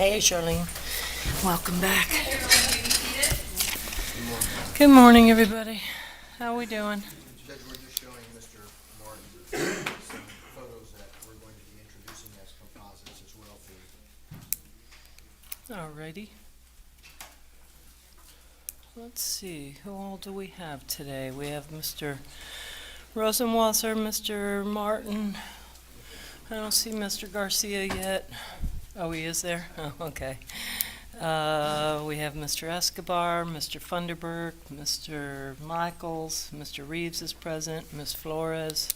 Hey, Charlene. Welcome back. Good morning, everybody. How we doing? Judge, we're just showing Mr. Martin some photos that we're going to be introducing as composites as well for you. Alrighty. Let's see, who all do we have today? We have Mr. Rosenwasser, Mr. Martin. I don't see Mr. Garcia yet. Oh, he is there? Oh, okay. We have Mr. Escobar, Mr. Funderburg, Mr. Michaels, Mr. Reeves is present, Ms. Flores.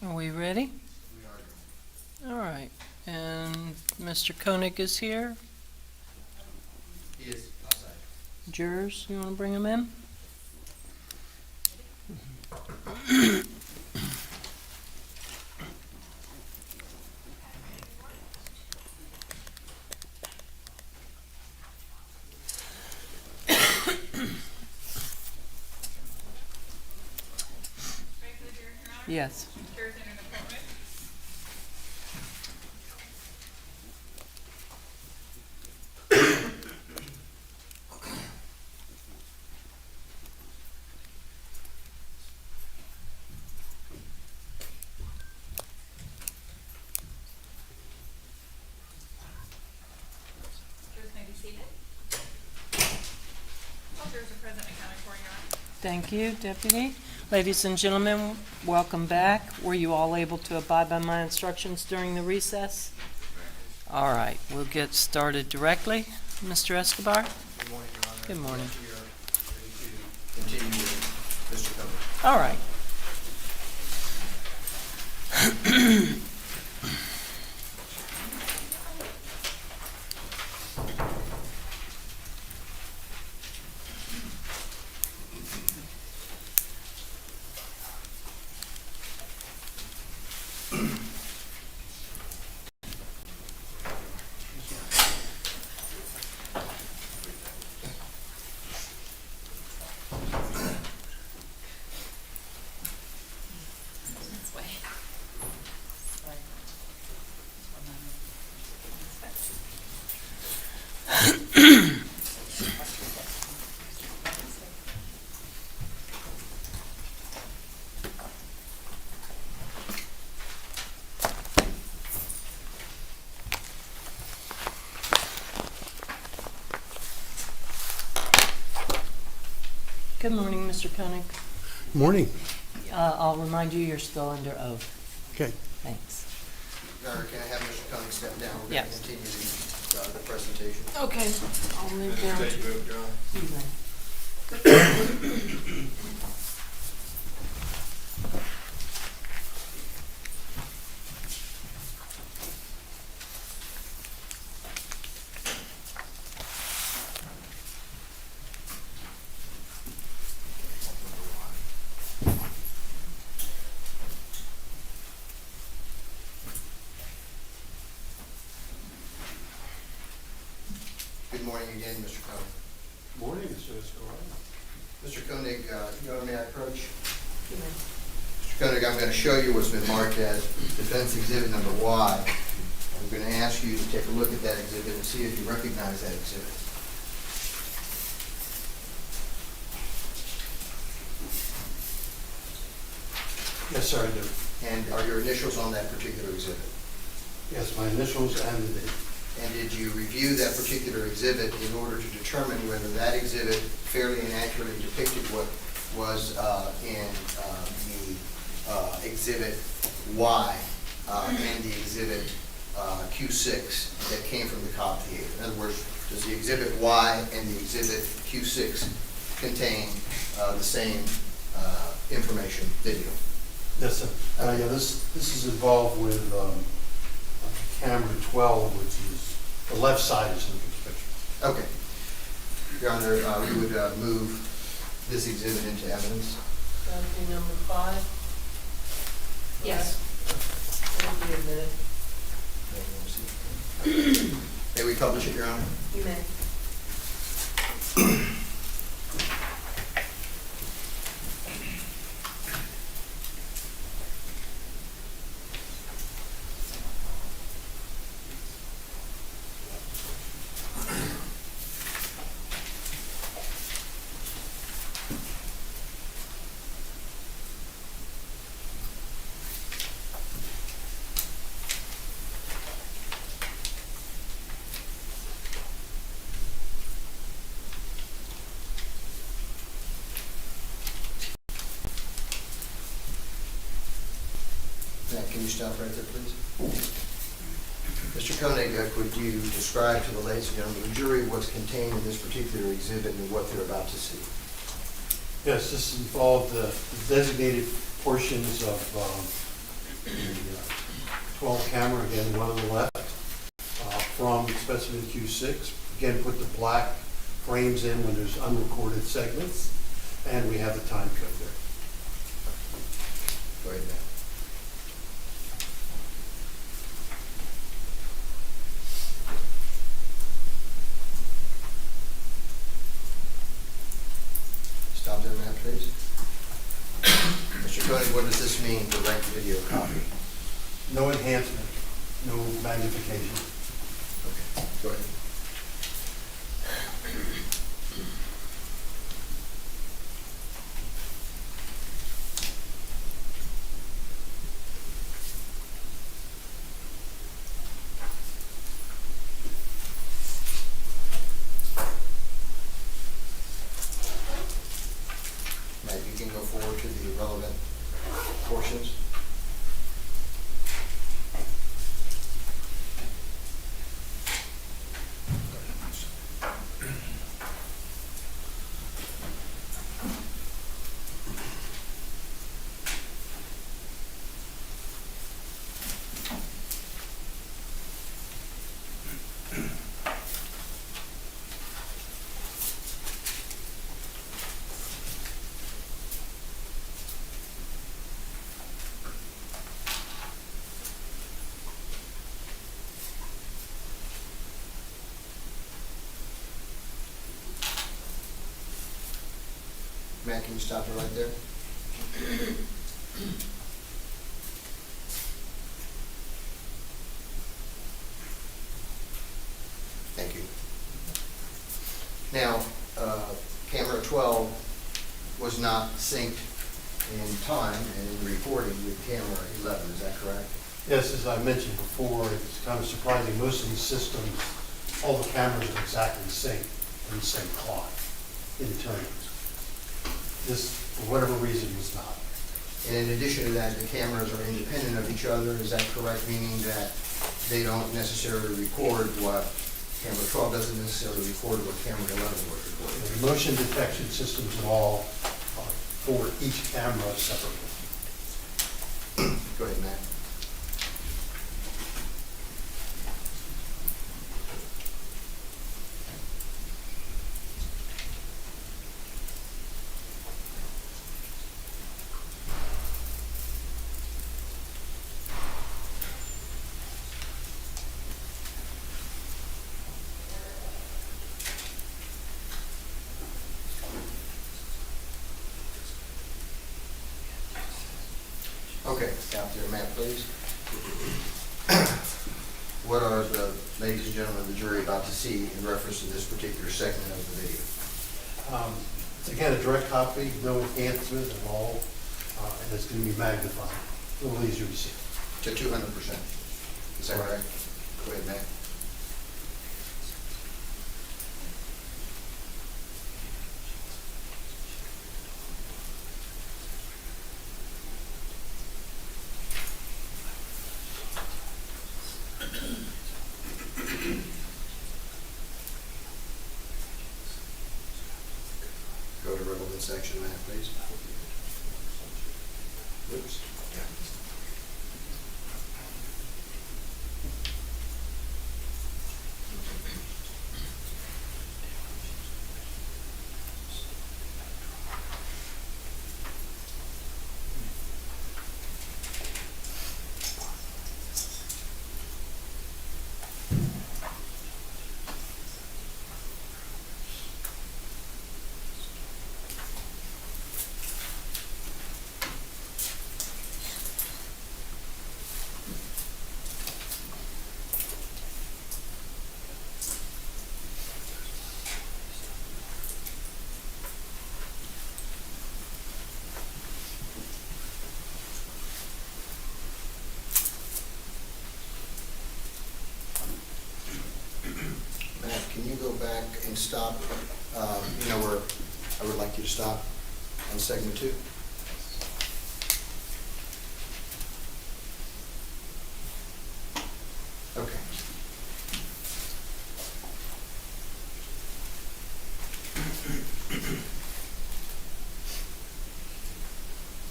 Are we ready? We are. All right. And Mr. Koenig is here. He is outside. Jurors, you want to bring him in? Yes. Thank you, Deputy. Ladies and gentlemen, welcome back. Were you all able to abide by my instructions during the recess? All right, we'll get started directly. Mr. Escobar? Good morning, Your Honor. Good morning. We are ready to continue with Mr. Koenig. All right. Good morning, Mr. Koenig. Morning. I'll remind you, you're still under oath. Okay. Thanks. Your Honor, can I have Mr. Koenig step down? We're going Yes. to continue the presentation. Okay, I'll move down to Your Honor. you then. Good morning again, Mr. Koenig. Morning, Mr. Escobar. Mr. Koenig, may I approach? You may. Mr. Koenig, I'm going to show you what's been marked as defense exhibit number Y. I'm going to ask you to take a look at that exhibit and see if you recognize that exhibit. Yes, sir, I do. And are your initials on that particular exhibit? Yes, my initials and the date. And did you review that particular exhibit in order to determine whether that exhibit fairly and accurately depicted what was in the exhibit Y and the exhibit Q6 that came from the Cobb Theater? In other words, does the exhibit Y and the exhibit Q6 contain the same information, video? Yes, sir. Yeah, this is involved with camera 12, which is, the left side is in the picture. Okay. Your Honor, we would move this exhibit into evidence. That'll be number 5. Yes. It'll be a minute. May we publish it, Your Honor? You may. Can you stop right there, please? Mr. Koenig, could you describe to the ladies and gentlemen of the jury what's contained in this particular exhibit and what they're about to see? Yes, this involved the designated portions of The 12 camera, again, one on the left, from specimen Q6. Again, put the black frames in when there's unrecorded segments, and we have the time code there. Go ahead, Matt. Stop there, Matt, please. Mr. Koenig, what does this mean, direct video copy? No enhancement, no magnification. Okay, go ahead. Matt, you can go forward to the relevant portions. Matt, can you stop it right there? Thank you. Now, camera 12 was not synced in time and in recording with camera 11, is that correct? Yes, as I mentioned before, it's kind of surprising. Most of these systems, all the cameras are exactly synced in the same clock in turns. This, for whatever reason, was not. And in addition to that, the cameras are independent of each other, is that correct? Meaning that they don't necessarily record what camera 12 doesn't necessarily record what camera 11 would record. The motion detection systems are all for each camera separately. Go ahead, Matt. Okay, stop there, Matt, please. What are the ladies and gentlemen of the jury about to see in reference to this particular segment of the video? It's again a direct copy, no enhancement at all, and it's going to be magnified, a little easier to see. To 200%. Is that correct? Go ahead, Matt. Go to relevant section, Matt, please. Oops. Matt, can you go back and stop, you know where I would like you to stop on segment 2? Okay.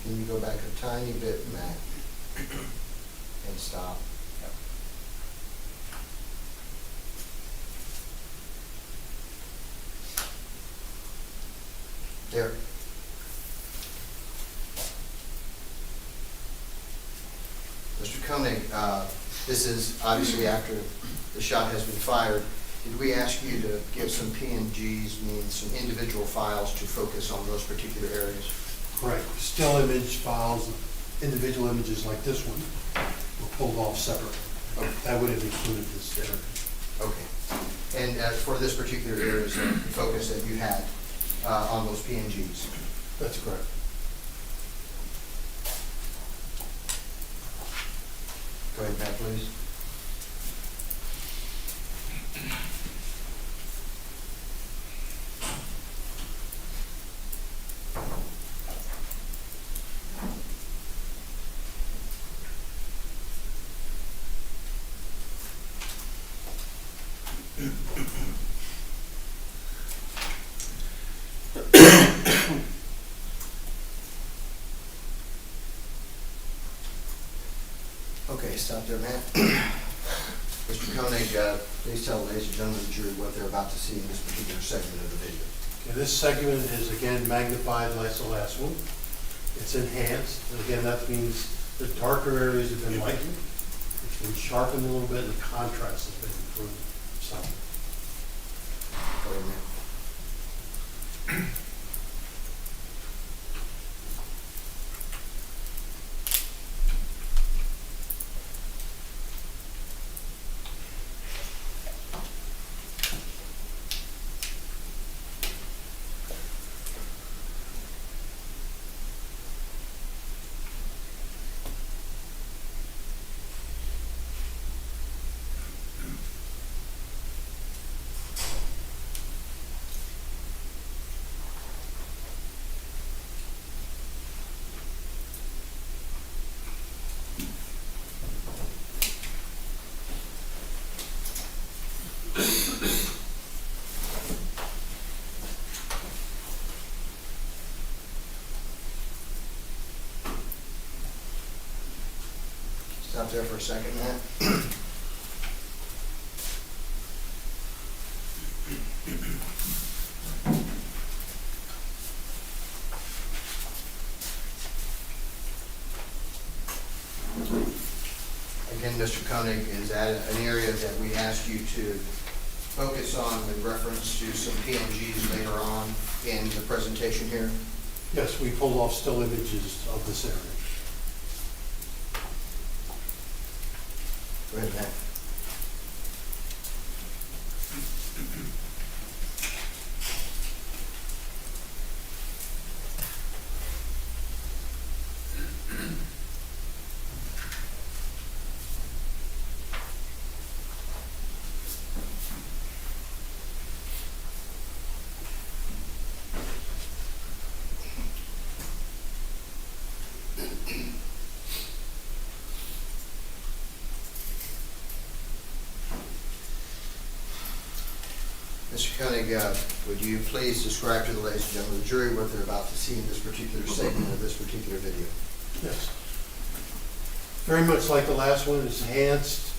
Can you go back a tiny bit, Matt? and stop. Yep. There. Mr. Koenig, this is obviously after the shot has been fired. Did we ask you to give some PNGs, meaning some individual files, to focus on those particular areas? Correct. Still image files, individual images like this one were pulled off separately. Okay. That would have included this area. Okay. And for this particular area, so the focus that you had on those PNGs? That's correct. Go ahead, Pat, please. Okay, stop there, Matt. Mr. Koenig, please tell the ladies and gentlemen of the jury what they're about to see in this particular segment of the video. Okay, this segment is again magnified like the last one. It's enhanced. And again, that means the darker areas have been lightened. It's been sharpened a little bit, and the contrast has been improved some. Go ahead, Matt. Stop there for a second, Matt. Again, Mr. Koenig, is that an area that we asked you to focus on with reference to some PNGs later on in the presentation here? Yes, we pulled off still images of this area. Go ahead, Matt. Mr. Koenig, would you please describe to the ladies and gentlemen of the jury what they're about to see in this particular segment of this particular video? Yes. Very much like the last one, it's enhanced,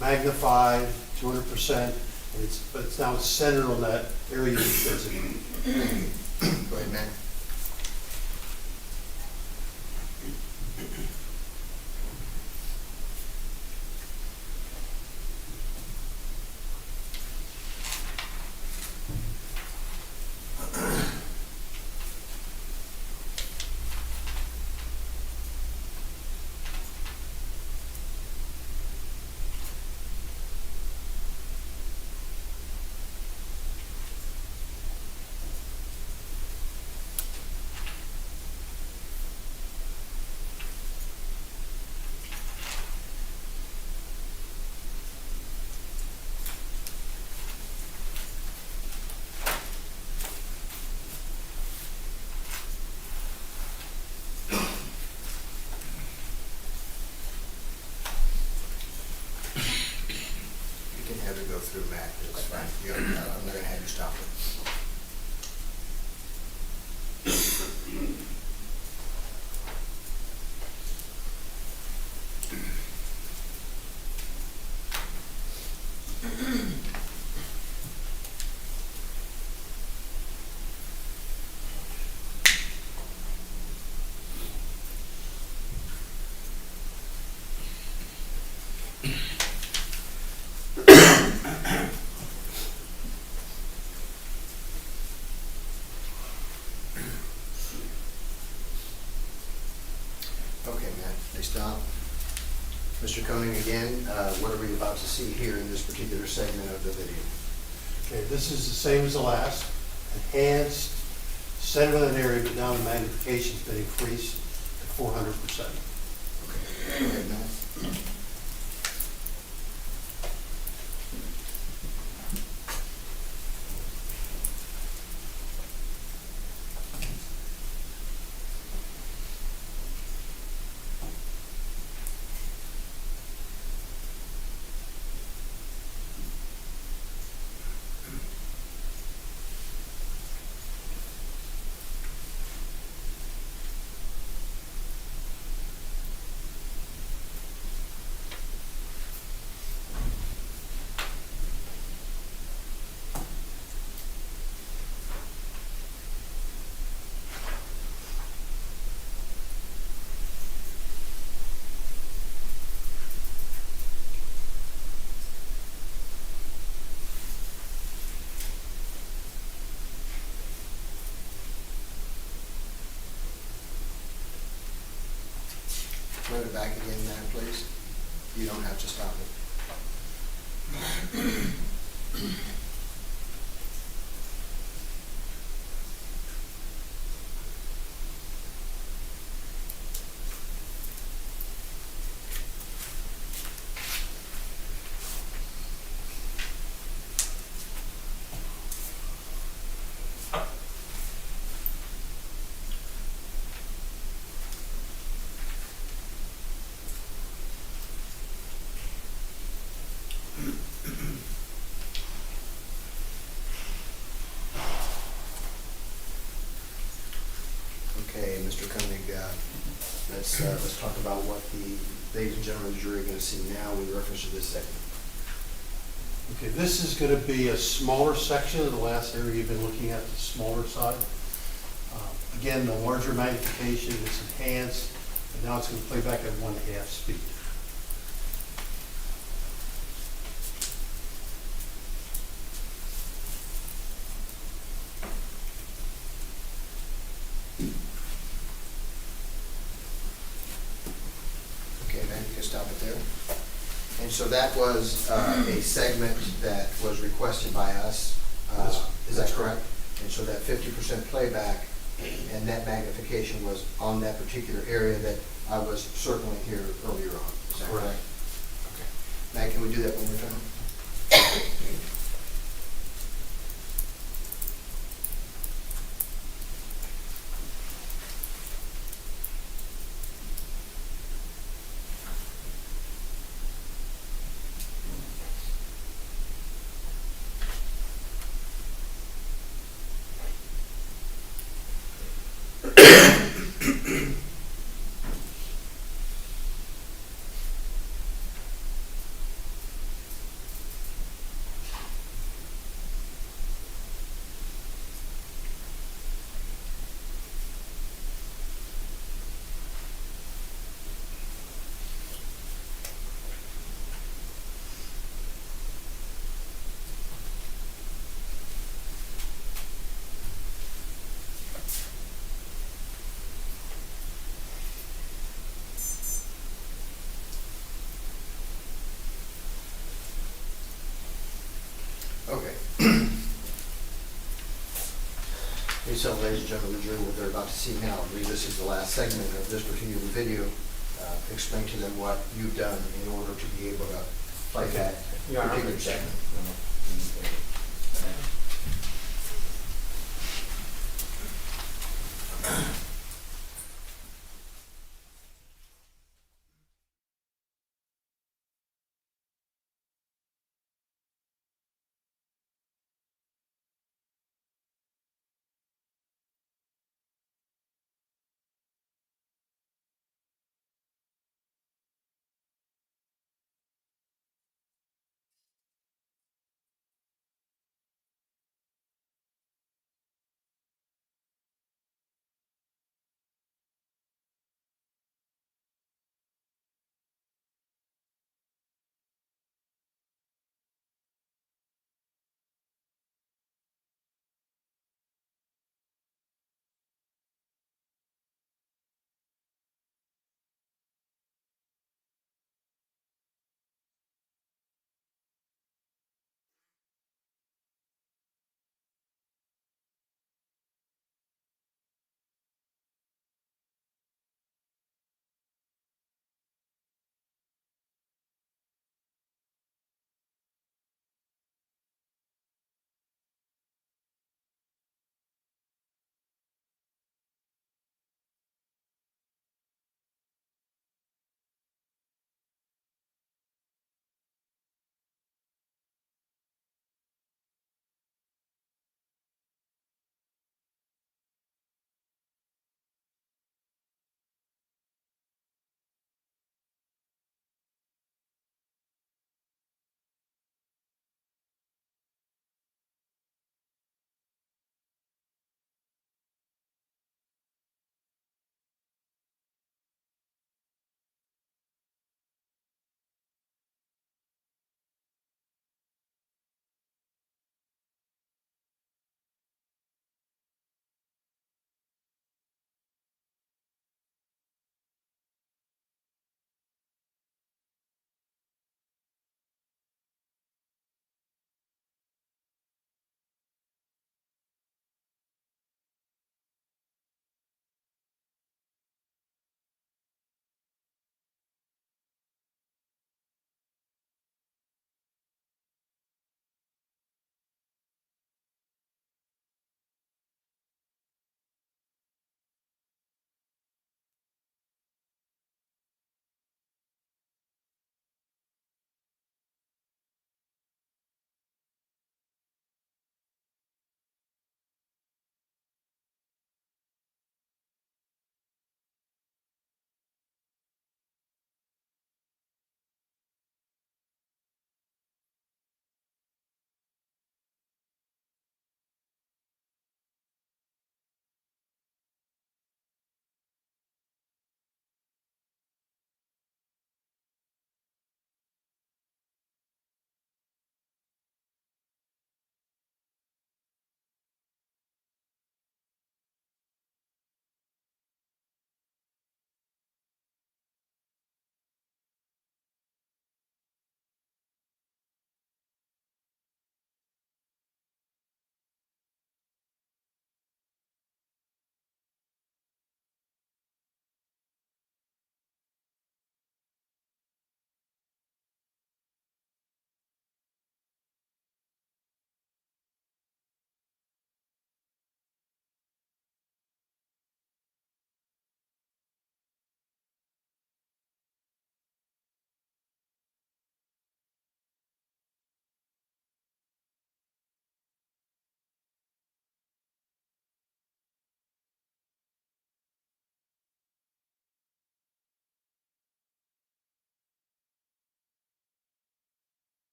magnified, 200%, and but it's now centered on that area you designated. Go ahead, Matt. Have to go through, Matt. It's fine. I'm not going to have you stop it. They stop. Mr. Koenig, again, what are we about to see here in this particular segment of the video? Okay, this is the same as the last, enhanced, center of that area, but now the magnification's been increased to 400%. Okay, go ahead, Matt. Run it back again, Matt, please. You don't have to stop it. Okay, Mr. Koenig, let's talk about what the ladies and gentlemen of the jury are going to see now with reference to this segment. Okay, this is going to be a smaller section of the last area you've been looking at, the smaller side. Again, the larger magnification is enhanced, and now it's going to play back at 1/2 speed. Okay, then you can stop it there. And so that was a segment that was requested by us. Is that correct? And so that 50% playback and net magnification was on that particular area that I was circling here earlier on. Is that correct? Okay. Matt, can we do that one more time? Okay. And so, ladies and gentlemen of the jury, what they're about to see now, I believe this is the last segment of this particular video. Explain to them what you've done in order to be able to play that particular segment.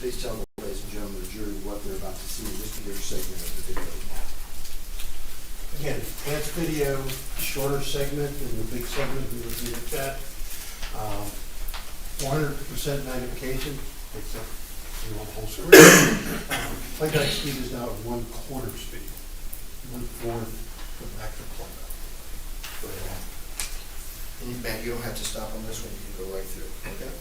Please tell the ladies and gentlemen of the jury what they're about to see in this particular segment of the video. Again, enhanced video, shorter segment than the big segment we reviewed at chat. 100% magnification, except you want the whole screen. Playback speed is now at 1/4 speed, 1/4 the back to playback. And Matt, you don't have to stop on this one, you can go right through, okay?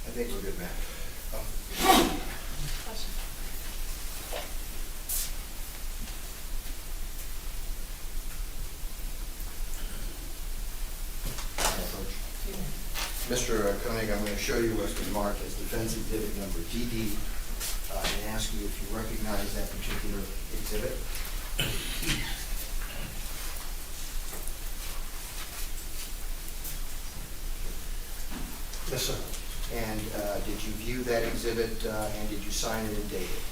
I think we're good, Matt. Mr. Koenig, I'm going to show you what's been marked as defense exhibit number DD and ask you if you recognize that particular exhibit. Yes, sir. And did you view that exhibit and did you sign it and date it?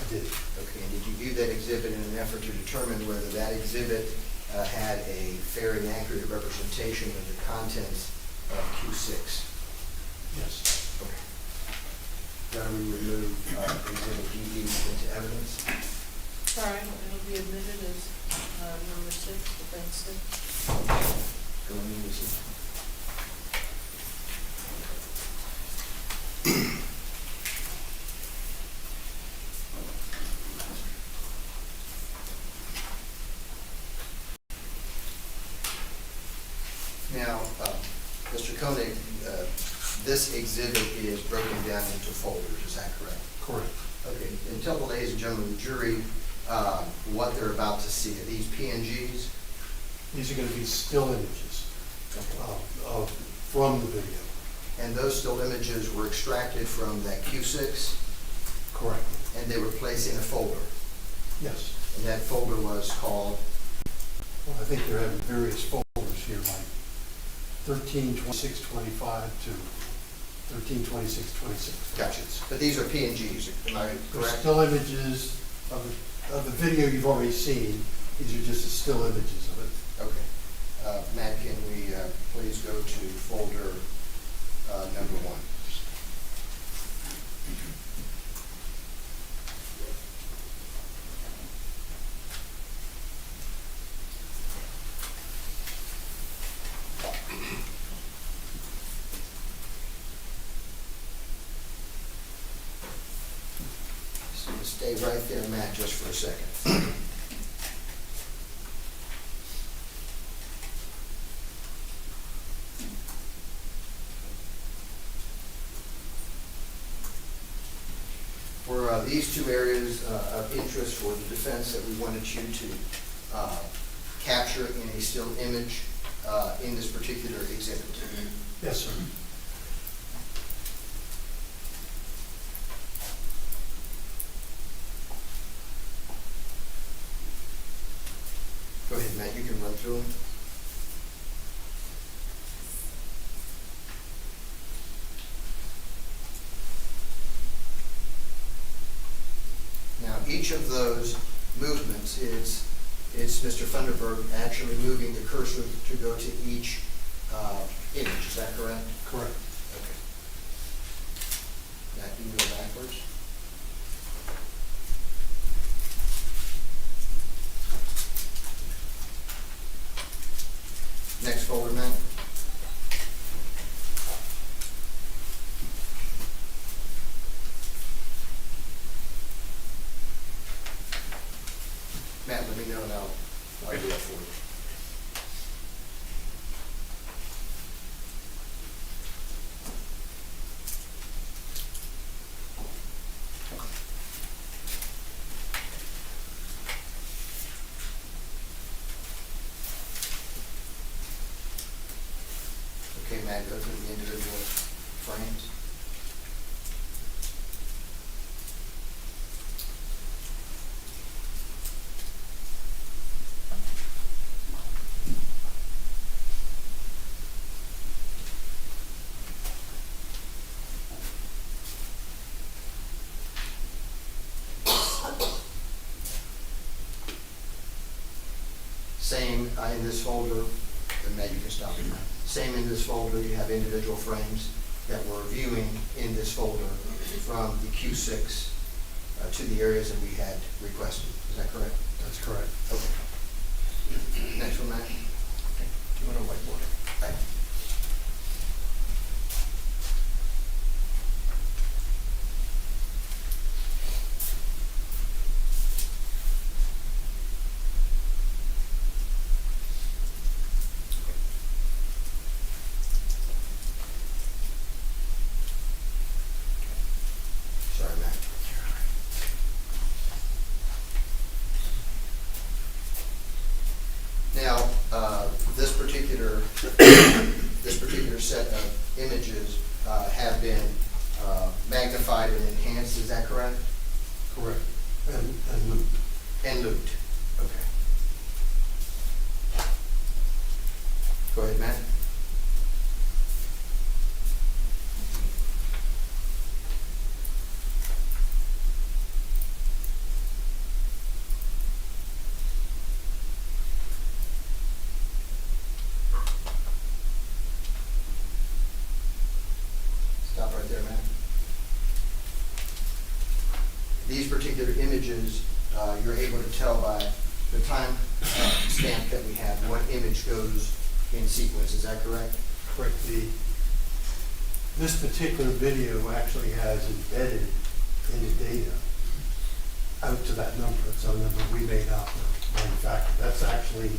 I did. Okay, and did you view that exhibit in an effort to determine whether that exhibit had a fair and accurate representation of the contents of Q6? Yes. Okay. Now we remove exhibit DD into evidence. All right, it'll be admitted as number 6, defense 6. Go on, you see. Now, Mr. Koenig, this exhibit is broken down into folders, is that correct? Correct. Okay, and tell the ladies and gentlemen of the jury what they're about to see. Are these PNGs? These are going to be still images from the video. And those still images were extracted from that Q6, Correct. and they were placed in a folder. Yes. And that folder was called? Well, I think they're having various folders here, like 13/26/25 to 13/26/26. Gotcha. But these are PNGs, am I They're correct? still images of the video you've already seen. These are just the still images of it. Okay. Matt, can we please go to folder number 1? So stay right there, Matt, just for a second. For these these two areas of interest for the defense that we wanted you to capture in a still image in this particular exhibit. Yes, sir. Go ahead, Matt, you can run through them. Now, each of those movements is Mr. Funderburg actually moving the cursor to go to each image, is that correct? Correct. Okay. Matt, you can go backwards. Next folder, Matt. Matt, let me know and I'll do that for you. Okay, Matt, go through the individual frames. Same in this folder, and Matt, you can stop it now. Same in this folder, you have individual frames that we're viewing in this folder from the Q6 to the areas that we had requested. Is that correct? That's correct. Okay. Next one, Matt. Okay. Do you want a whiteboard? Right. Sorry, Matt. Now, this particular set of images have been magnified and enhanced, is that correct? Correct. And looped. And looped, okay. Go ahead, Matt. Stop right there, Matt. These particular images, you're able to tell by the time stamp that we have what image goes in sequence, is that correct? Correct. This particular video actually has embedded in the data out to that number. It's a number we made up or manufactured. That's actually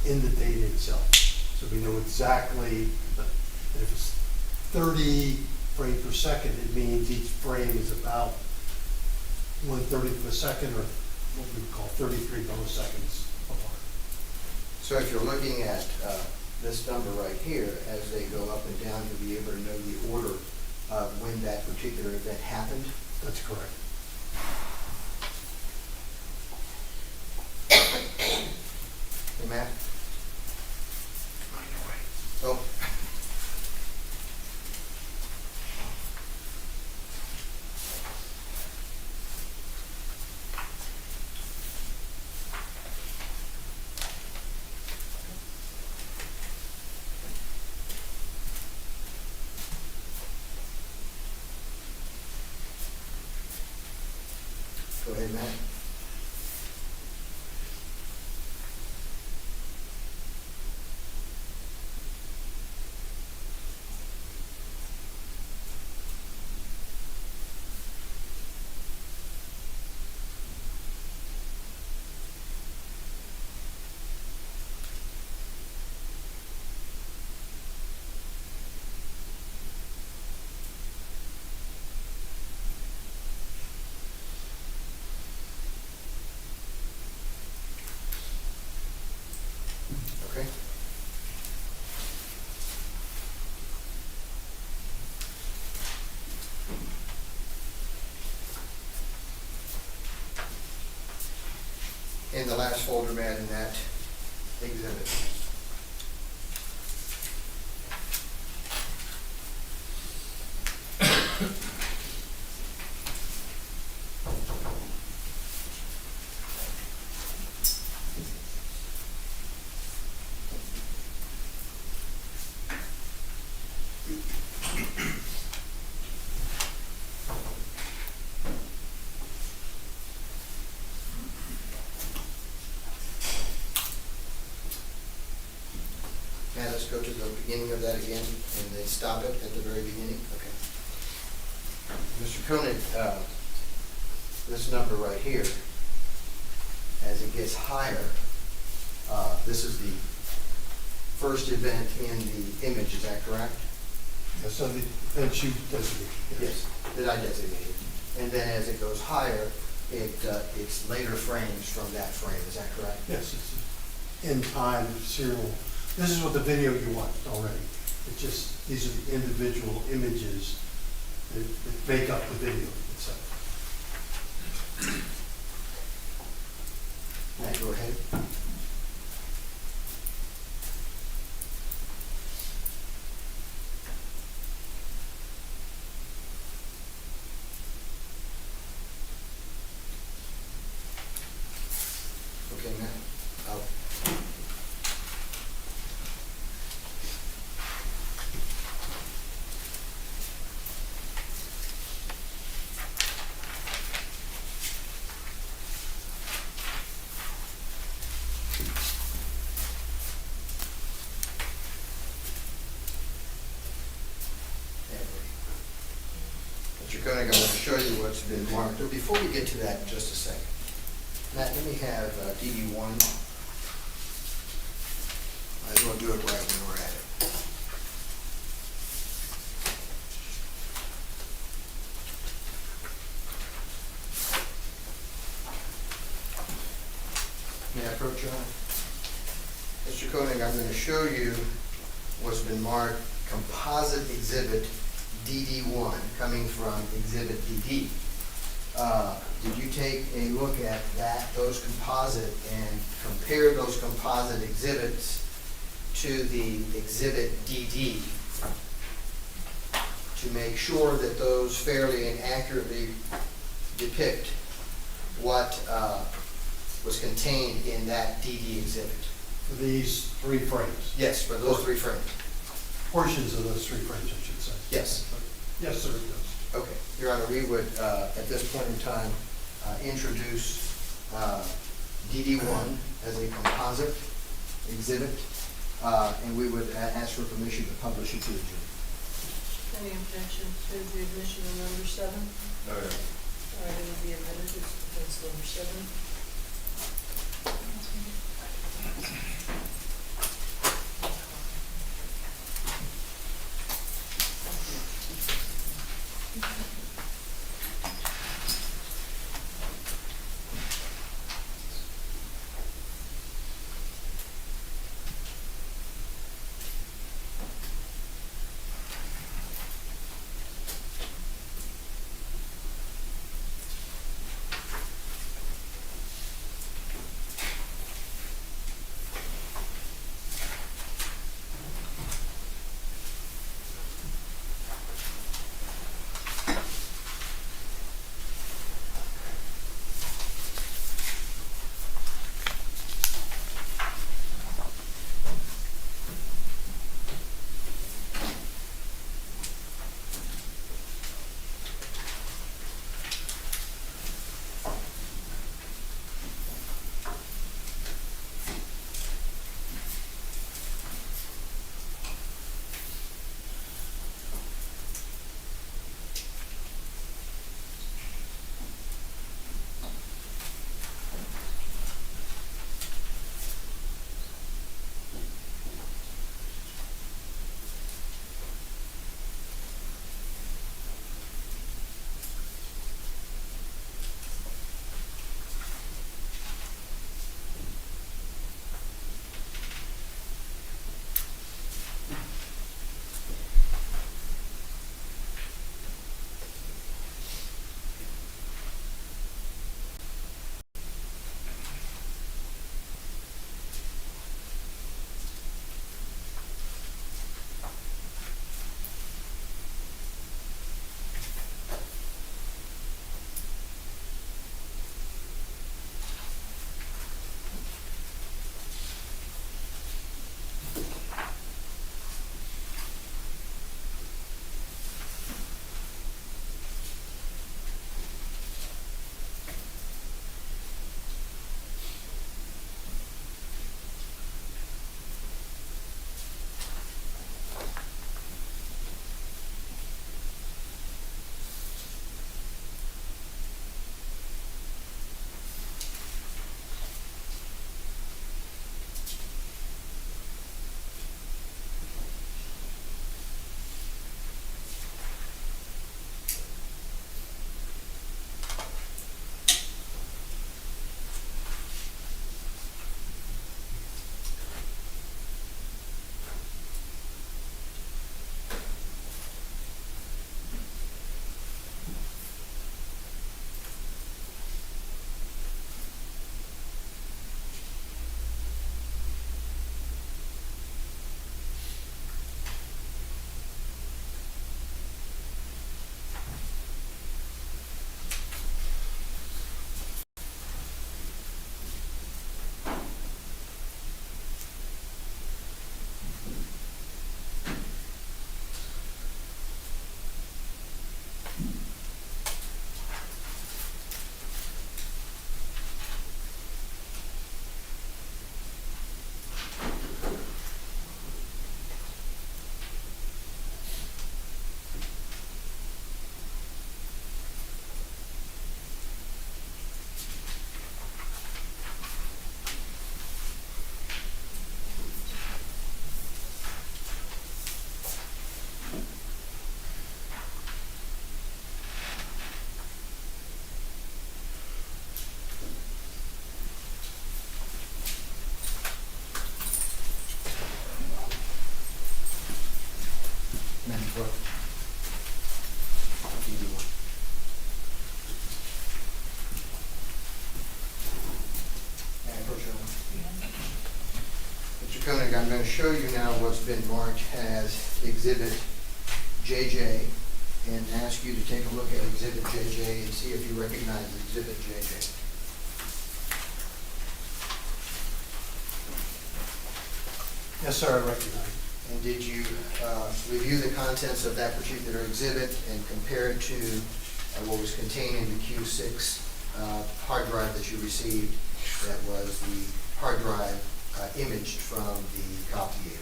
in the data itself. So we know exactly if it's 30 frames per second, it means each frame is about 1/30th of a second, or what we would call 33 milliseconds apart. So if you're looking at this number right here, as they go up and down, you'll be able to know the order of when that particular event happened. That's correct. Hey, Matt? Oh. Go ahead, Matt. in the last folder, Matt, in that exhibit. Now let's go to the beginning of that again, and then stop it at the very beginning. Okay. Mr. Koenig, this number right here, as it gets higher, this is the first event in the image, is that correct? So that you designate. Yes, that I designated. And then as it goes higher, it's later frames from that frame, is that correct? Yes, it's in time serial. This is what the video you watched already. It's just, these are the individual images that make up the video itself. Matt, go ahead. Okay, Matt. I'll Mr. Koenig, I'm going to show you what's been marked. But before we get to that, in just a second, Matt, let me have DD1. Might as well do it right when we're at it. May I approach you? Mr. Koenig, I'm going to show you what's been marked composite exhibit DD1 coming from exhibit DD. Did you take a look at those composite and compare those composite exhibits to the exhibit DD to make sure that those fairly and accurately depict what was contained in that DD exhibit? For these 3 frames. Yes, for those 3 frames. Portions of those 3 frames, I should say. Yes. Yes, sir, it does. Okay. Your Honor, we would, at this point in time, introduce DD1 as a composite exhibit, and we would ask for permission to publish it to the jury. Any objection to the admission of number 7? No, no. All right, it will be admitted as offense number 7. Koenig, I'm going to show you now what's been marked as Exhibit JJ and ask you to take a look at Exhibit JJ and see if you recognize Exhibit JJ. Yes, sir, I recognize. And did you review the contents of that particular exhibit and compare it to what was contained in the Q6 hard drive that you received that was the hard drive imaged from the copier?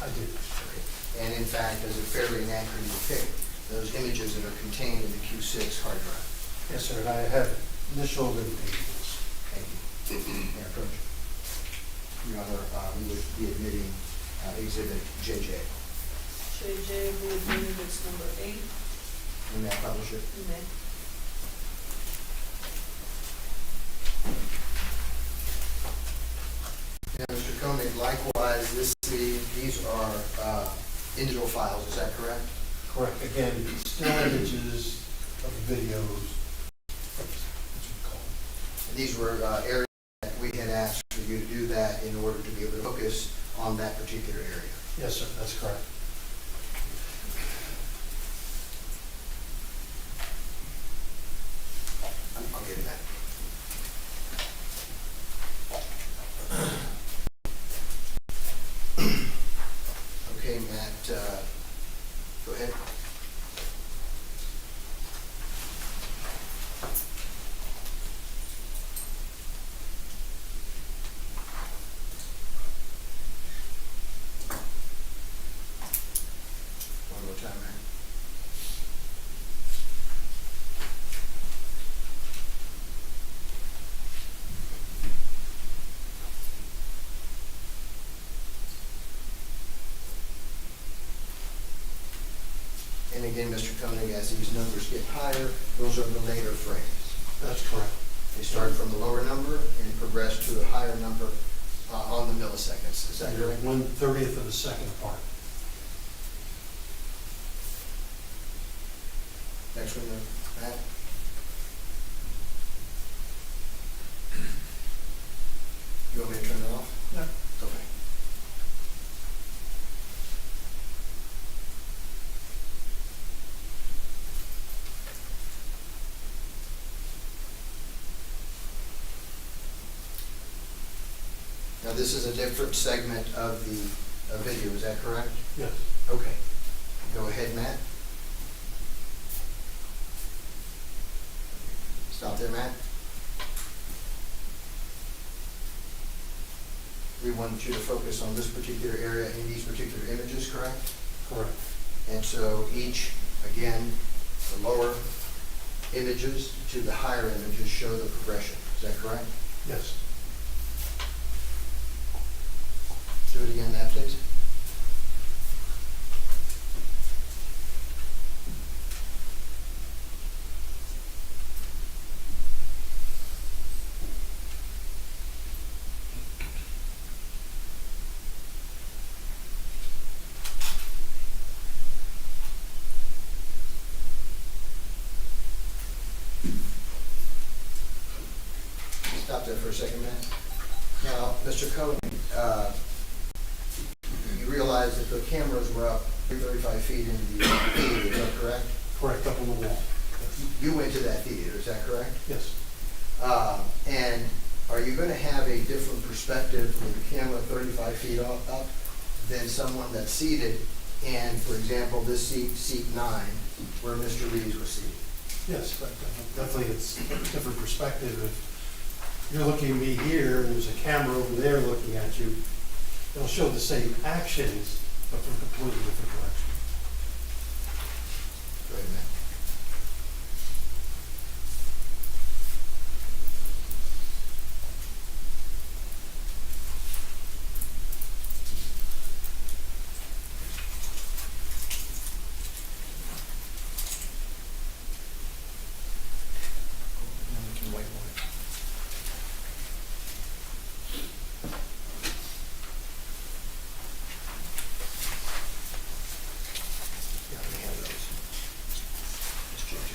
I did. Okay. And in fact, does it fairly and accurately depict those images that are contained in the Q6 hard drive? Yes, sir, and I have initial and pages. Thank you. May I approach? Your Honor, we would be admitting Exhibit JJ. JJ, we admitted it's number 8. And may I publish it? You may. Now, Mr. Koenig, likewise, these are digital files, is that correct? Correct. Again, still images of videos. That's what we call them. These were areas that we had asked for you to do that in order to be able to focus on that particular area. Yes, sir, that's correct. I'll get it back. Okay, Matt, go ahead. One more time, Matt. And again, Mr. Koenig, as these numbers get higher, those are the later frames. That's correct. They start from the lower number and progress to a higher number on the milliseconds. Is that You're correct? 1/30th of a second apart. Next one, Matt. You want me to turn it off? No. Okay. Now, this is a different segment of the video, is that correct? Yes. Okay. Go ahead, Matt. Stop there, Matt. We want you to focus on this particular area in these particular images, correct? Correct. And so each, again, the lower images to the higher images show the progression. Is that correct? Yes. Do it again, Matt, please. Stop there for a second, Matt. Now, Mr. Cohen, you realize that the cameras were up 35 feet into the theater, is that correct? Correct, up on the wall. Yes. You went to that theater, is that correct? Yes. And are you going to have a different perspective with the camera 35 feet up than someone that's seated in, for example, this seat 9, where Mr. Reeves was seated? Yes, but definitely it's a different perspective. If you're looking at me here and there's a camera over there looking at you, it'll show the same actions, but from a completely different direction. Go ahead, Matt. Now we can whiteboard it. Yeah, we have those. Just JJ.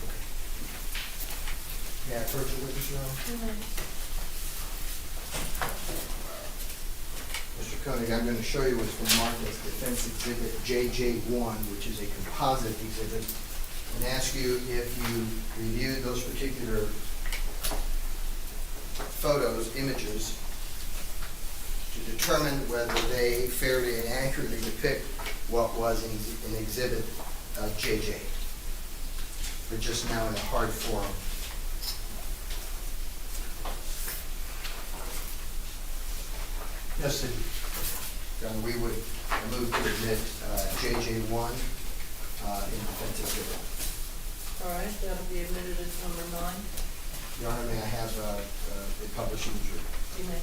Okay. May I approach the witness now? You may. Mr. Koenig, I'm going to show you what's been marked as Defense Exhibit JJ1, which is a composite exhibit, and ask you if you reviewed those particular photos, images, to determine whether they fairly and accurately depict what was in Exhibit JJ, but just now in a hard form. Yes, Cindy. We would move to admit JJ1 in defense exhibit. All right, that'll be admitted as number 9. Your Honor, may I have a publishing jury? You may.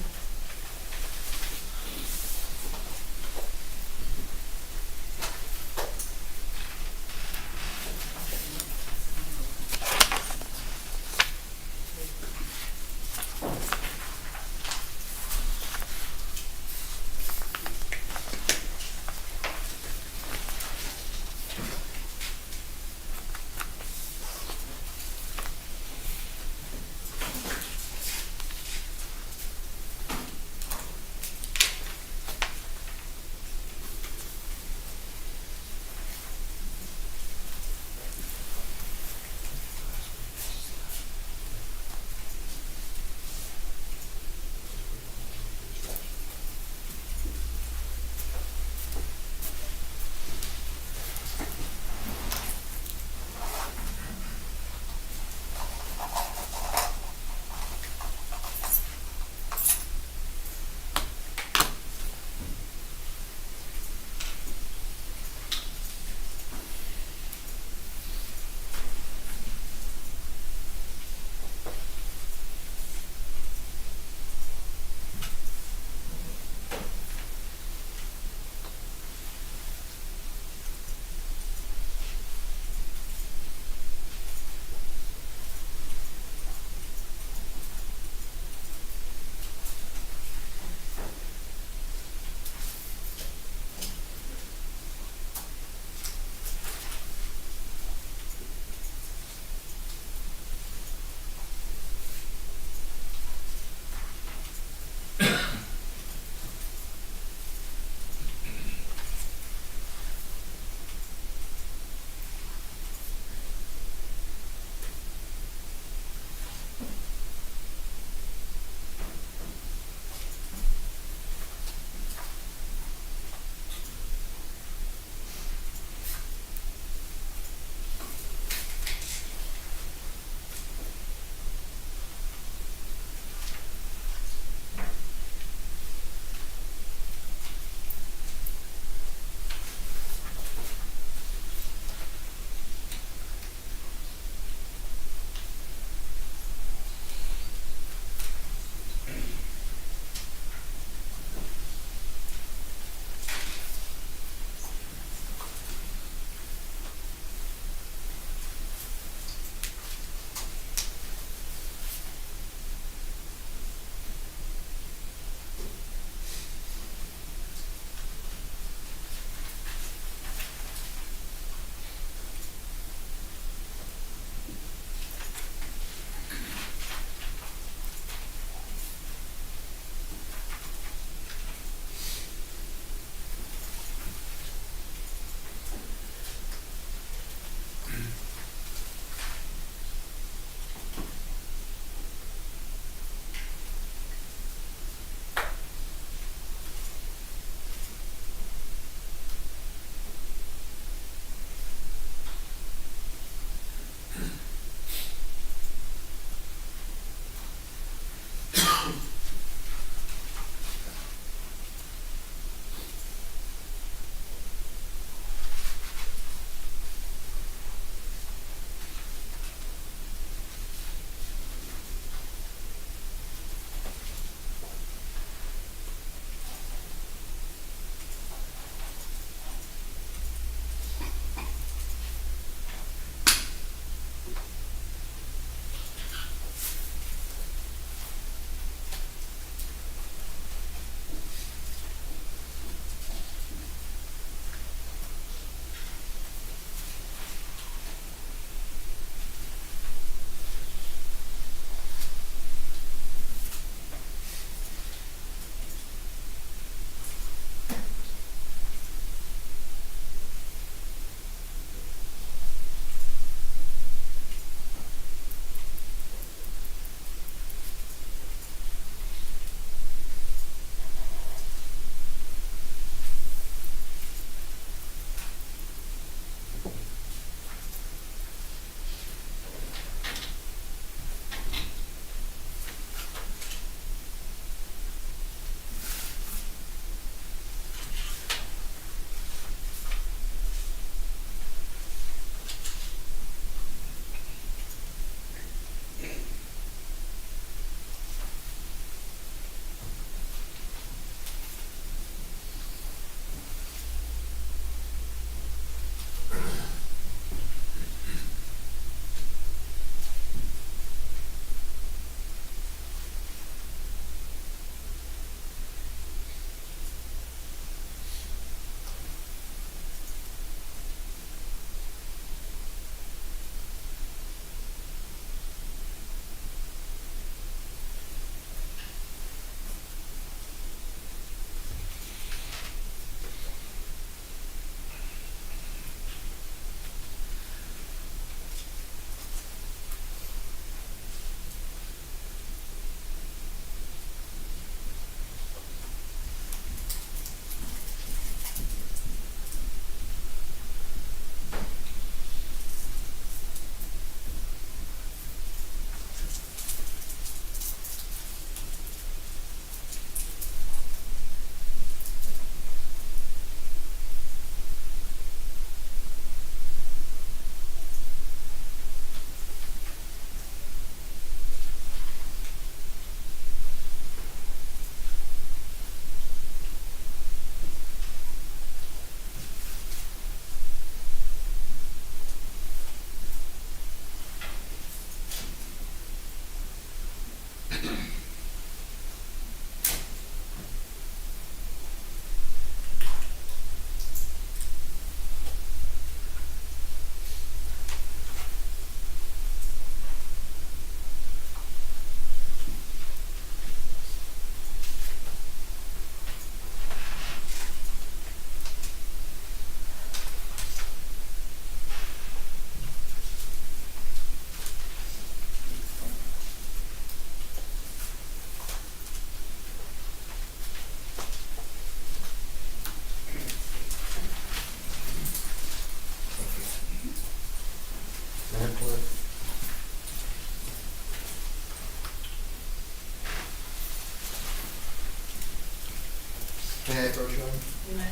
May I approach you? You may.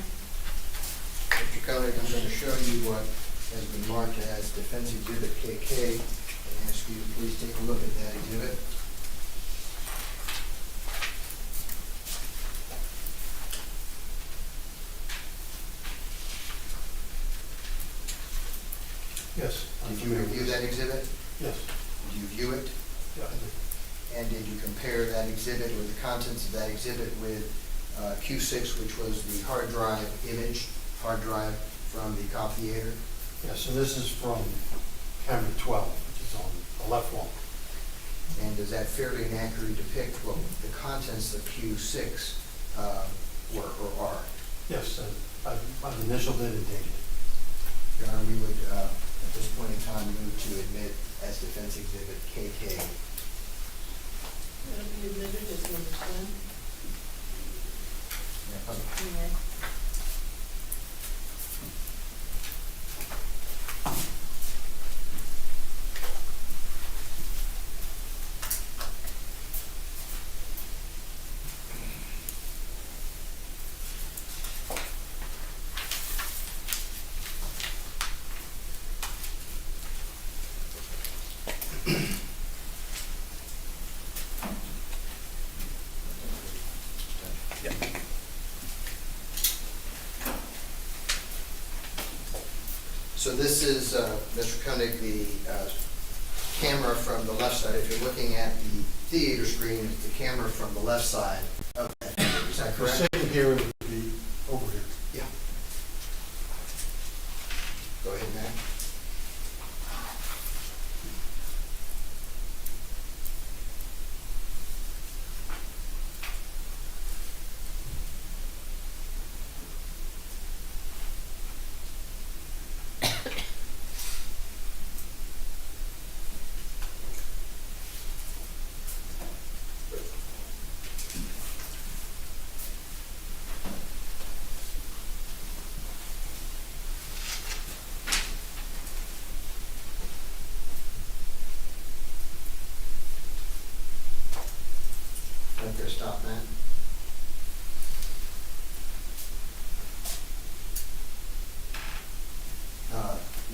Mr. Koenig, I'm going to show you what has been marked as Defense Exhibit KK, and ask you to please take a look at that exhibit. Yes. Did you review that exhibit? Yes. Did you view it? Yeah, I did. And did you compare that exhibit or the contents of that exhibit with Q6, which was the hard drive from the copier? Yes, and this is from camera 12, which is on the left wall. And does that fairly and accurately depict what the contents of Q6 were or are? Yes, I've initialed it and dated it. Your Honor, we would, at this point in time, move to admit as Defense Exhibit KK. It'll be admitted as number 10. You may. So this is, Mr. Koenig, the camera from the left side. If you're looking at the theater screen, it's the camera from the left side of that theater. Is that If we're correct? sitting here, it would be over here. Yeah. Go ahead, Matt. Right there, stop, Matt.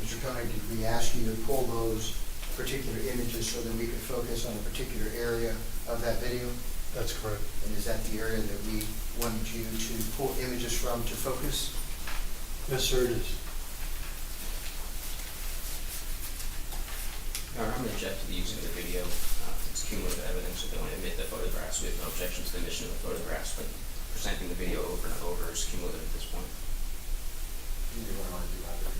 Mr. Koenig, did we ask you to pull those particular images so that we could focus on a particular area of that video? That's correct. And is that the area that we wanted you to pull images from to focus? Yes, sir, it is. Your Honor, I'm going to object to the use of the video. It's cumulative evidence. If they want to admit the photographs, we have no objection to the admission of the photographs, but presenting the video over and over is cumulative at this point. Either one want to do either.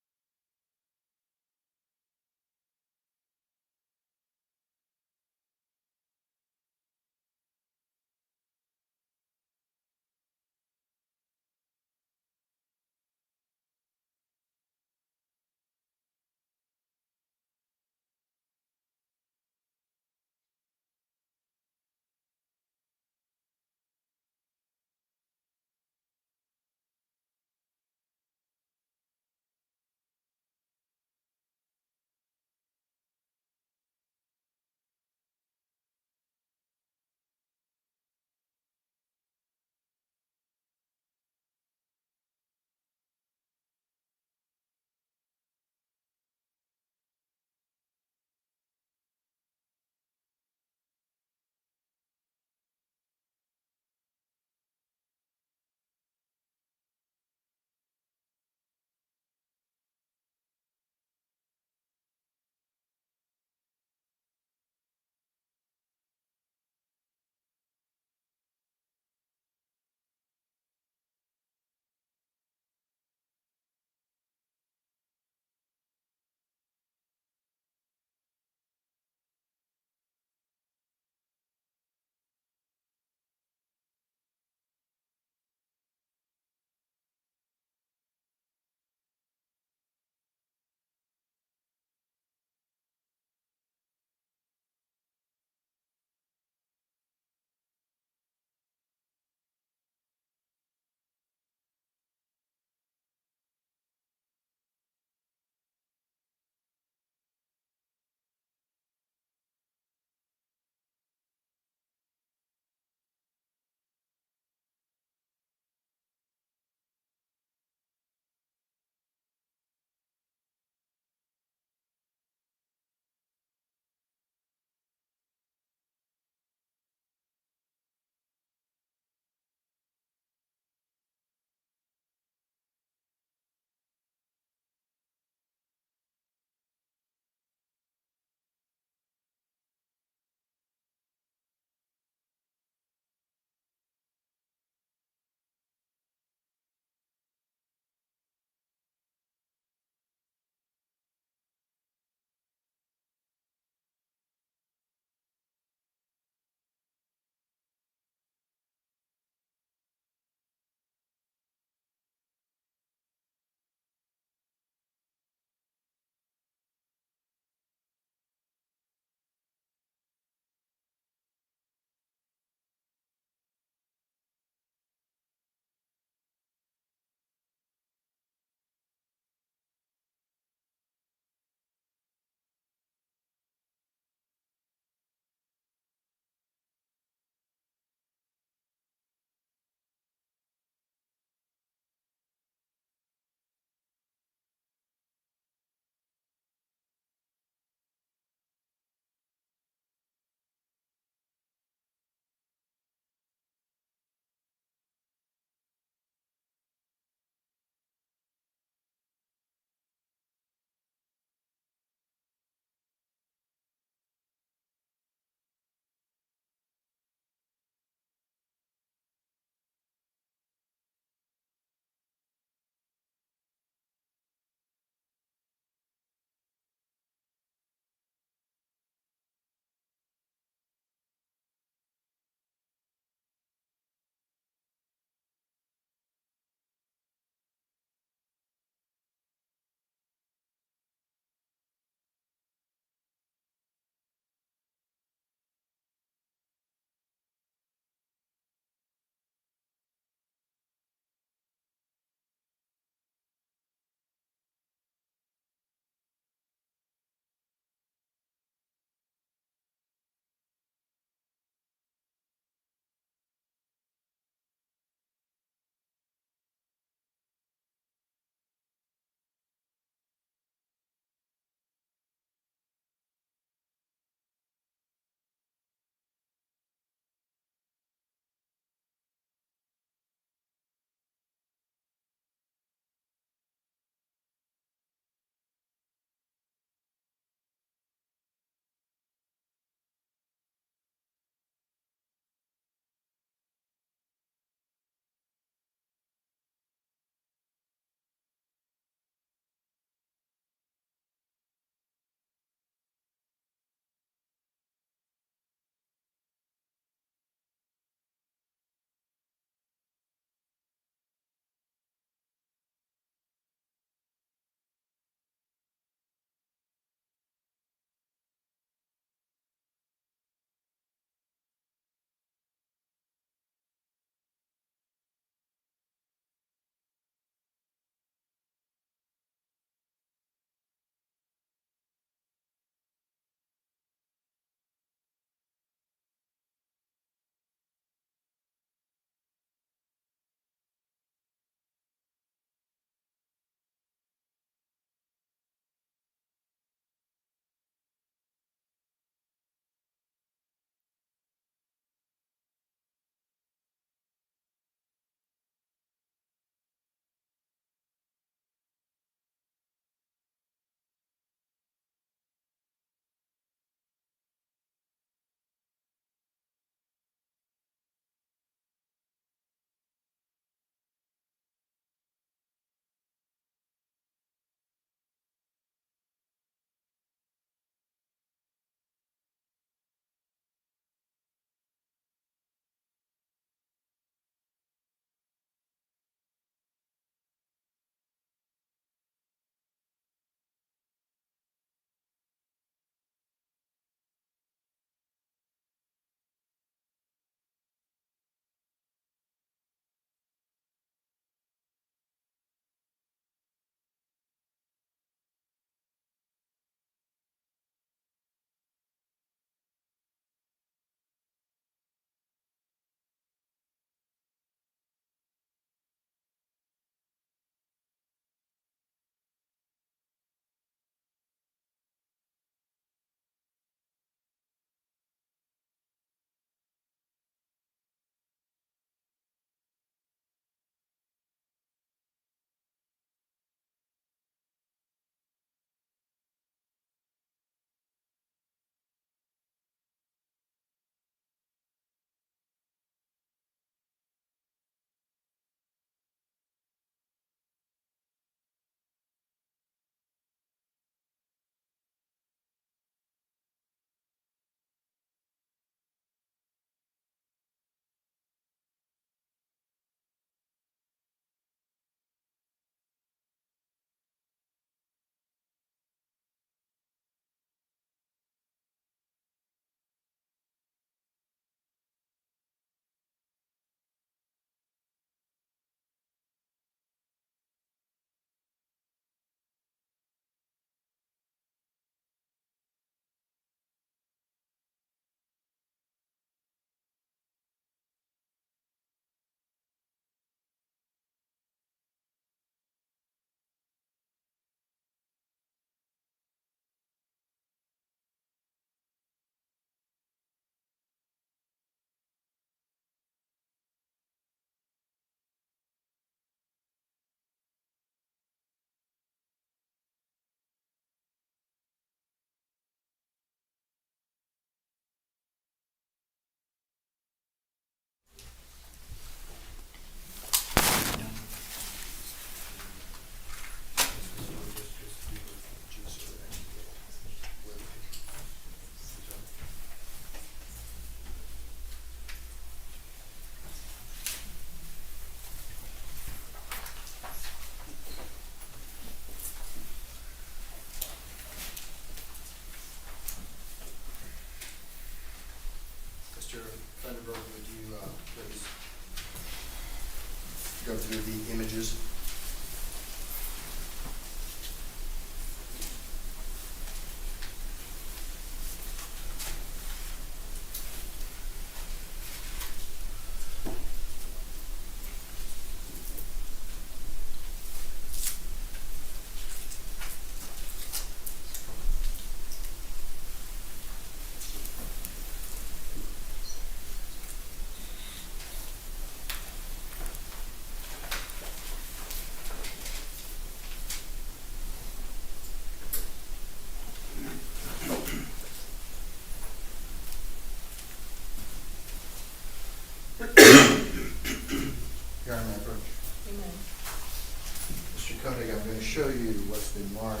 Mr. Koenig, I'm going to show you what's been marked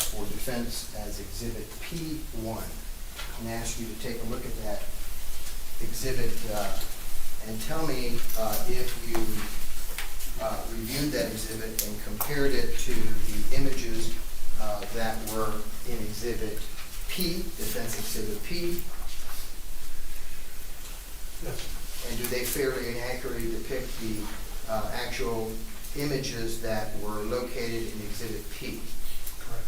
for defense as Exhibit P1. And ask you to take a look at that exhibit and tell me if you reviewed that exhibit and compared it to the images that were in Exhibit P, Defense Exhibit P, Yes. and do they fairly and accurately depict the actual images that were located in Exhibit P? Correct.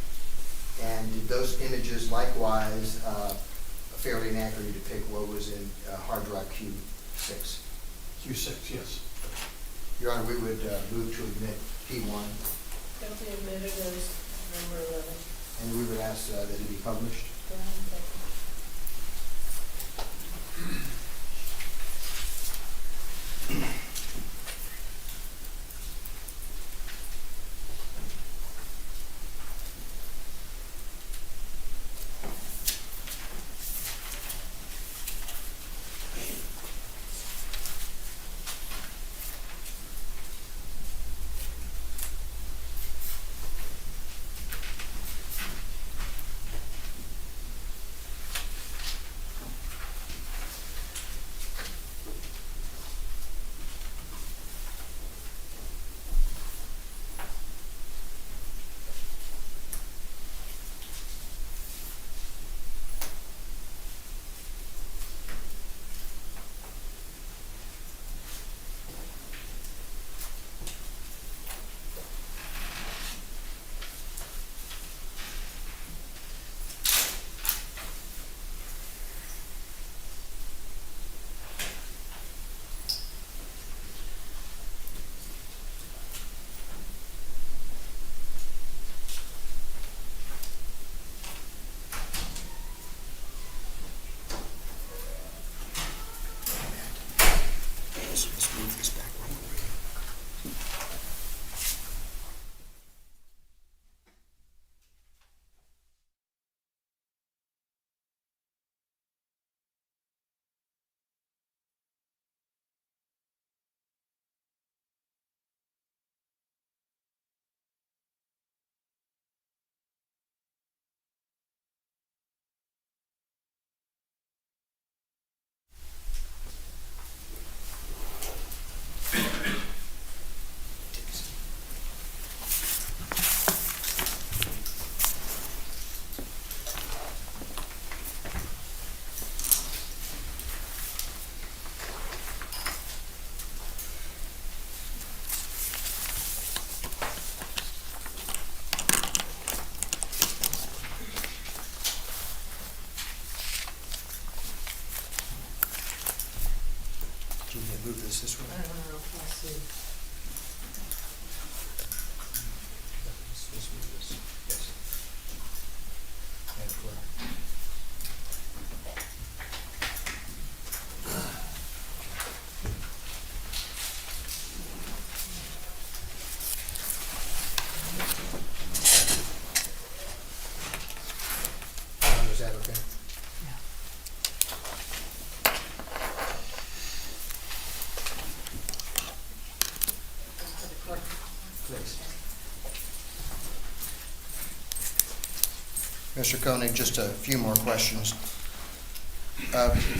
And did those images likewise fairly and accurately depict what was in hard drive Q6? Q6, yes. Your Honor, we would move to admit P1, It'll be admitted as number 11. and we would ask that it be published. Go ahead and take it. Let's move this back one more. Can you move this way? I don't know, let's see. Let's move this. Yes. And flip. Is that okay? To the clerk. Please. Mr. Koenig, just a few more questions.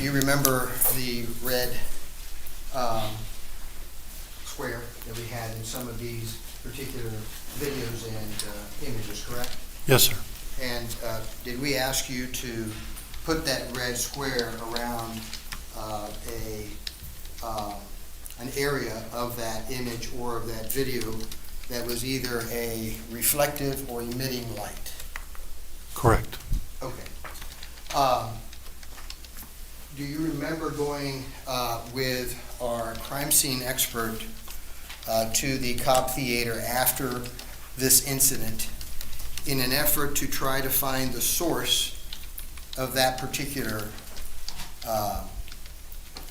You remember the red square that we had in some of these particular videos and images, correct? Yes, sir. And did we ask you to put that red square around an area of that image or of that video that was either a reflective or emitting light? Correct. Okay. Do you remember going with our crime scene expert to the Cobb Theater after this incident in an effort to try to find the source of that particular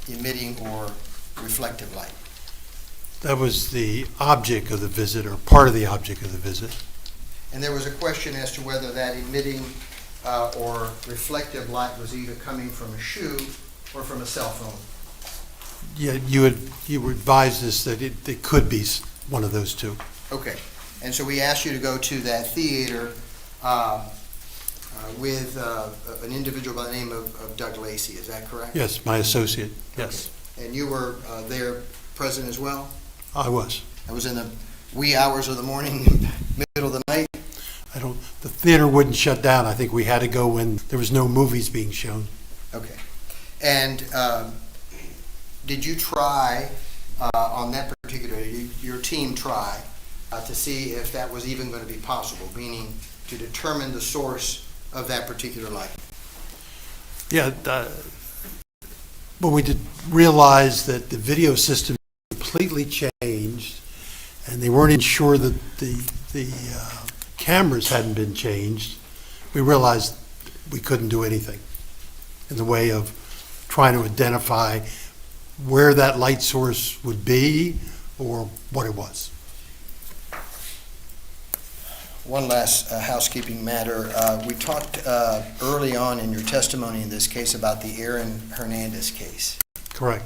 emitting or reflective light? That was the object of the visit, or part of the object of the visit. And there was a question as to whether that emitting or reflective light was either coming from a shoe or from a cell phone. Yeah, you advised us that it could be one of those two. Okay, and so we asked you to go to that theater with an individual by the name of Doug Lacey, is that correct? Yes, my associate, yes. Okay. And you were there present as well? I was. That was in the wee hours of the morning, middle of the night? The theater wouldn't shut down. I think we had to go when there was no movies being shown. Okay. And did you try, on that particular, your team try, to see if that was even going to be possible, meaning to determine the source of that particular light? Yeah, but we did realize that the video system completely changed, and they weren't even sure that the cameras hadn't been changed. We realized we couldn't do anything in the way of trying to identify where that light source would be or what it was. One last housekeeping matter. We talked early on in your testimony in this case about the Aaron Hernandez case. Correct.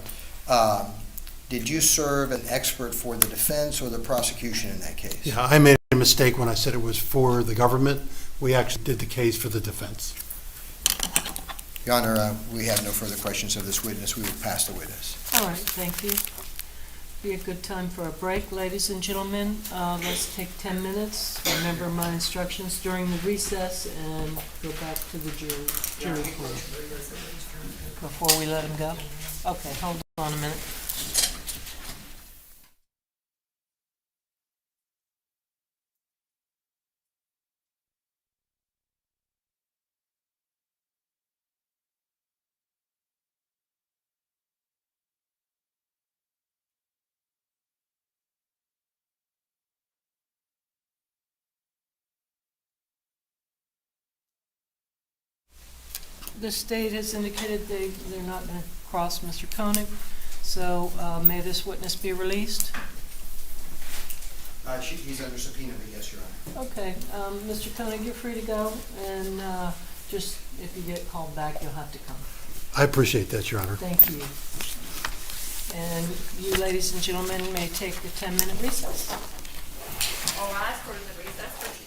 Did you serve an expert for the defense or the prosecution in that case? Yeah, I made a mistake when I said it was for the government. We actually did the case for the defense. Your Honor, we have no further questions of this witness. We will pass the witness. All right, thank you. Be a good time for a break, ladies and gentlemen. Let's take 10 minutes. Remember my instructions during the recess and go back to the jury pool. Before we let him go? Okay, hold on a minute. The state has indicated they're not going to cross Mr. Koenig, so may this witness be released? He's under subpoena, but yes, Your Honor. Okay, Mr. Koenig, you're free to go, and just if you get called back, you'll have to come. I appreciate that, Your Honor. Thank you. And you, ladies and gentlemen, may take a 10-minute recess. All rise for the recess for 10 minutes.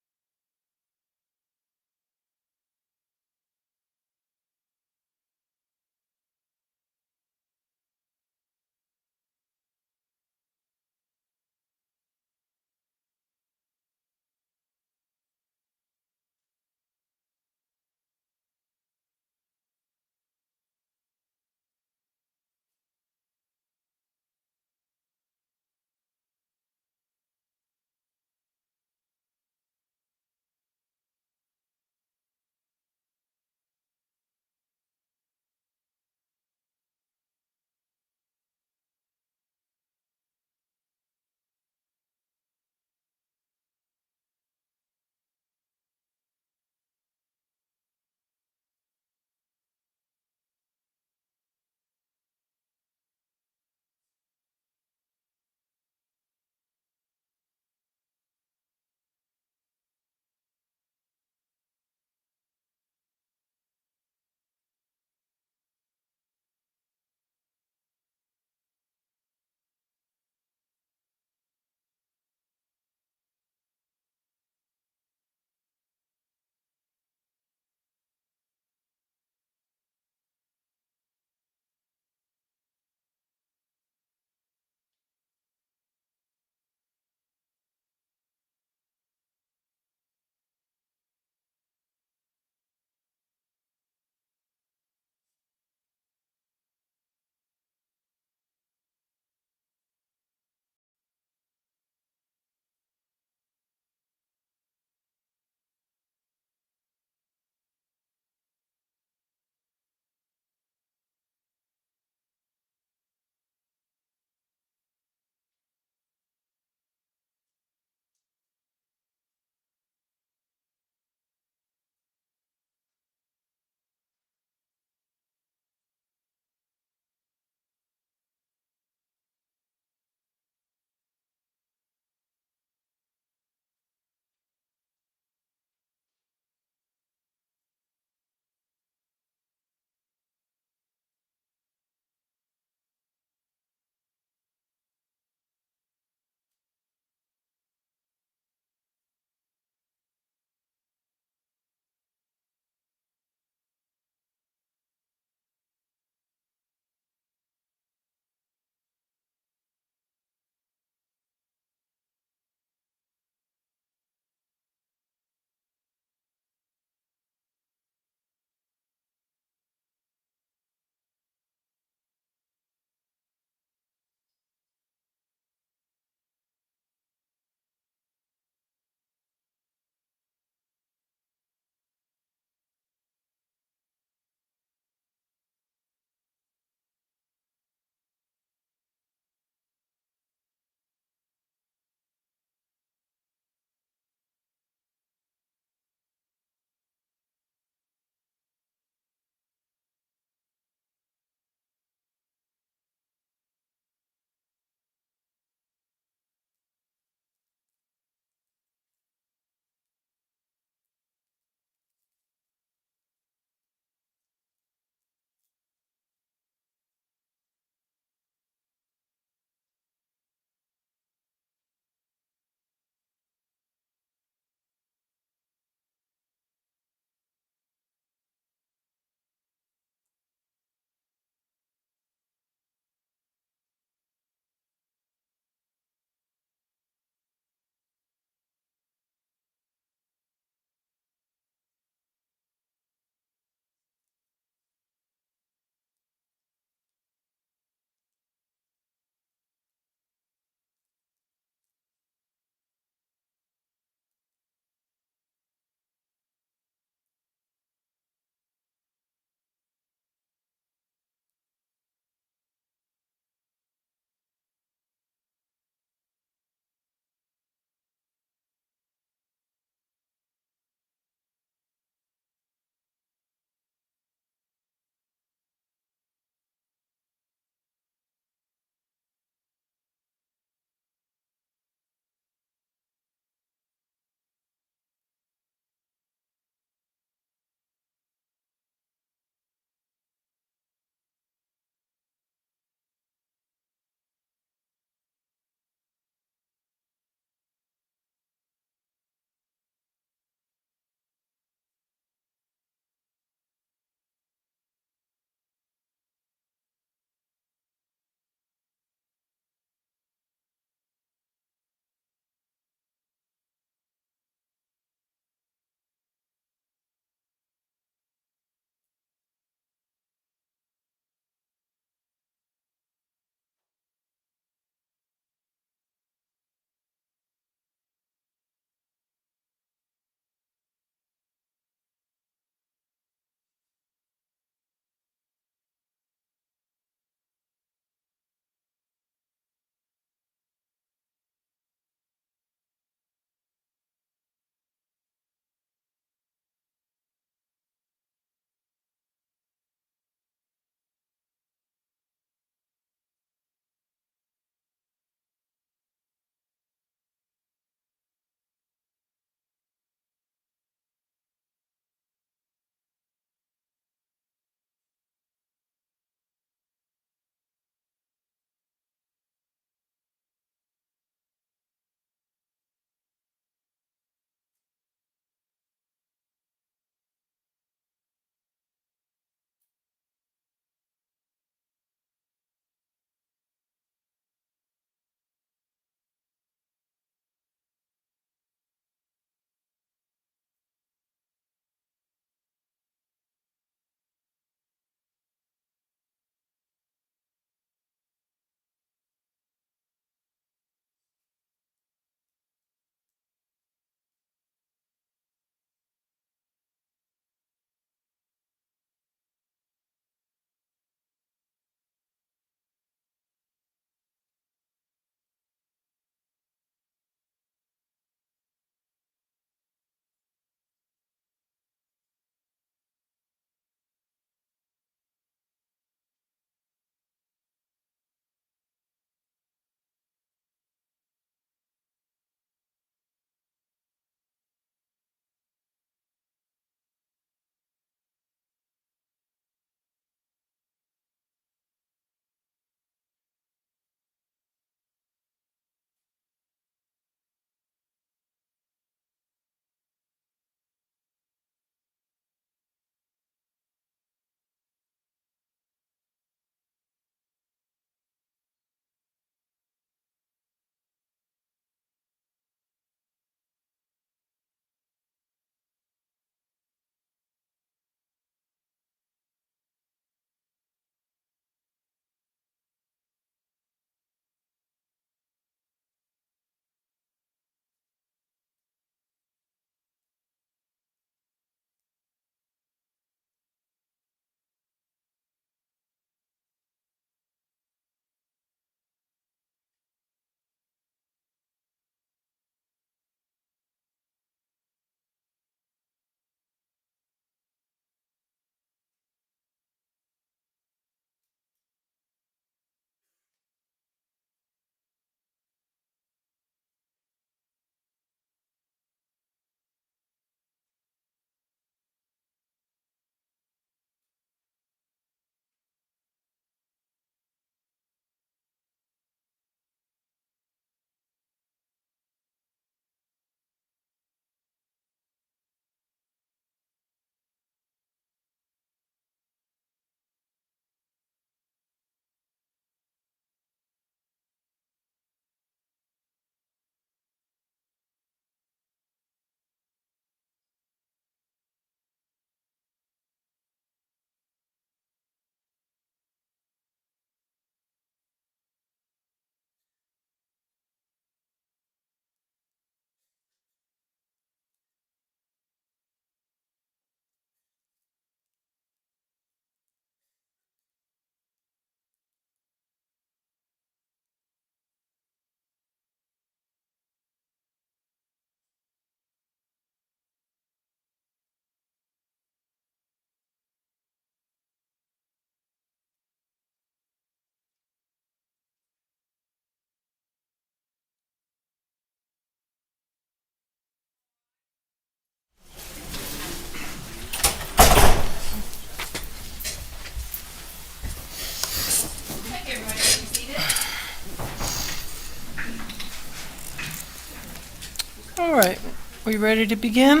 All right, we ready to begin?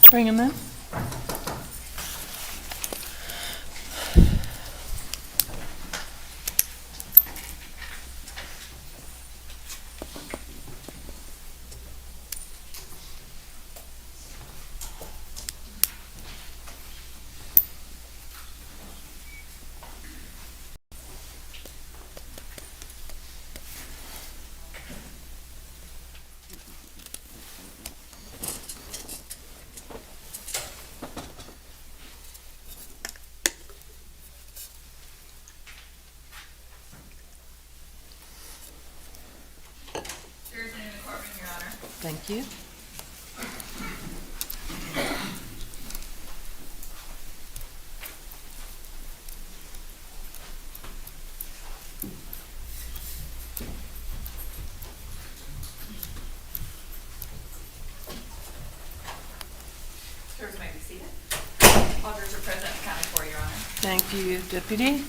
Bring him in. Here's in the courtroom, Your Honor. Thank you. Jurors may be seated. All jurors are present and accounted for, Your Honor. Thank you, Deputy.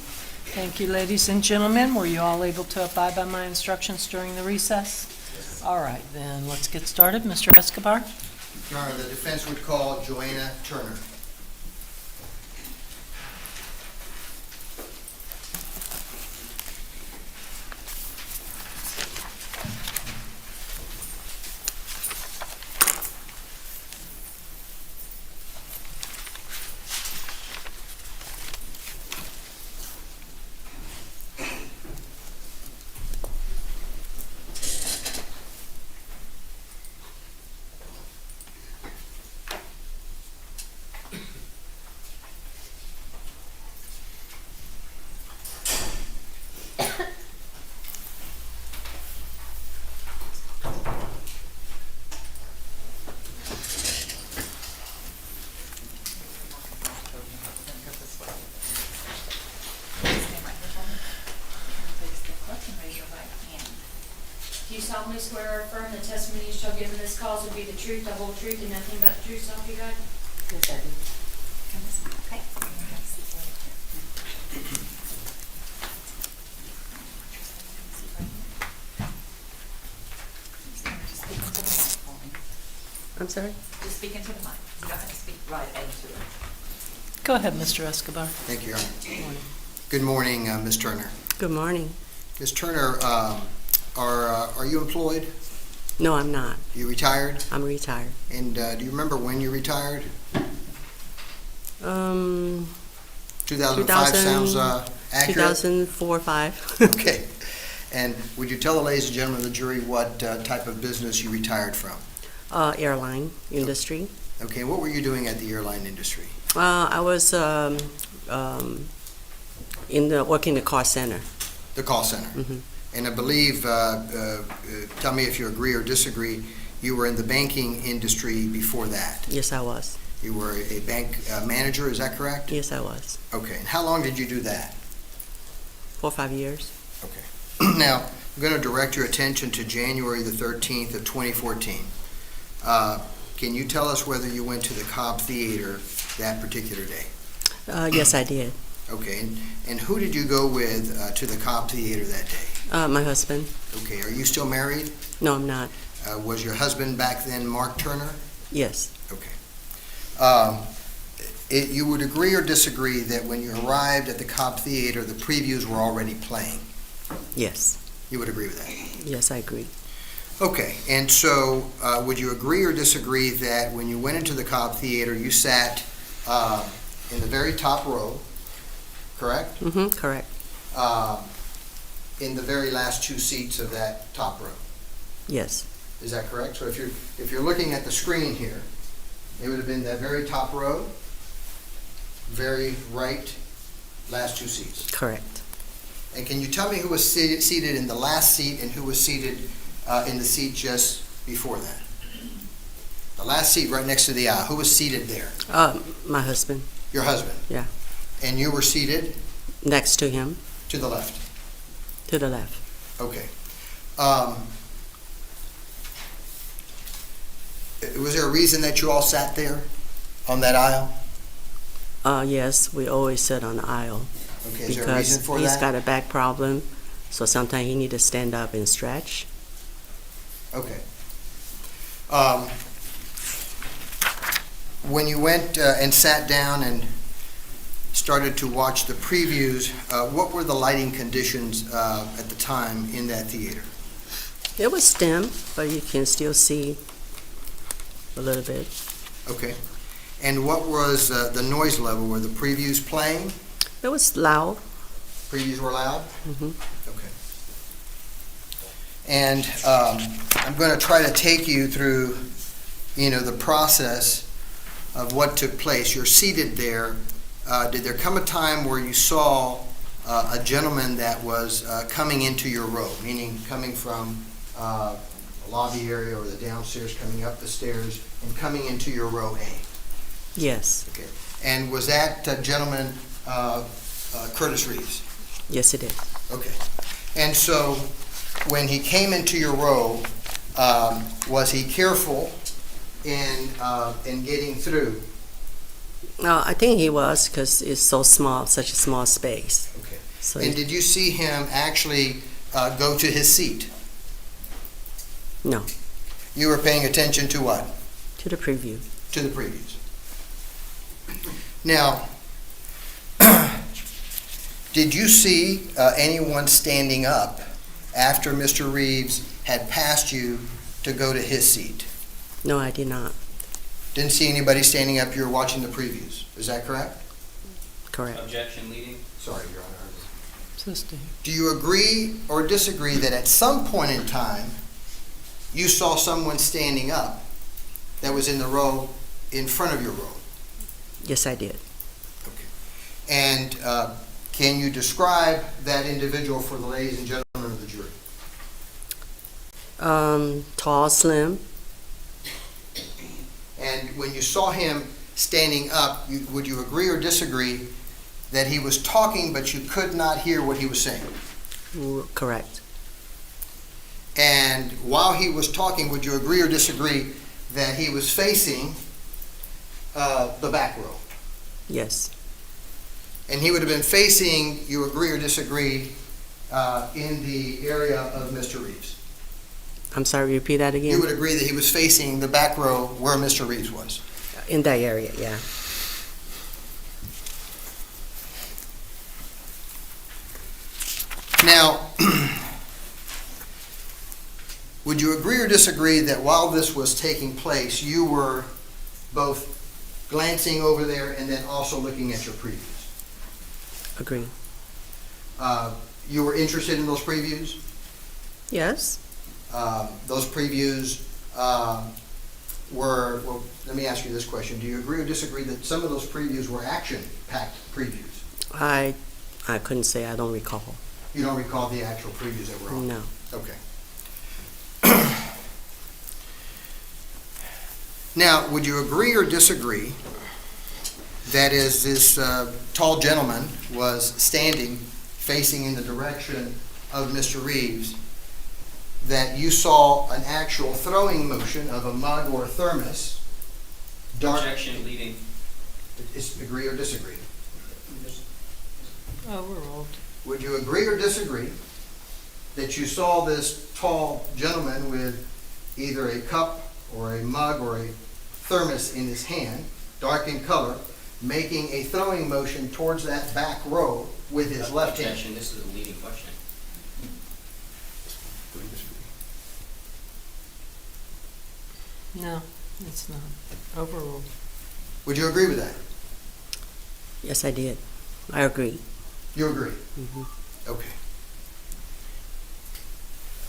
Thank you, ladies and gentlemen. Were you all able to abide by my instructions during the recess? All right, then let's get started. Mr. Escobar? Your Honor, the defense would call Joanna Turner. Do you solemnly swear or affirm the testimony you shall give in this cause will be the truth, the whole truth, and nothing but the truth, so help you God? Yes, I do. Okay. I'm sorry? Just speak into the mic. You don't have to speak right into it. Go ahead, Mr. Escobar. Thank you, Your Honor. Good morning. Good morning, Ms. Turner. Good morning. Ms. Turner, are you employed? No, I'm not. You retired? I'm retired. And do you remember when you retired? 2005 sounds accurate? 2004 or 5. Okay. And would you tell the ladies and gentlemen of the jury what type of business you retired from? Airline industry. Okay, what were you doing at the airline industry? I was working the call center. The call center. Mhm. And I believe, tell me if you agree or disagree, you were in the banking industry before that. Yes, I was. You were a bank manager, is that correct? Yes, I was. Okay, and how long did you do that? 4 or 5 years. Okay. Now, I'm going to direct your attention to January the 13th of 2014. Can you tell us whether you went to the Cobb Theater that particular day? Yes, I did. Okay, and who did you go with to the Cobb Theater that day? My husband. Okay, are you still married? No, I'm not. Was your husband back then Mark Turner? Yes. Okay. You would agree or disagree that when you arrived at the Cobb Theater, the previews were already playing? Yes. You would agree with that? Yes, I agree. Okay, and so would you agree or disagree that when you went into the Cobb Theater, you sat in the very top row, correct? Mm-hmm, correct. In the very last 2 seats of that top row? Yes. Is that correct? So if you're looking at the screen here, it would have been that very top row, very right, last 2 seats. Correct. And can you tell me who was seated in the last seat and who was seated in the seat just before that? The last seat right next to the aisle, who was seated there? My husband. Your husband? Yeah. And you were seated Next to him. to the left? To the left. Okay. Was there a reason that you all sat there on that aisle? Yes, we always sit on the aisle. Okay, is there a reason for Because he's that? got a back problem, so sometimes he need to stand up and stretch. Okay. When you went and sat down and started to watch the previews, what were the lighting conditions at the time in that theater? It was dim, but you can still see a little bit. Okay. And what was the noise level? Were the previews playing? It was loud. Previews were loud? Mhm. Okay. And I'm going to try to take you through, the process of what took place. You're seated there. Did there come a time where you saw a gentleman that was coming into your row, meaning coming from the lobby area or the downstairs, coming up the stairs, and coming into your row A? Yes. Okay. And was that gentleman Curtis Reeves? Yes, it is. Okay. And so when he came into your row, was he careful in getting through? No, I think he was because it's so small, such a small space. Okay. So And did you see him actually go to his seat? no, You were paying attention to what? to the preview. To the previews. Now, did you see anyone standing up after Mr. Reeves had passed you to go to his seat? No, I did not. Didn't see anybody standing up. You were watching the previews. Is that correct? Correct. Objection leading. Sorry, Your Honor. Sister. Do you agree or disagree that at some point in time you saw someone standing up that was in the row in front of your row? Yes, I did. Okay. And can you describe that individual for the ladies and gentlemen of the jury? Tall, slim. And when you saw him standing up, would you agree or disagree that he was talking but you could not hear what he was saying? Correct. And while he was talking, would you agree or disagree that he was facing the back row? Yes. And he would have been facing, you agree or disagree, in the area of Mr. Reeves? I'm sorry, repeat that again? You would agree that he was facing the back row where Mr. Reeves was? In that area, yeah. Now, would you agree or disagree that while this was taking place, you were both glancing over there and then also looking at your previews? Agree. You were interested in those previews? Yes. Those previews well, let me ask you this question. Do you agree or disagree that some of those previews were action-packed previews? I couldn't say. I don't recall. You don't recall the actual previews that were on? No. Okay. Now, would you agree or disagree that as this tall gentleman was standing facing in the direction of Mr. Reeves, that you saw an actual throwing motion of a mug or a thermos? Objection leading. Agree or disagree? Overruled. Would you agree or disagree that you saw this tall gentleman with either a cup or a mug or a thermos in his hand, dark in color, making a throwing motion towards that back row with his left hand? Objection, this is a leading question. No, it's not. Overruled. Would you agree with that? Yes, I did. I agree. You agree? Mhm. Okay.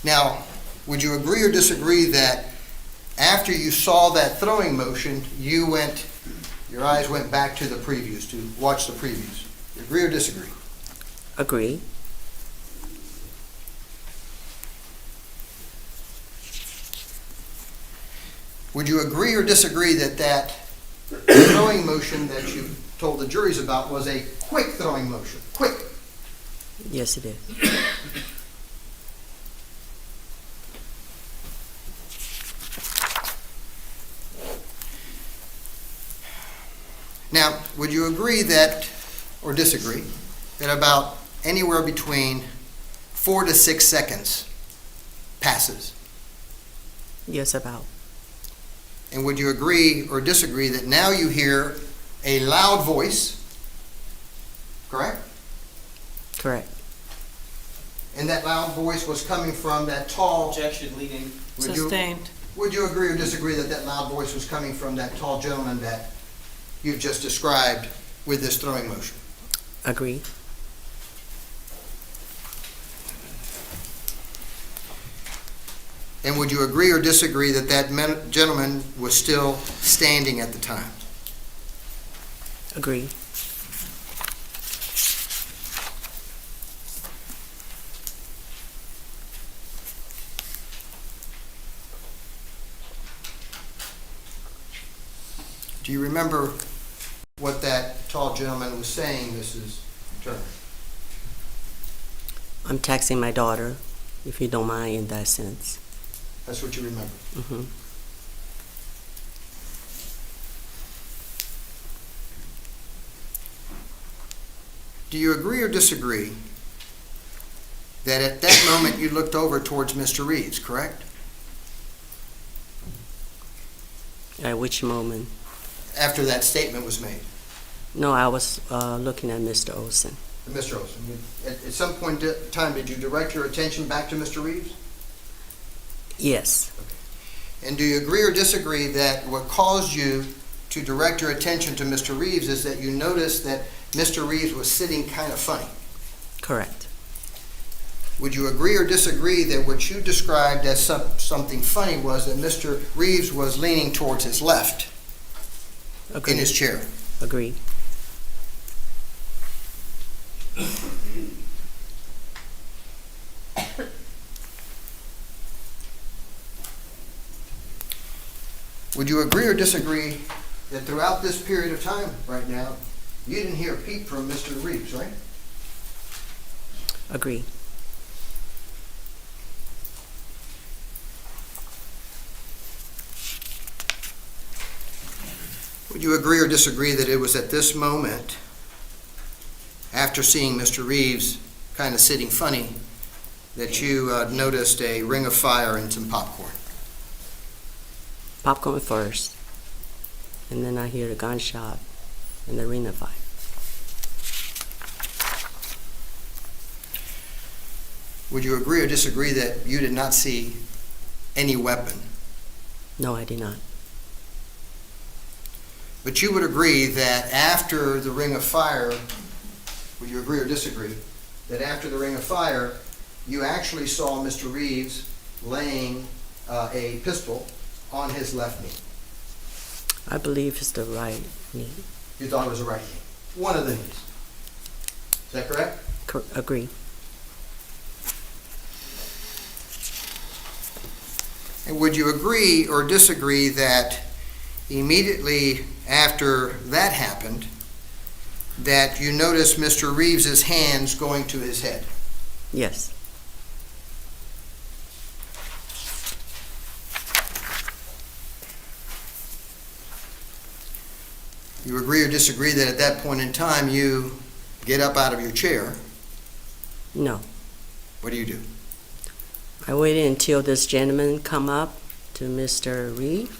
Now, would you agree or disagree that after you saw that throwing motion, your eyes went back to the previews, to watch the previews? You agree or disagree? Agree. Would you agree or disagree that that throwing motion that you told the juries about was a quick throwing motion? Quick. Yes, it is. Now, would you agree that, or disagree, that about anywhere between 4 to 6 seconds passes Yes, about. And would you agree or disagree that now you hear a loud voice, correct? Correct. And that loud voice was coming from that tall... Objection, leading. Would you- Sustained. Would you agree or disagree that that loud voice was coming from that tall gentleman that you've just described with this throwing motion? Agree. And would you agree or disagree that that gentleman was still standing at the time? Agree. Do you remember what that tall gentleman was saying, Mrs. Turner? I'm texting my daughter, if you don't mind, in that sense. That's what you remember. Hmm. Do you agree or disagree that at that moment you looked over towards Mr. Reeves, correct? At which moment? After that statement was made. No, I was looking at Mr. Oulson. Mr. Oulson, at some point in time, did you direct your attention back to Mr. Reeves? Yes. And do you agree or disagree that what caused you to direct your attention to Mr. Reeves is that you noticed that Mr. Reeves was sitting kind of funny? Correct. Would you agree or disagree that what you described as something funny was that Mr. Reeves was leaning towards his left Agree. in his chair? Agree. Would you agree or disagree that throughout this period of time right now, you didn't hear a peep from Mr. Reeves, right? Agree. Would you agree or disagree that it was at this moment, after seeing Mr. Reeves kind of sitting funny, that you noticed a ring of fire and some popcorn? Popcorn first, and then I hear the gunshot and the ring of fire. Would you agree or disagree that you did not see any weapon? No, I did not. But you would agree that after the ring of fire, would you agree or disagree, that after the ring of fire, you actually saw Mr. Reeves laying a pistol on his left knee? I believe it's the right knee. You thought it was a right knee. One of the knees. Is that correct? Agree. And would you agree or disagree that immediately after that happened, that you noticed Mr. Reeves's hands going to his head? Yes. You agree or disagree that at that point in time you get up out of your chair? No. What do? I waited until this gentleman come up to Mr. Reeves.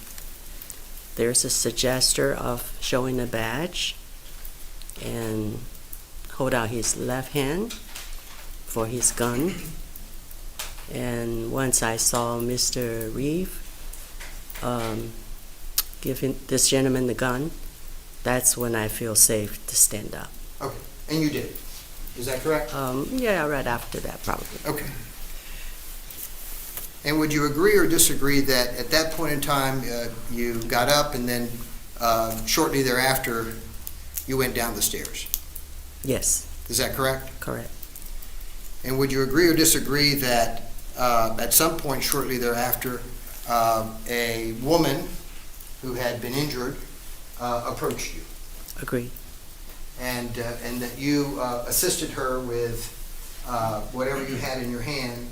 There's a suggestion of showing a badge and hold out his left hand for his gun. And once I saw Mr. Reeves giving this gentleman the gun, that's when I feel safe to stand up. Okay, and you did. Is that correct? Yeah, right after that, probably. Okay. And would you agree or disagree that at that point in time you got up and then shortly thereafter you went down the stairs? Yes, Is that correct? correct. And would you agree or disagree that at some point shortly thereafter a woman who had been injured approached you Agree. and that you assisted her with whatever you had in your hand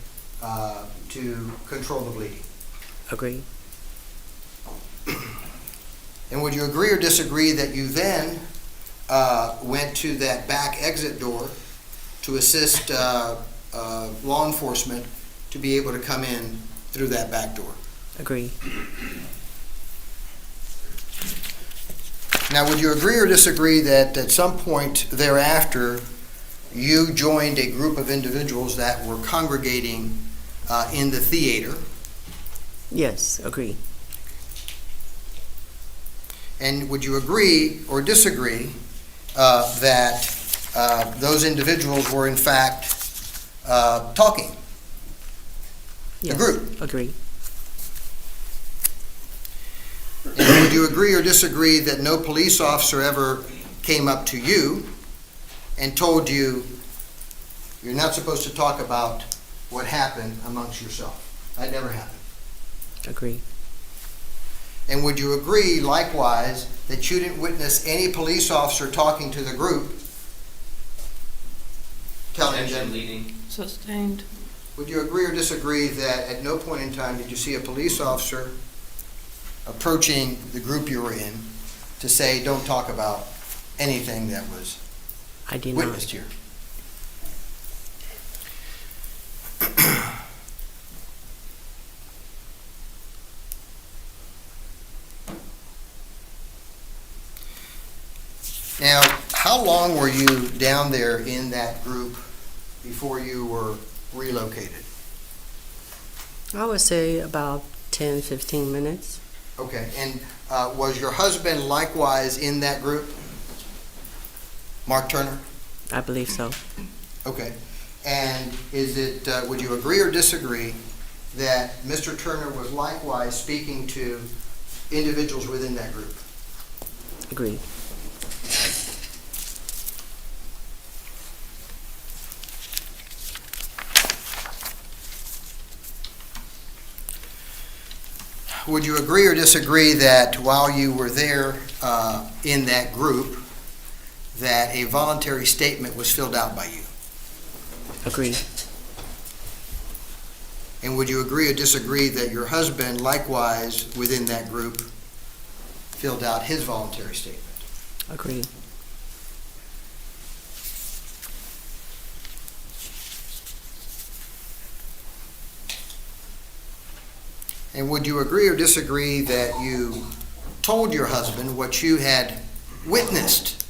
to control the bleeding? Agree. And would you agree or disagree that you then went to that back exit door to assist law enforcement to be able to come in through that back door? Agree. Now, would you agree or disagree that at some point thereafter, you joined a group of individuals that were congregating in the theater? Yes, agree. And would you agree or disagree that those individuals were in fact talking? The Yes, group? agree. And would you agree or disagree that no police officer ever came up to you and told you, you're not supposed to talk about what happened amongst yourself? That never happened. Agree. And would you agree likewise that you didn't witness any police officer talking to the group, telling Objection, them? leading. Sustained. Would you agree or disagree that at no point in time did you see a police officer approaching the group you were in to say, don't talk about anything that was I did not. witnessed here? Now, how long were you down there in that group before you were relocated? I would say about 10, 15 minutes. Okay, and was your husband likewise in that group? Mark Turner? I believe so. Okay, and is it, would you agree or disagree that Mr. Turner was likewise speaking to individuals within that group? Agree. Would you agree or disagree that while you were there in that group, that a voluntary statement was filled out by you? Agree. And would you agree or disagree that your husband likewise within that group filled out his voluntary statement? Agree. And would you agree or disagree that you told your husband what you had witnessed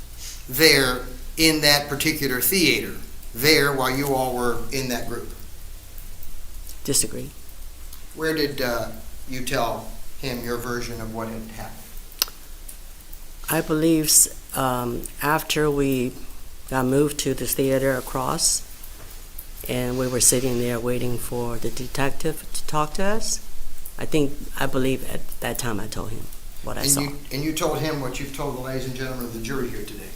there in that particular theater, there while you all were in that group? Disagree. Where did you tell him your version of what had happened? I believe after we got moved to the theater across, and we were sitting there waiting for the detective to talk to us, I believe at that time I told him what I saw. And you told him what you've told the ladies and gentlemen of the jury here today?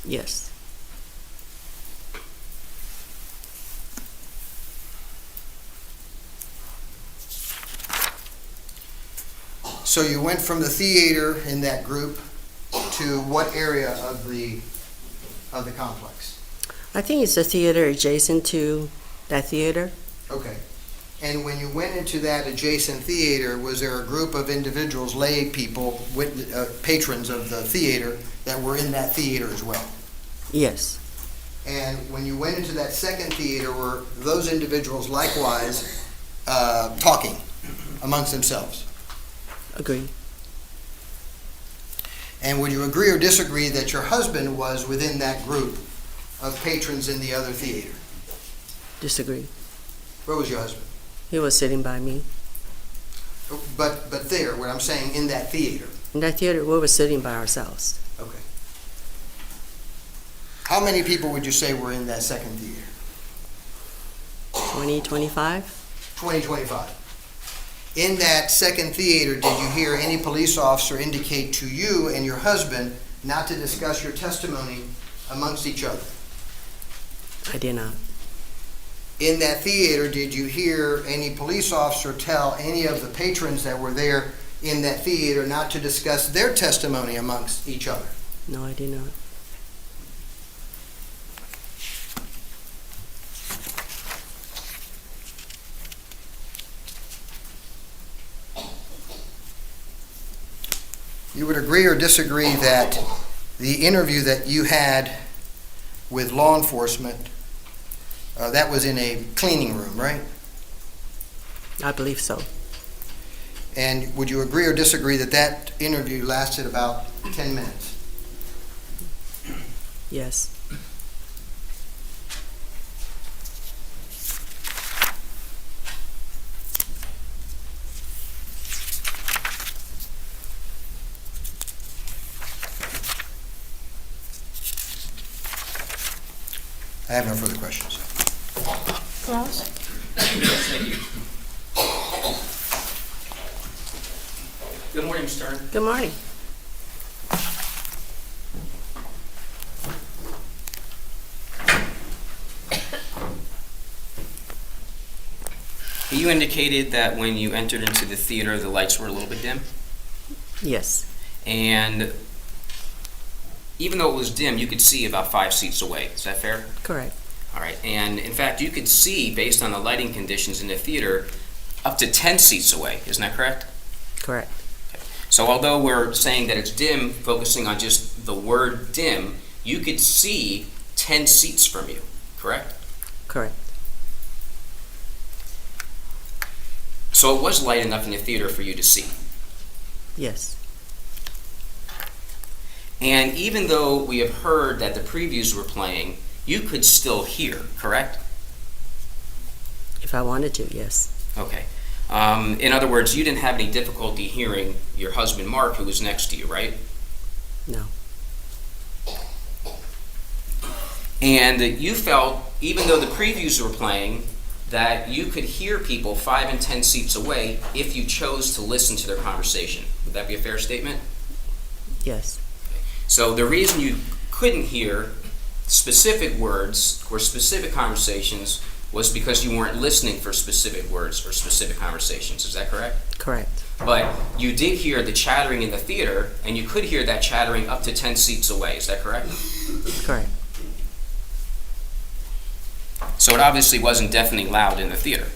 Yes. So you went from the theater in that group to what area of the complex? I think it's a theater adjacent to that theater. Okay. And when you went into that adjacent theater, was there a group of individuals, lay people, patrons of the theater that were in that theater as well? Yes. And when you went into that second theater, were those individuals likewise talking amongst themselves? Agree. And would you agree or disagree that your husband was within that group of patrons in the other theater? Disagree. Where was your husband? He was sitting by me. But there, what I'm saying, in that theater. In that theater, we were sitting by ourselves. Okay. How many people would you say were in that second theater? 20, 25? 20, 25. In that second theater, did you hear any police officer indicate to you and your husband not to discuss your testimony amongst each other? I did not. In that theater, did you hear any police officer tell any of the patrons that were there in that theater not to discuss their testimony amongst each other? No, I did not. You would agree or disagree that the interview that you had with law enforcement, that was in a cleaning room, right? I believe so. And would you agree or disagree that that interview lasted about 10 minutes? Yes. I have no further questions. Ross? Thank you. Good morning, Mr. Stern. Good morning. You indicated that when you entered into the theater, the lights were a little bit dim. Yes. And even though it was dim, you could see about 5 seats away. Is that fair? Correct. All right. And in fact, you could see, based on the lighting conditions in the theater, up to 10 seats away. Isn't that correct? Correct. So although we're saying that it's dim, focusing on just the word dim, you could see 10 seats from you, correct? Correct. So it was light enough in the theater for you to see. Yes. And even though we have heard that the previews were playing, you could still hear, correct? If I wanted to, yes. Okay. In other words, you didn't have any difficulty hearing your husband, Mark, who was next to you, right? No. And you felt, even though the previews were playing, that you could hear people 5 and 10 seats away if you chose to listen to their conversation. Would that be a fair statement? Yes. So the reason you couldn't hear specific words or specific conversations was because you weren't listening for specific words or specific conversations. Is that correct? Correct. But you did hear the chattering in the theater, and you could hear that chattering up to 10 seats away. Is that correct? Correct. So it obviously wasn't deafening loud in the theater.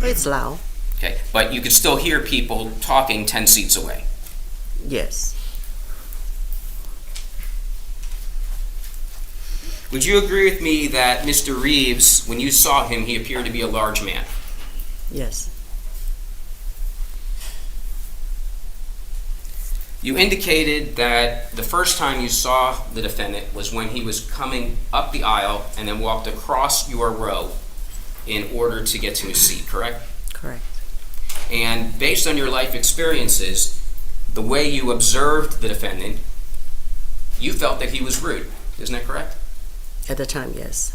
It's loud. Okay, but you could still hear people talking 10 seats away. Yes. Would you agree with me that Mr. Reeves, when you saw him, he appeared to be a large man? Yes. You indicated that the first time you saw the defendant was when he was coming up the aisle and then walked across your row in order to get to his seat, correct? Correct. And based on your life experiences, the way you observed the defendant, you felt that he was rude. Isn't that correct? At the time, yes.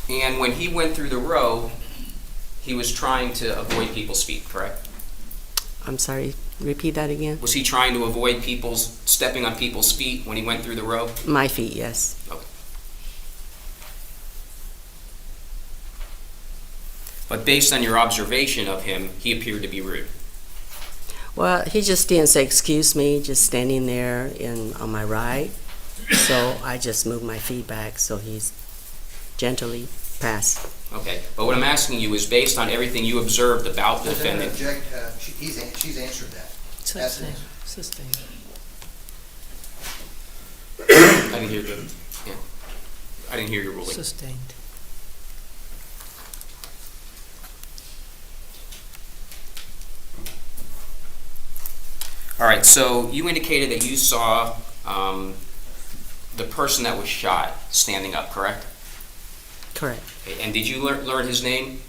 And when he went through the row, he was trying to avoid people's feet, correct? I'm sorry, repeat that again? Was he trying to avoid stepping on people's feet when he went through the row? My feet, yes. Okay. But based on your observation of him, he appeared to be rude. Well, he just didn't say, excuse me, just standing there on my right. So I just moved my feet back so he's gently passed. Okay, but what I'm asking you is based on everything you observed about the defendant. Object, she's answered that. That's an Sustained. answer. Sustained. I didn't hear the, yeah. I didn't hear your ruling. Sustained. All right, so you indicated that you saw the person that was shot standing up, correct? Correct. Okay, and did you learn his name?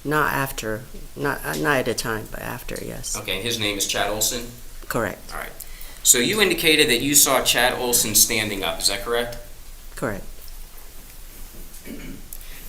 Not after, not at the time, but after, yes. Okay, and his name is Chad Oulson? Correct. All right. So you indicated that you saw Chad Oulson standing up, is that correct? Correct.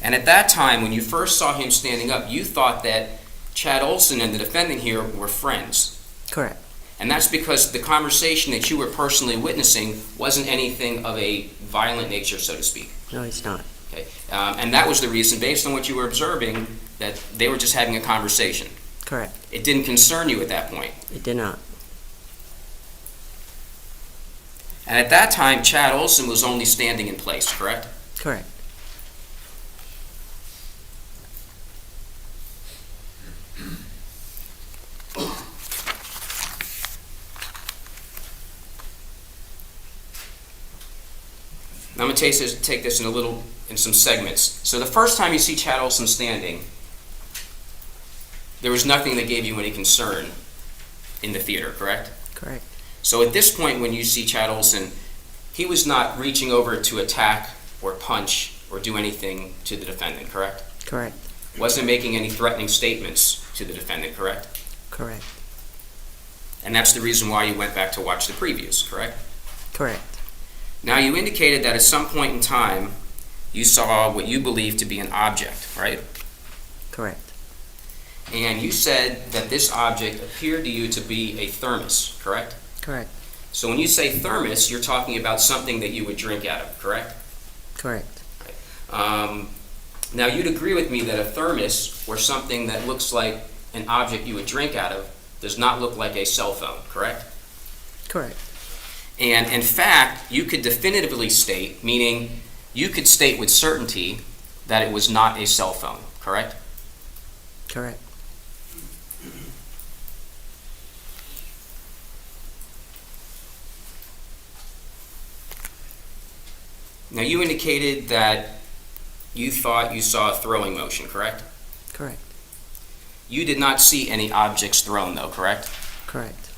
And at that time, when you first saw him standing up, you thought that Chad Oulson and the defendant here were friends. Correct. And that's because the conversation that you were personally witnessing wasn't anything of a violent nature, so to speak. No, he's not. Okay. And that was the reason, based on what you were observing, that they were just having a conversation. Correct. It didn't concern you at that point. It did not. And at that time, Chad Oulson was only standing in place, correct? Correct. Now I'm going to take this in some segments. So the first time you see Chad Oulson standing, there was nothing that gave you any concern in the theater, correct? Correct. So at this point when you see Chad Oulson, he was not reaching over to attack or punch or do anything to the defendant, correct? Correct. Wasn't making any threatening statements to the defendant, correct? Correct. And that's the reason why you went back to watch the previews, correct? Correct. Now you indicated that at some point in time you saw what you believed to be an object, right? Correct. And you said that this object appeared to you to be a thermos, correct? Correct. So when you say thermos, you're talking about something that you would drink out of, correct? Correct. Now you'd agree with me that a thermos, or something that looks like an object you would drink out of, does not look like a cell phone, correct? Correct. And in fact, you could definitively state, meaning you could state with certainty that it was not a cell phone, correct? Correct. Now you indicated that you thought you saw a throwing motion, correct? Correct. You did not see any objects thrown though, correct? Correct.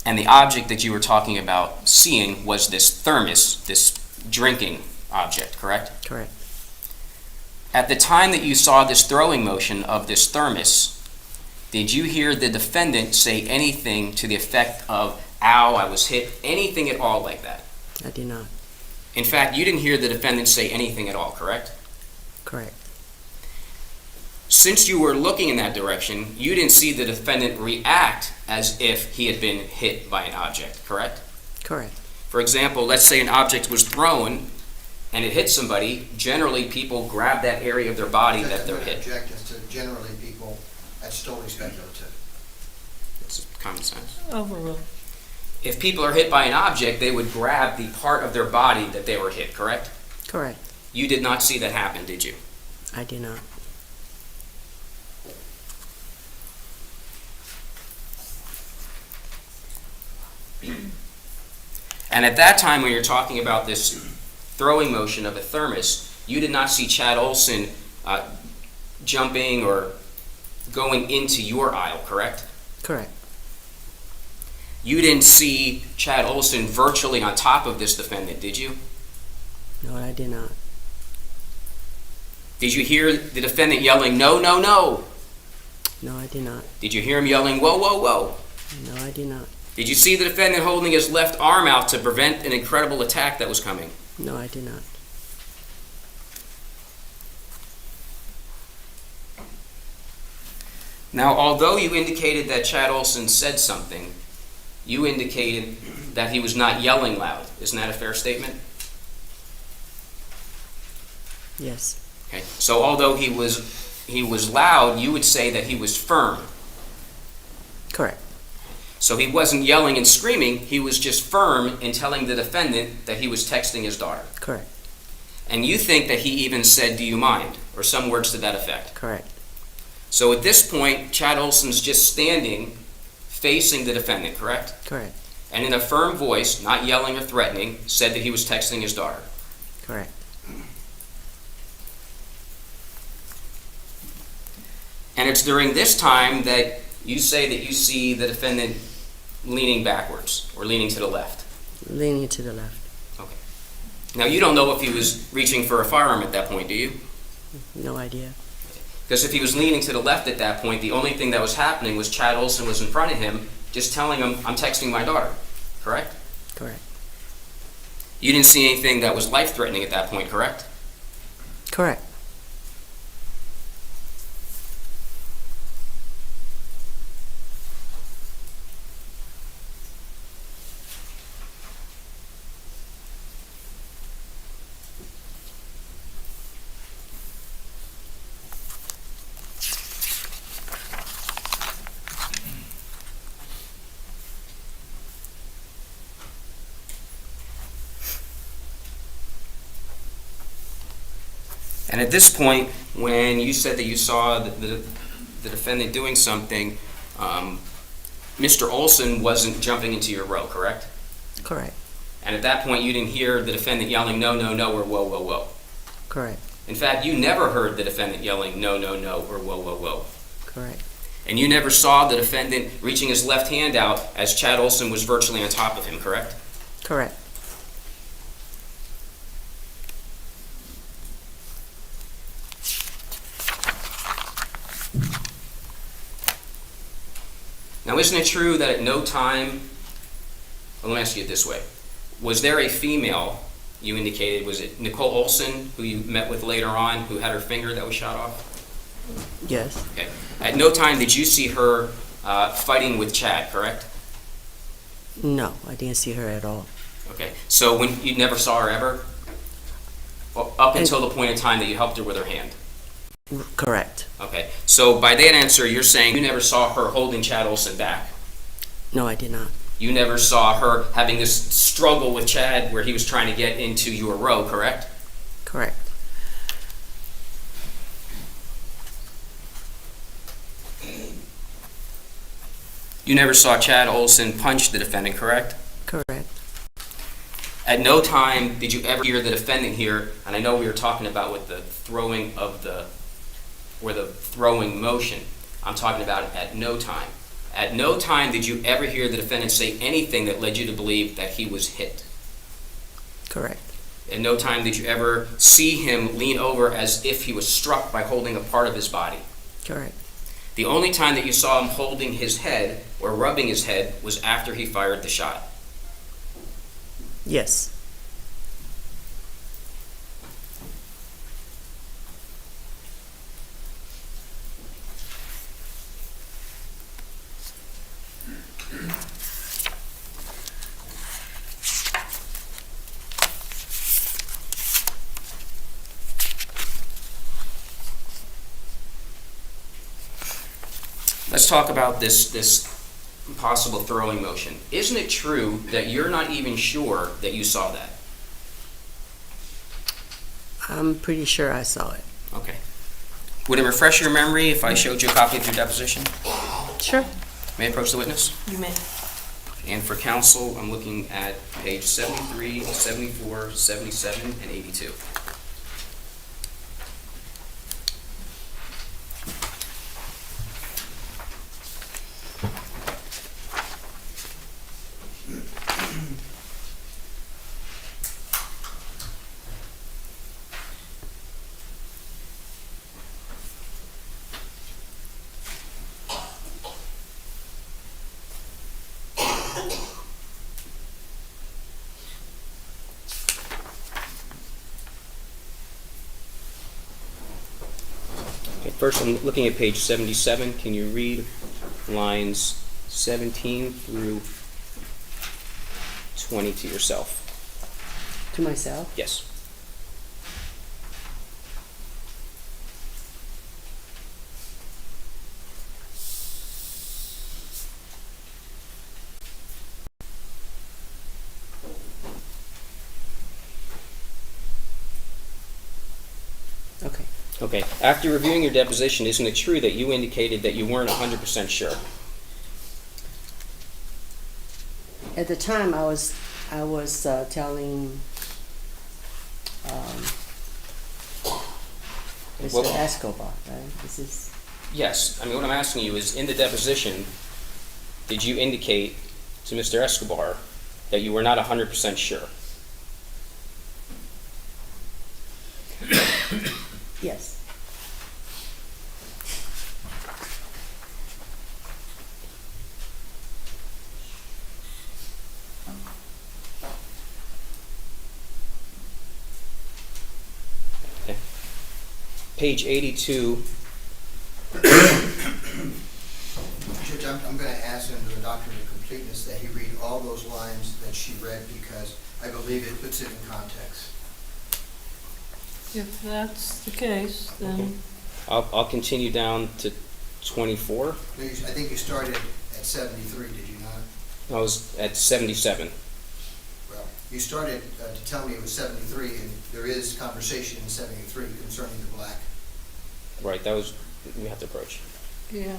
And the object that you were talking about seeing was this thermos, this drinking object, correct? Correct. At the time that you saw this throwing motion of this thermos, did you hear the defendant say anything to the effect of, ow, I was hit, anything at all like that? I did not. In fact, you didn't hear the defendant say anything at all, correct? Correct. Since you were looking in that direction, you didn't see the defendant react as if he had been hit by an object, correct? Correct. For example, let's say an object was thrown and it hit somebody. Generally, people grab that area of their body that they're hit. Object as to generally people, that's totally speculative. It's common sense. Overruled. If people are hit by an object, they would grab the part of their body that they were hit, correct? Correct. You did not see that happen, did you? I did not. And at that time, when you're talking about this throwing motion of a thermos, you did not see Chad Oulson jumping or going into your aisle, correct? Correct. You didn't see Chad Oulson virtually on top of this defendant, did you? No, I did not. Did you hear the defendant yelling, no, no, no? No, I did not. Did you hear him yelling, whoa, whoa, whoa? No, I did not. Did you see the defendant holding his left arm out to prevent an incredible attack that was coming? No, I did not. Now, although you indicated that Chad Oulson said something, you indicated that he was not yelling loud. Isn't that a fair statement? Yes. Okay. So although he was loud, you would say that he was firm. Correct. So he wasn't yelling and screaming, he was just firm in telling the defendant that he was texting his daughter. Correct. And you think that he even said, do you mind? Or some words to that effect. Correct. So at this point, Chad Oulson's just standing, facing the defendant, correct? Correct. And in a firm voice, not yelling or threatening, said that he was texting his daughter. Correct. And it's during this time that you say that you see the defendant leaning backwards or leaning to the left. Leaning to the left. Okay. Now you don't know if he was reaching for a firearm at that point, do you? No idea. Because if he was leaning to the left at that point, the only thing that was happening was Chad Oulson was in front of him, just telling him, I'm texting my daughter, correct? Correct. You didn't see anything that was life-threatening at that point, correct? Correct. And at this point, when you said that you saw the defendant doing something, Mr. Oulson wasn't jumping into your row, correct? Correct. And at that point, you didn't hear the defendant yelling, "No, no, no," or "Whoa, whoa, whoa." Correct. In fact, you never heard the defendant yelling, "No, no, no," or "Whoa, whoa, whoa." Correct. And you never saw the defendant reaching his left hand out as Chad Oulson was virtually on top of him, correct? Correct. Now, isn't it true that at no time, well, let me ask you it this way. Was there a female, you indicated, was it Nicole Oulson, who you met with later on, who had her finger that was shot off? Yes. Okay. At no time did you see her fighting with Chad, correct? No, I didn't see her at all. Okay. So when you never saw her ever? Well, up until the point in time that you helped her with her hand? Correct. Okay. So by that answer, you're saying you never saw her holding Chad Oulson back? No, I did not. You never saw her having this struggle with Chad where he was trying to get into your row, correct? Correct. You never saw Chad Oulson punch the defendant, correct? Correct. At no time did you ever hear the defendant here, and I know we were talking about with the throwing of the throwing motion. I'm talking about at no time. At no time did you ever hear the defendant say anything that led you to believe that he was hit. Correct. At no time did you ever see him lean over as if he was struck by holding a part of his body. Correct. The only time that you saw him holding his head or rubbing his head was after he fired the shot. Yes. Let's talk about this possible throwing motion. Isn't it true that you're not even sure that you saw that? I'm pretty sure I saw it. Okay. Would it refresh your memory if I showed you a copy of your deposition? Sure. May I approach the witness? You may. And for counsel, I'm looking at page 73, 74, 77, and 82. Okay, first, I'm looking at page 77. Can you read lines 17 through 20 to yourself? To myself? Yes. Okay. Okay. After reviewing your deposition, isn't it true that you indicated that you weren't 100% sure? At the time, I was telling Mr. Well- Escobar, right? This is Yes. I mean, what I'm asking you is, in the deposition, did you indicate to Mr. Escobar that you were not 100% sure? yes. Okay. Page 82. Judge, I'm going to ask under the doctrine of completeness that he read all those lines that she read because I believe it puts it in context. If that's the case, then I'll continue down to 24. I think you started at 73, did you not? I was at 77. Well, you started to tell me it was 73, and there is conversation in 73 concerning the black. Right, that was, we have to approach. yeah.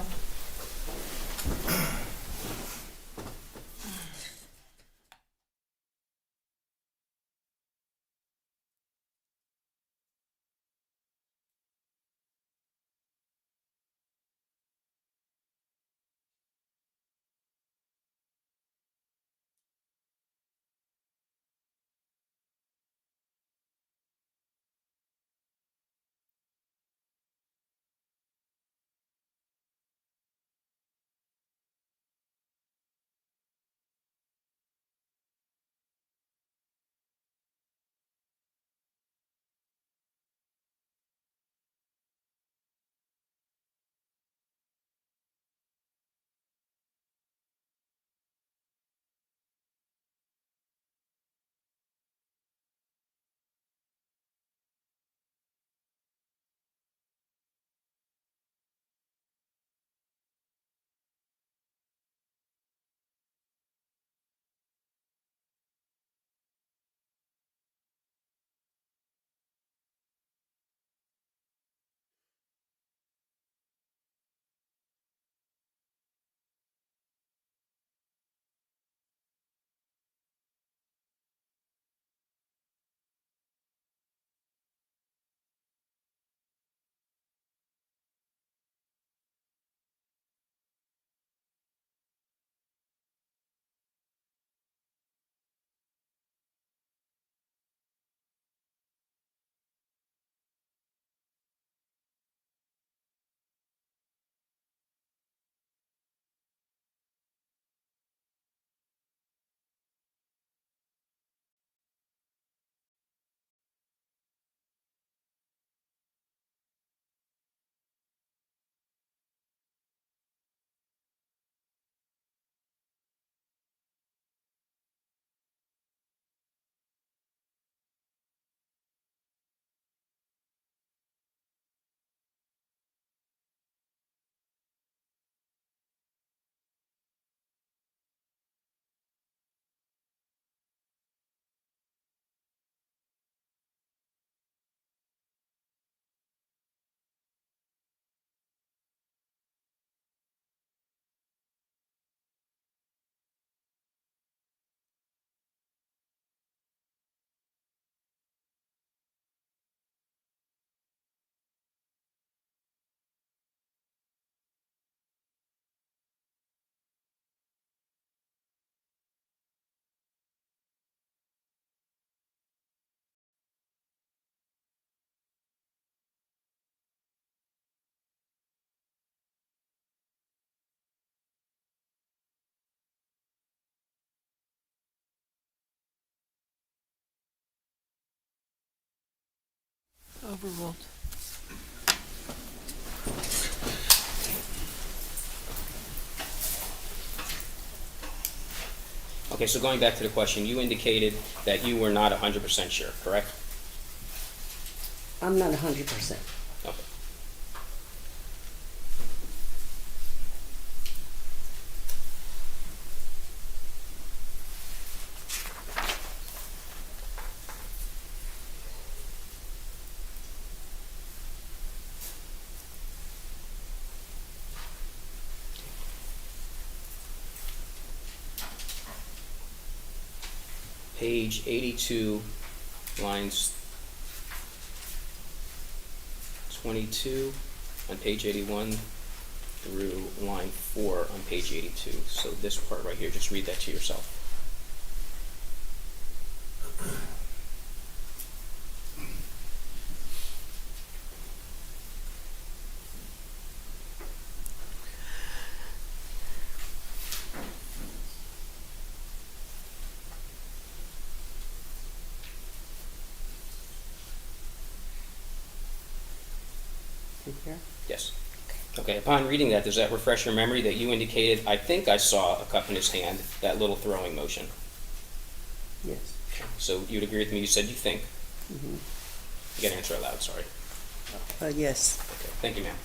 overruled. Okay, so going back to the question, you indicated that you were not 100% sure, correct? I'm not 100%. Okay. Page 82, lines 22 on page 81 through line 4 on page 82. So this part right here, just read that to yourself. Here? Yes. Okay, upon reading that, does that refresh your memory that you indicated, I think I saw a cup in his hand, that little throwing motion? Yes. So you'd agree with me, you said you think. Mhm. You gotta answer aloud, sorry. Yes. Okay, thank you, ma'am.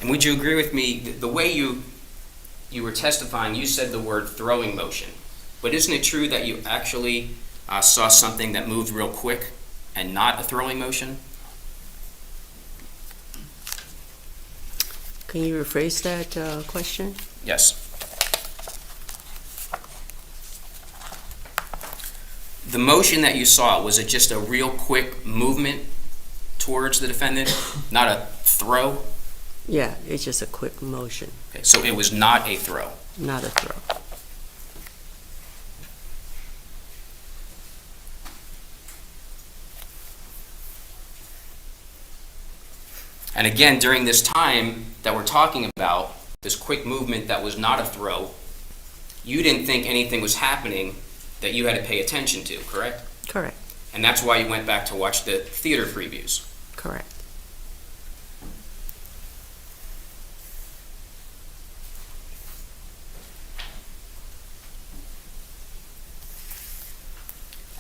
And would you agree with me, the way you were testifying, you said the word throwing motion. But isn't it true that you actually saw something that moved real quick and not a throwing motion? Can you rephrase that question? Yes. The motion that you saw, was it just a real quick movement towards the defendant, not a throw? Yeah, it's just a quick motion, Okay, so it was not a throw. not a throw. And again, during this time that we're talking about, this quick movement that was not a throw, you didn't think anything was happening that you had to pay attention to, correct? Correct, And that's why you went back to watch the theater previews. correct.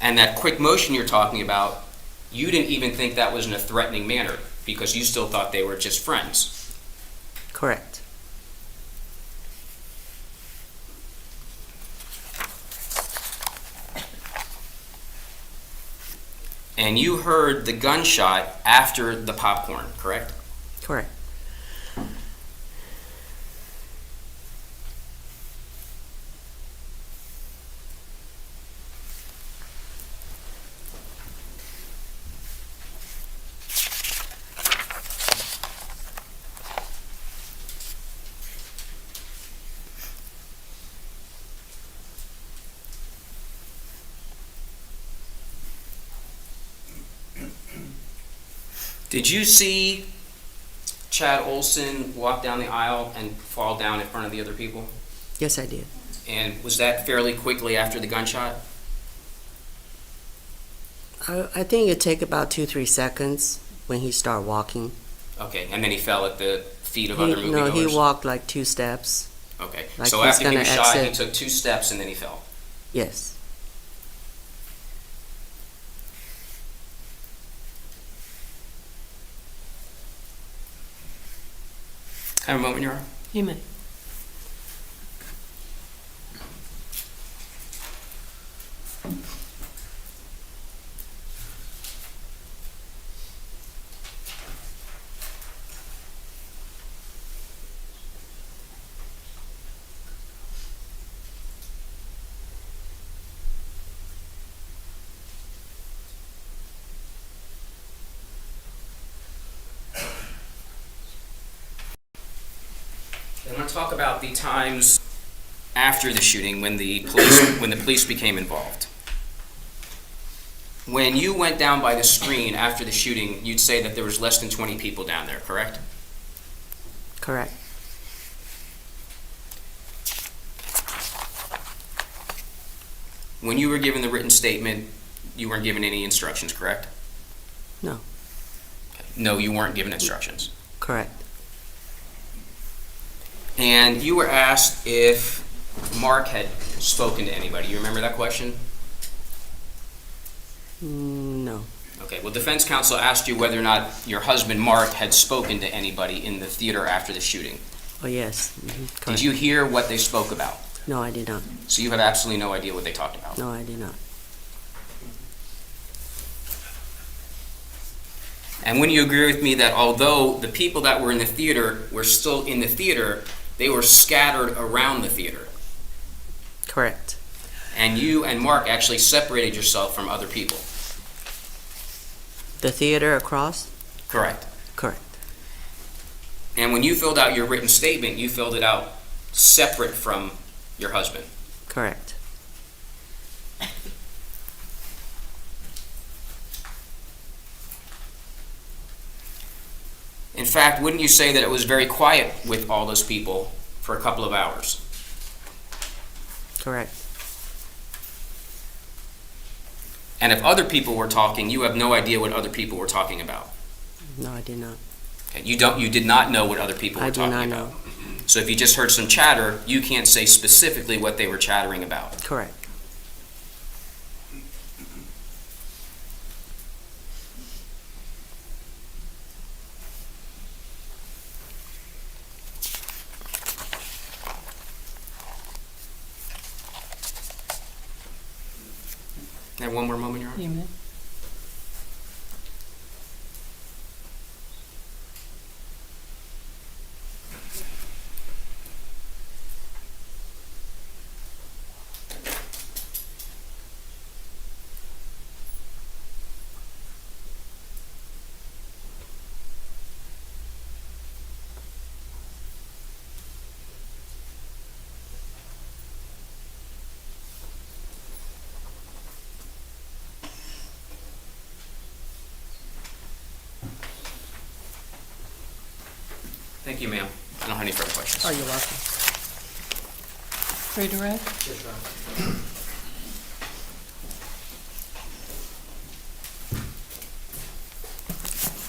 And that quick motion you're talking about, you didn't even think that was in a threatening manner because you still thought they were just friends. Correct. And you heard the gunshot after the popcorn, correct? Correct. Did you see Chad Oulson walk down the aisle and fall down in front of the other people? Yes, I did. And was that fairly quickly after the gunshot? I think it take about 2-3 seconds when he start walking. Okay, and then he fell at the feet of other moviegoers? No, he walked like 2 steps. Okay, like so he's after he gonna was shot, he exit. took 2 steps and then he fell. Yes. Have a moment, Your Honor. You may. I want to talk about the times after the shooting when the police became involved. When you went down by the screen after the shooting, you'd say that there was less than 20 people down there, correct? Correct. When you were given the written statement, you weren't given any instructions, correct? No. No, you weren't given instructions. Correct. And you were asked if Mark had spoken to anybody. You remember that question? No. Okay, well, defense counsel asked you whether or not your husband, Mark, had spoken to anybody in the theater after the shooting. Oh, yes. Mhm. Did Correct. you hear what they spoke about? No, I did not. So you have absolutely no idea what they talked about? No, I did not. And when you agree with me that although the people that were in the theater were still in the theater, they were scattered around the theater, Correct. and you and Mark actually separated yourself from other people? The theater across? Correct. Correct. And when you filled out your written statement, you filled it out separate from your husband. Correct. In fact, wouldn't you say that it was very quiet with all those people for a couple of hours? Correct. And if other people were talking, you have no idea what other people were talking about. No, I did not. Okay, you did not know what other people were I do talking not about. know. So if you just heard some chatter, you can't say specifically what they were chattering about. Correct. Can I have one more moment, Your Honor? You may. Thank you, ma'am. I don't have any further questions. Oh, you're welcome. Redirect? Yes, Your Honor.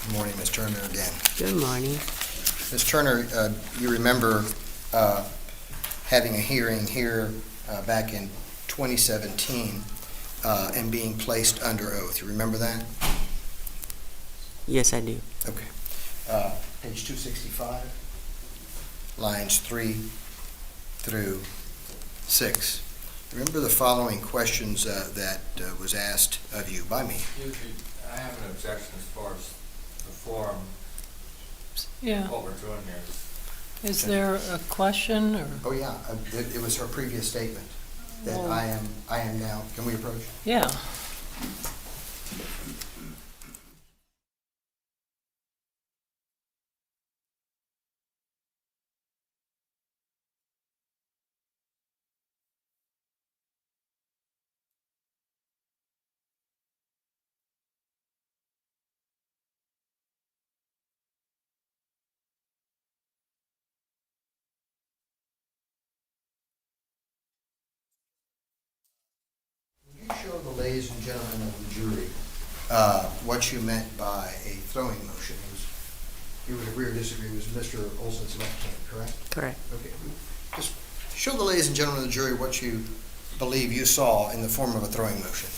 Good morning, Ms. Turner again. Good morning. Ms. Turner, you remember having a hearing here back in 2017 and being placed under oath. You remember that? Yes, I do. Okay. Page 265, lines 3 through 6. Remember the following questions that was asked of you by me. I have an objection as far as the form, Yeah. what we're doing here. Is there a question or? Oh, yeah, it was her previous statement that Well- I am now, can we approach? Yeah. Will you show the ladies and gentlemen of the jury what you meant by a throwing motion? You would agree or disagree, it was Mr. Oulson's left hand, correct? Correct. Okay. Just show the ladies and gentlemen of the jury what you believe you saw in the form of a throwing motion.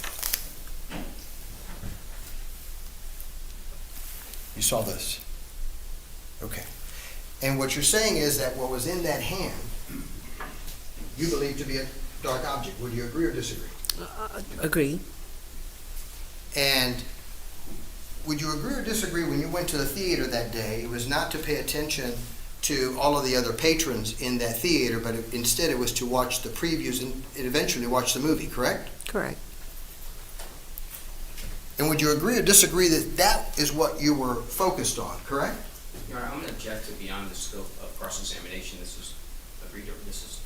You saw this? Okay. And what you're saying is that what was in that hand, you believe to be a dark object. Would you agree or disagree? Agree. And would you agree or disagree when you went to the theater that day, it was not to pay attention to all of the other patrons in that theater, but instead it was to watch the previews and eventually watch the movie, correct? Correct. And would you agree or disagree that that is what you were focused on, correct? Your Honor, I'm going to object to beyond the scope of cross-examination. This is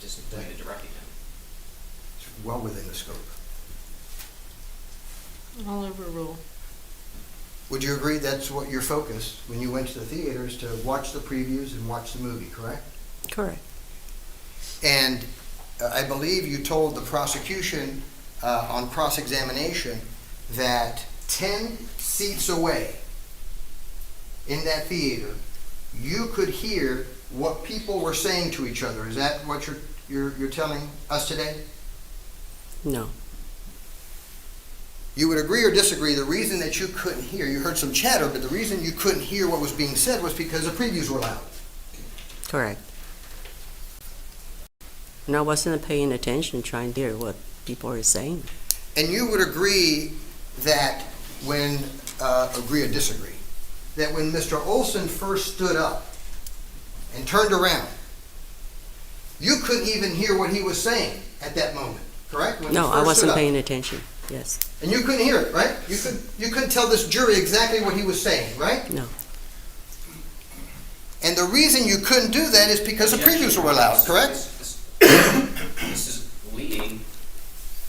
just pointed directly at him. It's well within the scope. I'll overrule. Would you agree that's what your focus when you went to the theater is to watch the previews and watch the movie, correct? Correct. And I believe you told the prosecution on cross-examination that 10 seats away in that theater, you could hear what people were saying to each other. Is that what you're telling us today? No. You would agree or disagree the reason that you couldn't hear, you heard some chatter, but the reason you couldn't hear what was being said was because the previews were loud. Correct. And I wasn't paying attention, trying to hear what people were saying. And you would agree that when, agree or disagree, that when Mr. Oulson first stood up and turned around, you couldn't even hear what he was saying at that moment, correct? When he No, first I stood wasn't up. paying attention. Yes. And you couldn't hear it, right? You couldn't tell this jury exactly what he was saying, right? No. And the reason you couldn't do that is because the previews were loud, correct? This is leading.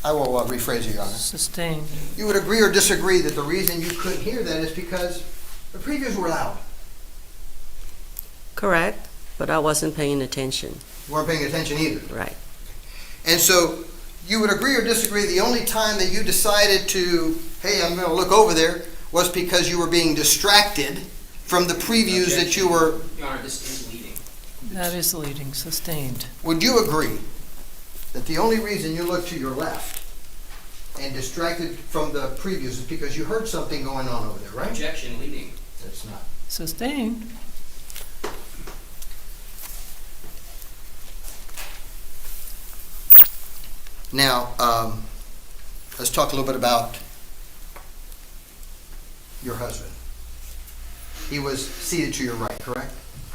I will rephrase it, Your Honor. Sustained. You would agree or disagree that the reason you couldn't hear that is because the previews were loud. Correct, but I wasn't paying attention. You weren't paying attention either. Right. And so you would agree or disagree the only time that you decided to, hey, I'm going to look over there, was because you were being distracted from the previews that you were. Your Honor, this is leading. That is leading, sustained. Would you agree that the only reason you looked to your left and distracted from the previews is because you heard something going on over there, right? Objection, leading. That's not. Sustained. Now, let's talk a little bit about your husband. He was seated to your right, correct?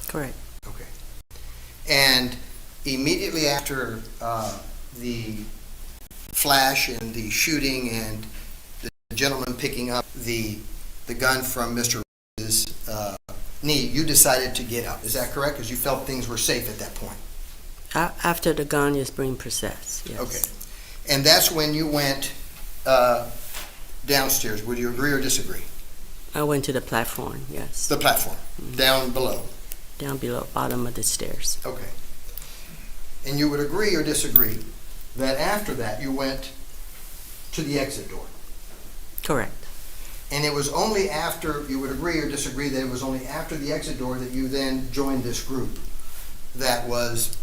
Correct. Okay. And immediately after the flash and the shooting and the gentleman picking up the gun from Mr. Reeves' knee, you decided to get up. Is that correct? Because you felt things were safe at that point. After the gun is being processed, yes. Okay. And that's when you went downstairs. Would you agree or disagree? I went to the platform, yes. The platform, down below. Down below, bottom of the stairs. Okay. And you would agree or disagree that after that you went to the exit door? Correct. And it was only after, you would agree or disagree that it was only after the exit door that you then joined this group that was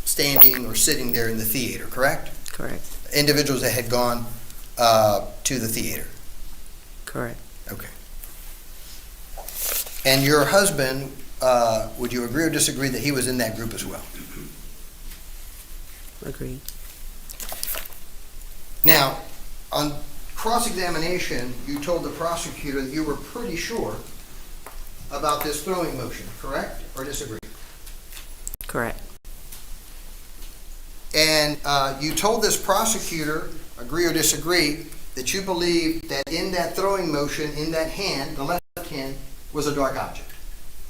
standing or sitting there in the theater, correct? Correct. Individuals that had gone to the theater. Correct. Okay. And your husband, would you agree or disagree that he was in that group as well? Agreed. Now, on cross-examination, you told the prosecutor that you were pretty sure about this throwing motion, correct? Or disagree? Correct. And you told this prosecutor, agree or disagree, that you believe that in that throwing motion, in that hand, the left hand, was a dark object.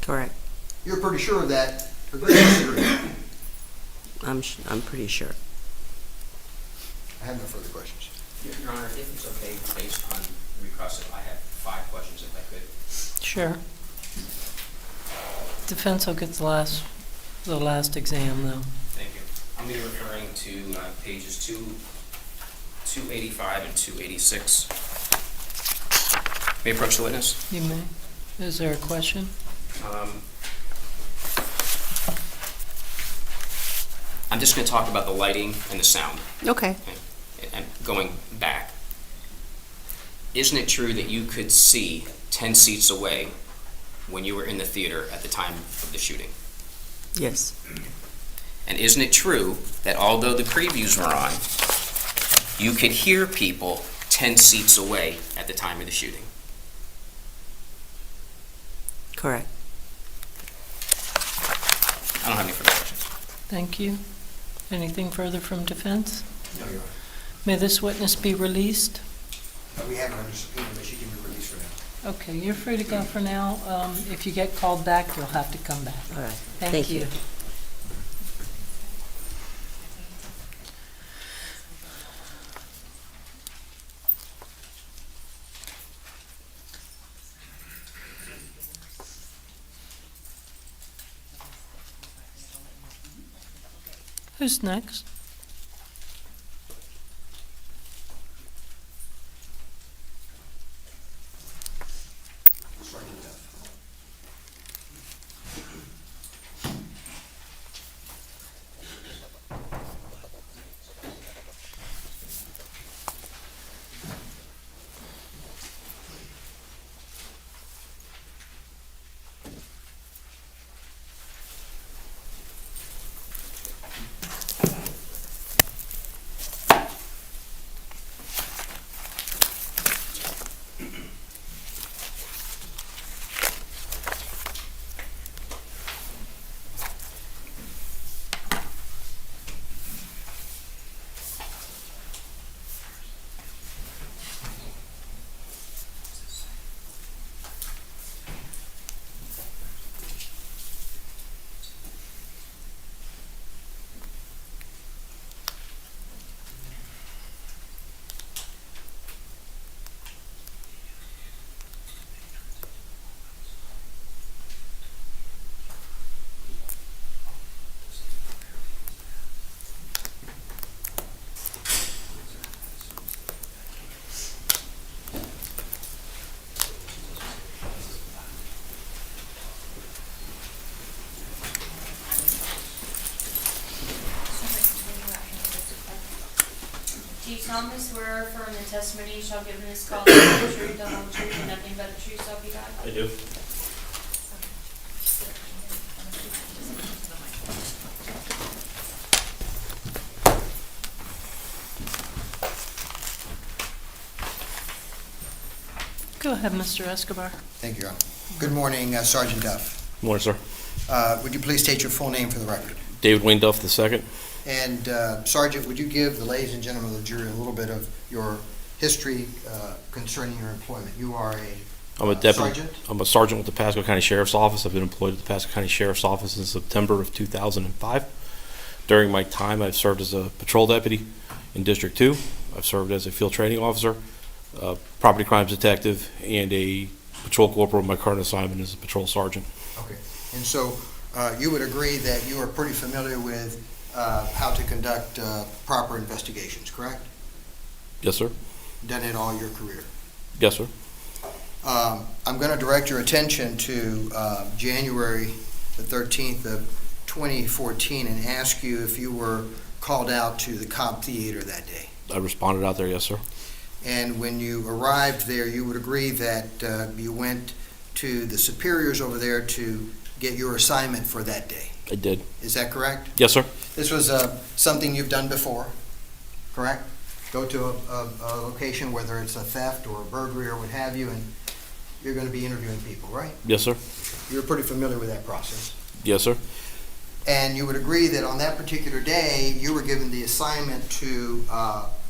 Correct. You're pretty sure of that, agree or disagree? I'm pretty sure. I have no further questions. Your Honor, if it's okay, based on recross, I have 5 questions if I could. Sure. Defense will get the last exam, though. Thank you. I'm going to be referring to pages 285 and 286. May I approach the witness? You may. Is there a question? I'm just going to talk about the lighting and the sound. Okay. And going back. Isn't it true that you could see 10 seats away when you were in the theater at the time of the shooting? Yes. And isn't it true that although the previews were on, you could hear people 10 seats away at the time of the shooting? Correct. I don't have any further questions. Thank you. Anything further from defense? No, Your Honor. May this witness be released? We have her under subpoena, but she can be released for now. Okay, you're free to go for now. If you get called back, you'll have to come back. All right. Thank you. Who's next? Do you solemnly swear or affirm the testimony you shall give in this cause is the truth, the whole truth, and nothing but the truth, so help you God? I do. Go ahead, Mr. Escobar. Thank you, Your Honor. Good morning, Sergeant Duff. Morning, sir. Would you please state your full name for the record? David Wayne Duff II. And Sergeant, would you give the ladies and gentlemen of the jury a little bit of your history concerning your employment? You are I'm a deputy. sergeant? I'm a sergeant with the Pasco County Sheriff's Office. I've been employed at the Pasco County Sheriff's Office since September of 2005. During my time, I've served as a patrol deputy in District 2. I've served as a field training officer, property crimes detective, and a patrol corporal. My current assignment is a patrol sergeant. Okay. And so you would agree that you are pretty familiar with how to conduct proper investigations, correct? Yes, sir. Done it all your career. Yes, sir. I'm going to direct your attention to January the 13th of 2014 and ask you if you were called out to the Cobb Theater that day. I responded out there, yes, sir. And when you arrived there, you would agree that you went to the superiors over there to get your assignment for that day. I did. Is that correct? Yes, sir. This was something you've done before, correct? Go to a location, whether it's a theft or a burglary or what have you, and you're going to be interviewing people, right? Yes, sir. You're pretty familiar with that process. Yes, sir. And you would agree that on that particular day, you were given the assignment to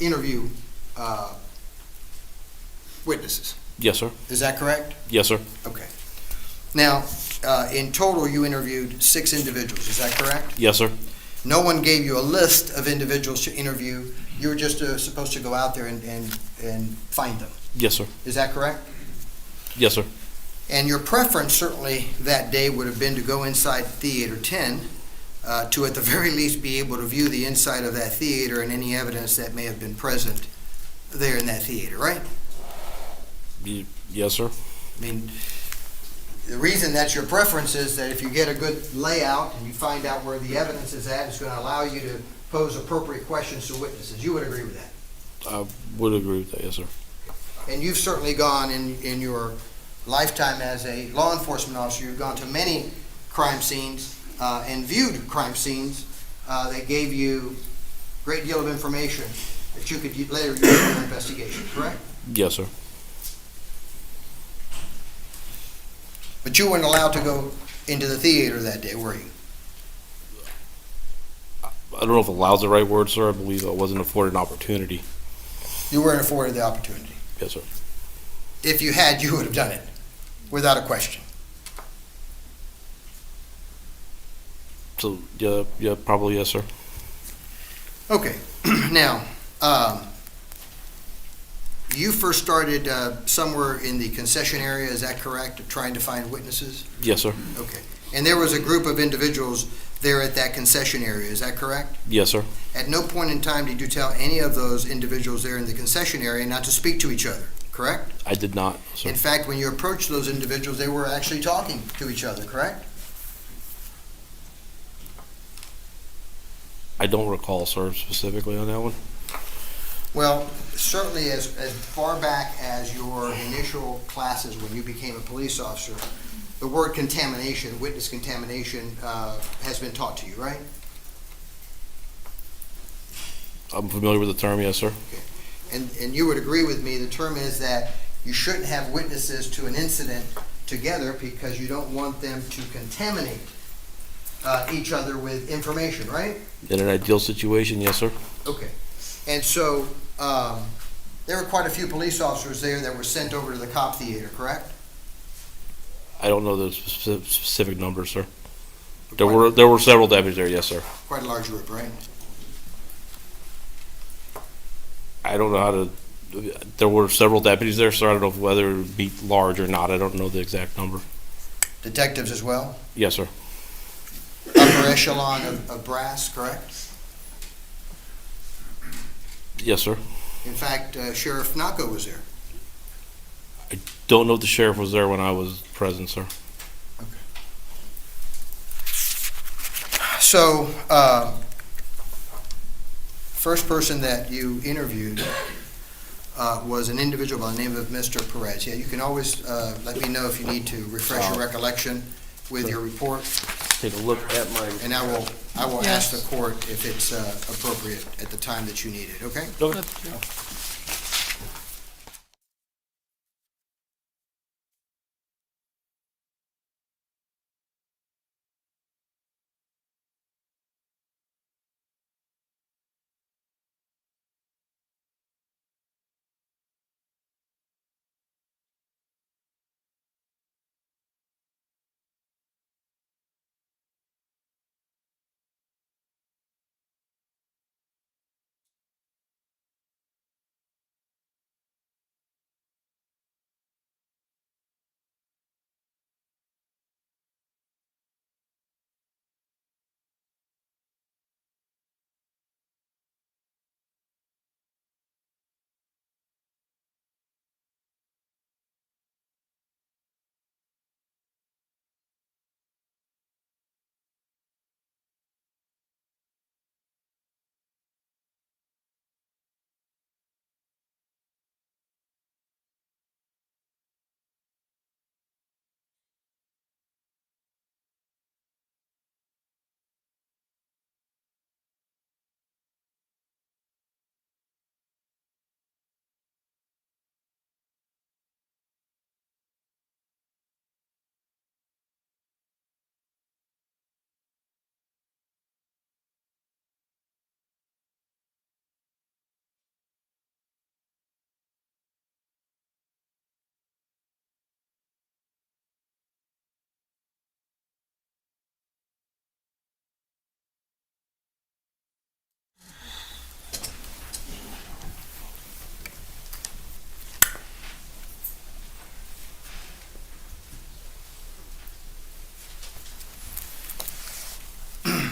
interview witnesses. Yes, sir. Is that correct? Yes, sir. Okay. Now, in total, you interviewed 6 individuals. Is that correct? Yes, sir. No one gave you a list of individuals to interview. You were just supposed to go out there and find them. Yes, sir. Is that correct? Yes, sir. And your preference certainly that day would have been to go inside Theater 10 to at the very least be able to view the inside of that theater and any evidence that may have been present there in that theater, right? Yes, sir. I mean, the reason that's your preference is that if you get a good layout and you find out where the evidence is at, it's going to allow you to pose appropriate questions to witnesses. You would agree with that? I would agree with that, yes, sir. And you've certainly gone in your lifetime as a law enforcement officer, you've gone to many crime scenes and viewed crime scenes that gave you a great deal of information that you could later use in your investigation, correct? Yes, sir. But you weren't allowed to go into the theater that day, were you? I don't know if allow's the right word, sir. I believe I wasn't afforded an opportunity. You weren't afforded the opportunity. Yes, sir. If you had, you would have done it, without a question. So, yeah, probably yes, sir. Okay, now, you first started somewhere in the concession area, is that correct, of trying to find witnesses? Yes, sir. Okay, and there was a group of individuals there at that concession area, is that correct? Yes, sir. At no point in time did you tell any of those individuals there in the concession area not to speak to each other, correct? I did not, sir. In fact, when you approached those individuals, they were actually talking to each other, correct? I don't recall, sir, specifically on that one. Well, certainly as far back as your initial classes when you became a police officer, the word contamination, witness contamination, has been taught to you, right? I'm familiar with the term, yes, sir. And you would agree with me, the term is that you shouldn't have witnesses to an incident together because you don't want them to contaminate each other with information, right? In an ideal situation, yes, sir. Okay. And so, there were quite a few police officers there that were sent over to the cop theater, correct? I don't know the specific numbers, sir. There were several deputies there, yes, sir. Quite a large group, right? I don't know how to. There were several deputies there, sir. I don't know whether it would be large or not. I don't know the exact number. Detectives as well? Yes, sir. Upper echelon of brass, correct? Yes, sir. In fact, Sheriff Naco was there. Don't know if the sheriff was there when I was present, sir. So, first person that you interviewed was an individual by the name of Mr. Perez. Yeah, you can always let me know if you need to refresh your recollection with your report, Take a look at my. and I will ask Yes. the court if it's appropriate at the time that you need it, okay? Okay.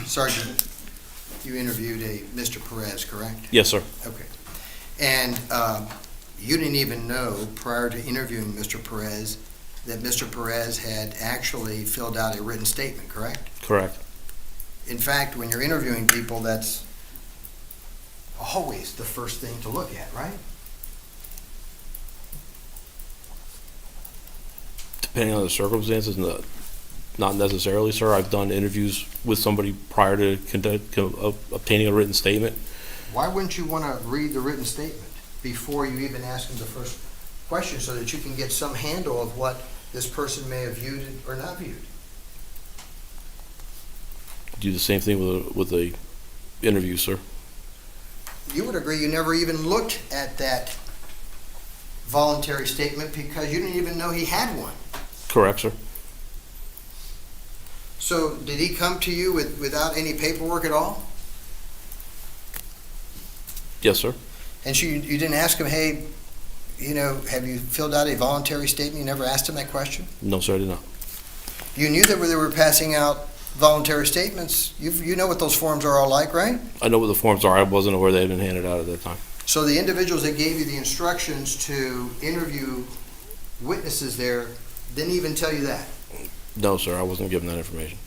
Sergeant, you interviewed a Mr. Perez, correct? Yes, sir. Okay. And you didn't even know prior to interviewing Mr. Perez that Mr. Perez had actually filled out a written statement, correct? Correct. In fact, when you're interviewing people, that's always the first thing to look at, right? Depending on the circumstances, not necessarily, sir. I've done interviews with somebody prior to obtaining a written statement. Why wouldn't you want to read the written statement before you even ask them the first question so that you can get some handle of what this person may have viewed or not viewed? Do the same thing with a interview, sir. You would agree you never even looked at that voluntary statement because you didn't even know he had one. Correct, sir. So did he come to you without any paperwork at all? Yes, sir. And so you didn't ask him, hey, have you filled out a voluntary statement? You never asked him that question? No, sir, I did not. You knew that they were passing out voluntary statements, you know what those forms are all like, right? I know what the forms are. I wasn't aware they had been handed out at that time. So the individuals that gave you the instructions to interview witnesses there didn't even tell you that? No, sir, I wasn't given that information.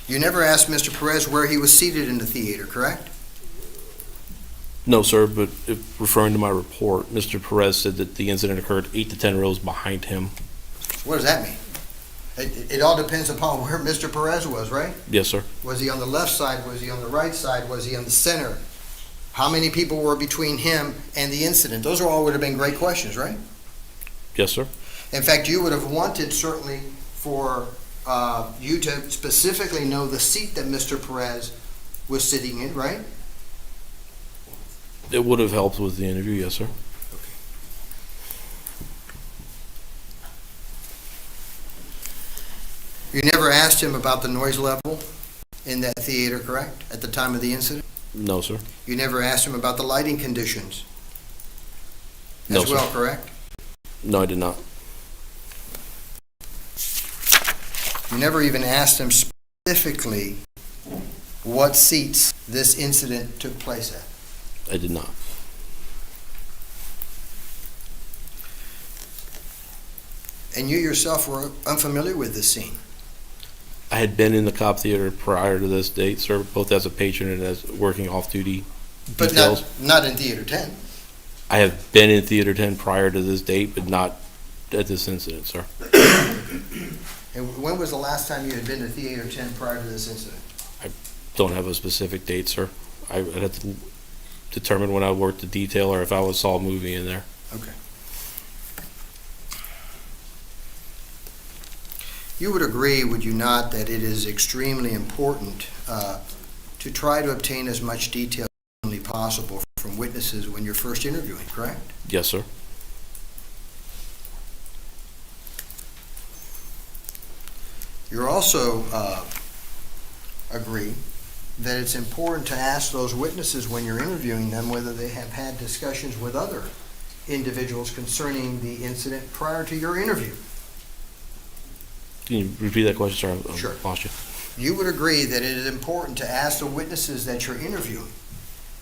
You never asked Mr. Perez where he was seated in the theater, correct? No, sir, but if referring to my report, Mr. Perez said that the incident occurred 8 to 10 rows behind him. What does that mean? It all depends upon where Mr. Perez was, right? Yes, sir. Was he on the left side? Was he on the right side? Was he on the center? How many people were between him and the incident? Those are all would have been great questions, right? Yes, sir. In fact, you would have wanted certainly for you to specifically know the seat that Mr. Perez was sitting in, right? It would have helped with the interview, yes, sir. You never asked him about the noise level in that theater, correct? At the time of the incident? No, sir. You never asked him about the lighting conditions No, as sir. well, correct? No, I did not. You never even asked him specifically what seats this incident took place at. I did not. And you yourself were unfamiliar with this scene. I had been in the cop theater prior to this date, sir, both as a patron and as working off-duty But details. not in Theater 10. I have been in Theater 10 prior to this date, but not at this incident, sir. And when was the last time you had been to Theater 10 prior to this incident? Don't have a specific date, sir. I'd have to determine when I worked the detail or if I saw a movie in there. Okay. You would agree, would you not, that it is extremely important to try to obtain as much detail as humanly possible from witnesses when you're first interviewing, correct? Yes, sir. You also agree that it's important to ask those witnesses when you're interviewing them whether they have had discussions with other individuals concerning the incident prior to your interview. Can you repeat that question, sir? Sure. I lost you. You would agree that it is important to ask the witnesses that you're interviewing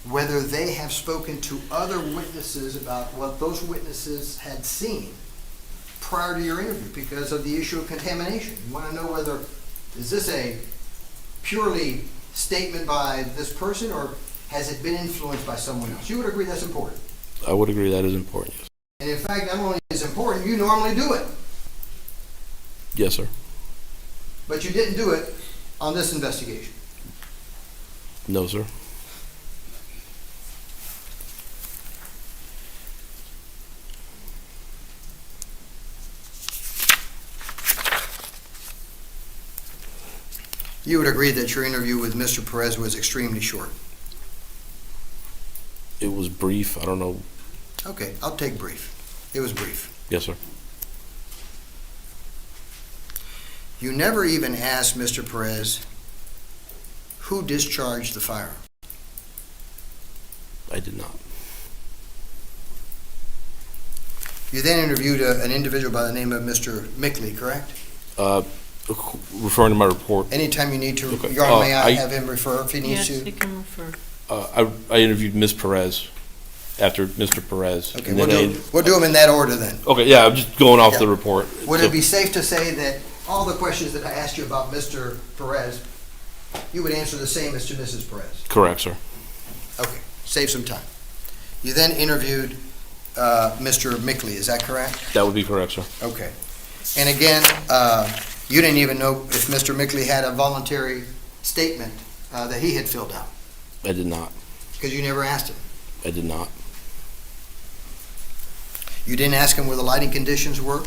whether they have spoken to other witnesses about what those witnesses had seen prior to your interview because of the issue of contamination. You want to know whether, is this a purely statement by this person or has it been influenced by someone else? You would agree that's important. I would agree that is important, yes. And in fact, not only is it important, you normally do it, Yes, sir. but you didn't do it on this investigation. No, sir. You would agree that your interview with Mr. Perez was extremely short. It was brief. I don't know. Okay, I'll take brief. It was brief. Yes, sir. You never even asked Mr. Perez who discharged the firearm. I did not. You then interviewed an individual by the name of Mr. Mickley, correct? Referring to my report, Anytime you need to, Okay. Your Honor, may I I- have him refer if he needs Yes, to? you can refer. I interviewed Ms. Perez after Mr. Perez. Okay, and we'll then do them in that order then. Okay, yeah, I'm just going off Yeah. the report. Would So- it be safe to say that all the questions that I asked you about Mr. Perez, you would answer the same as to Mrs. Perez? Correct, sir. Okay, save some time. You then interviewed Mr. Mickley, is that correct? That would be correct, sir. Okay. And again, you didn't even know if Mr. Mickley had a voluntary statement that he had filled out, I did not. because you never asked him. I did not. You didn't ask him where the lighting conditions were?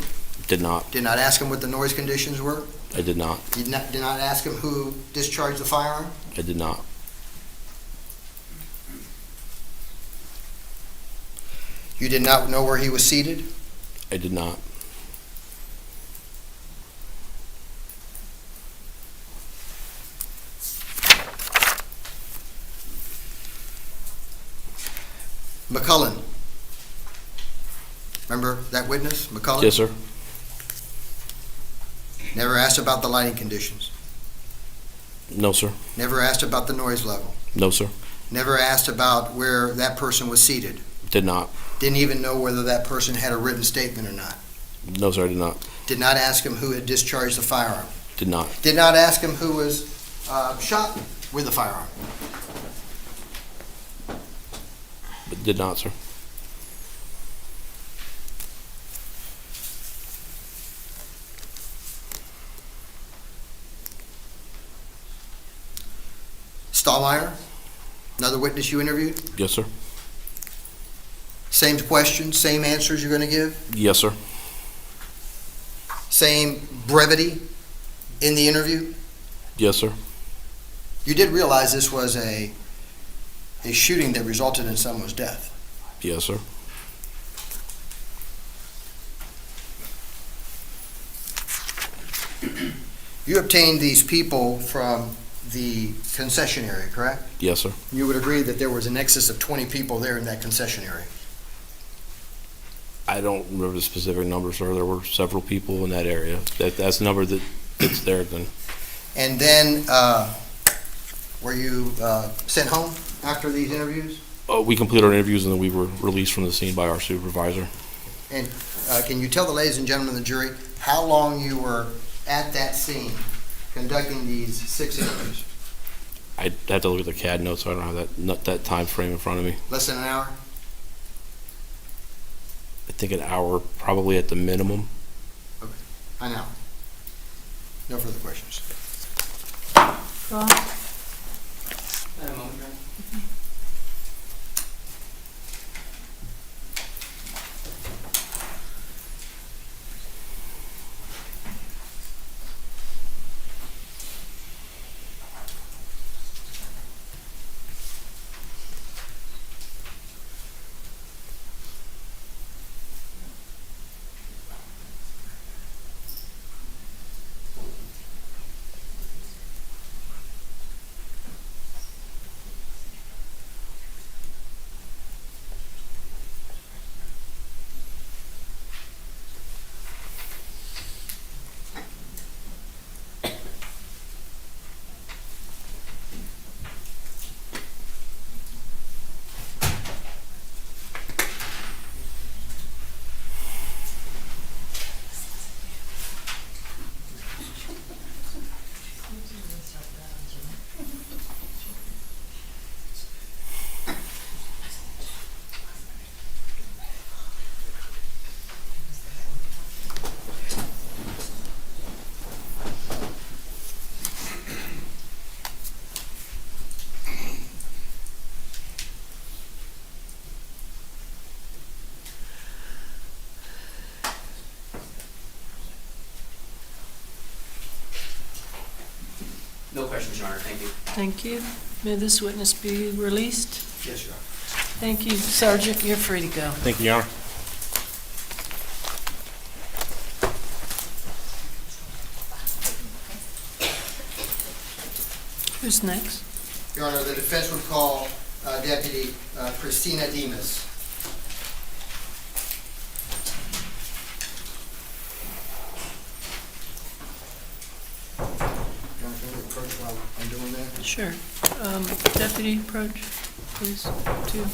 Did not. Did not ask him what the noise conditions were? I did not. You did not ask him who discharged the firearm? I did not. You did not know where he was seated? I did not. McCullen. Remember that witness, McCullen? Yes, sir. Never asked about the lighting conditions. No, sir. Never asked about the noise level. No, sir. Never asked about where that person was seated. Did not. Didn't even know whether that person had a written statement or not. No, sir, I did not. Did not ask him who had discharged the firearm. Did not. Did not ask him who was shot with the firearm. Did not, sir. Stallmeyer, another witness you interviewed? Yes, sir. Same questions, same answers you're going to give? Yes, sir. Same brevity in the interview? Yes, sir. You did realize this was a shooting that resulted in someone's death? Yes, sir. You obtained these people from the concession area, correct? Yes, sir. You would agree that there was an excess of 20 people there in that concession area? I don't remember the specific number, sir. There were several people in that area. That's the number that's there then. And then, were you sent home after these interviews? We completed our interviews and then we were released from the scene by our supervisor. And can you tell the ladies and gentlemen of the jury how long you were at that scene conducting these 6 interviews? I'd have to look at the CAD notes, so I don't have that time frame in front of me. Less than an hour? I think an hour, probably at the minimum. Okay, an hour. No further questions. Rob? No questions, Your Honor. Thank you. Thank you. May this witness be released? Yes, Your Honor. Thank you. Sergeant, you're free to go. Thank you, Your Honor. Who's next? Your Honor, the defense would call Deputy Christina Demas. Your Honor, can we approach while I'm doing that? Sure. Deputy, approach, please, to.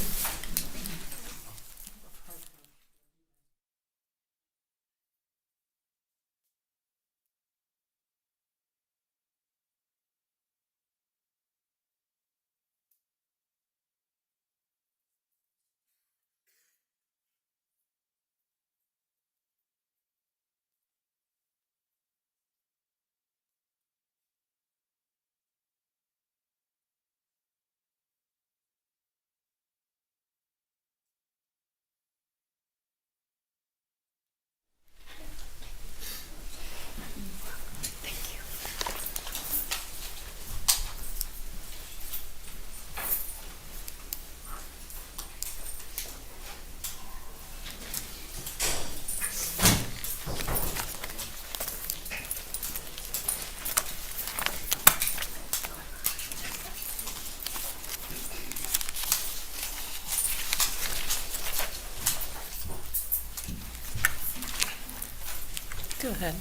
Go ahead.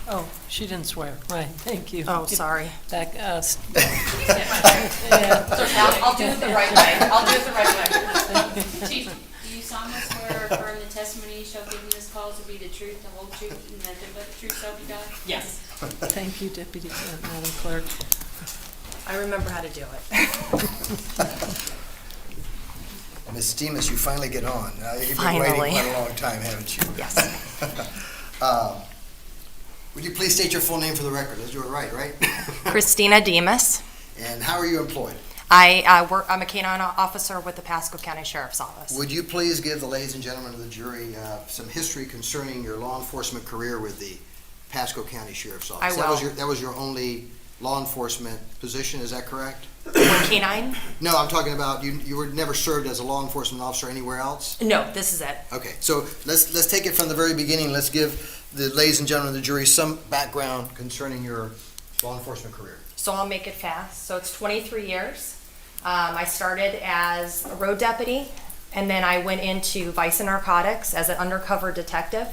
Oh, she didn't swear. Right, thank you. Oh, sorry. Back us. Yeah. I'll do it the right way. I'll do it the right way. Chief, do you solemnly swear or affirm the testimony you shall give in this cause will be the truth, the whole truth, and nothing but the truth, so help you God? Yes, Thank you, Deputy Madam Clerk. I remember how to do it. Ms. Demas, you finally get on. You've been Finally. waiting quite a long time, haven't you? Yes. Would you please state your full name for the record? Let's do it right? Christina Demas. And how are you employed? I'm a canine officer with the Pasco County Sheriff's Office. Would you please give the ladies and gentlemen of the jury some history concerning your law enforcement career with the Pasco County Sheriff's Office? I will. That was your only law enforcement position, is that correct? Canine? No, I'm talking about you were never served as a law enforcement officer anywhere else? No, this is it. Okay, so let's take it from the very beginning. Let's give the ladies and gentlemen of the jury some background concerning your law enforcement career. So I'll make it fast. So it's 23 years. I started as a road deputy, and then I went into vice and narcotics as an undercover detective.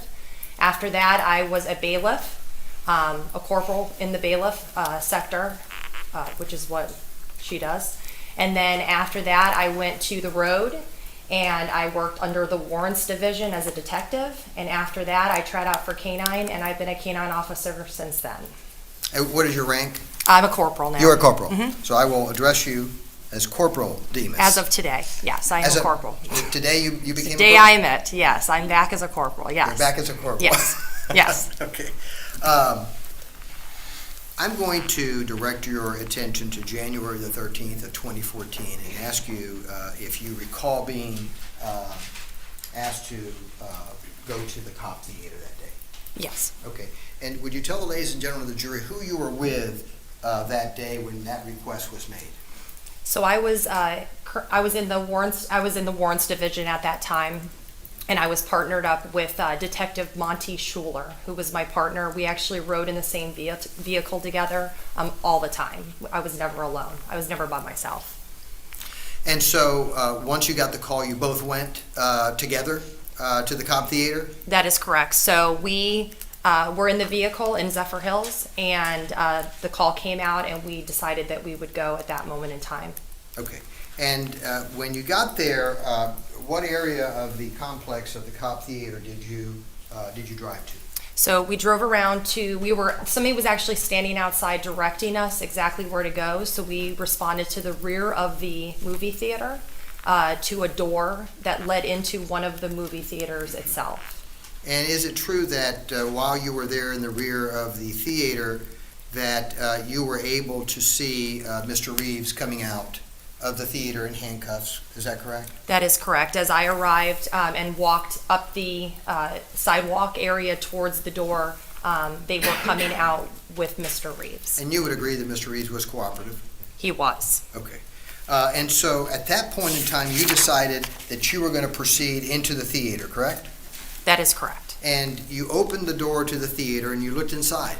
After that, I was a bailiff, a corporal in the bailiff sector, which is what she does. And then after that, I went to the road, and I worked under the warrants division as a detective. And after that, I tried out for canine, and I've been a canine officer since then. And what is your rank? I'm a corporal now. You're a corporal. Mhm. So I will address you as Corporal Demas. As of today, yes, I am a corporal. Today you became a Today corporal? I am it, yes, I'm back as a corporal, yes. You're back as a corporal? Yes, yes. Okay. I'm going to direct your attention to January the 13th of 2014 and ask you if you recall being asked to go to the cop theater that day. Yes. Okay. And would you tell the ladies and gentlemen of the jury who you were with that day when that request was made? So I was in the warrants division at that time, and I was partnered up with Detective Monty Schuler, who was my partner. We actually rode in the same vehicle together all the time. I was never alone. I was never by myself. And so once you got the call, you both went together to the cop theater? That is correct. So we were in the vehicle in Zephyr Hills, and the call came out, and we decided that we would go at that moment in time. Okay. And when you got there, what area of the complex of the cop theater did you drive to? So we drove around somebody was actually standing outside directing us exactly where to go. So we responded to the rear of the movie theater, to a door that led into one of the movie theaters itself. And is it true that while you were there in the rear of the theater, that you were able to see Mr. Reeves coming out of the theater in handcuffs? Is that correct? That is correct. As I arrived and walked up the sidewalk area towards the door, they were coming out with Mr. Reeves. And you would agree that Mr. Reeves was cooperative? He was. Okay. And so at that point in time, you decided that you were going to proceed into the theater, correct? That is correct. And you opened the door to the theater and you looked inside.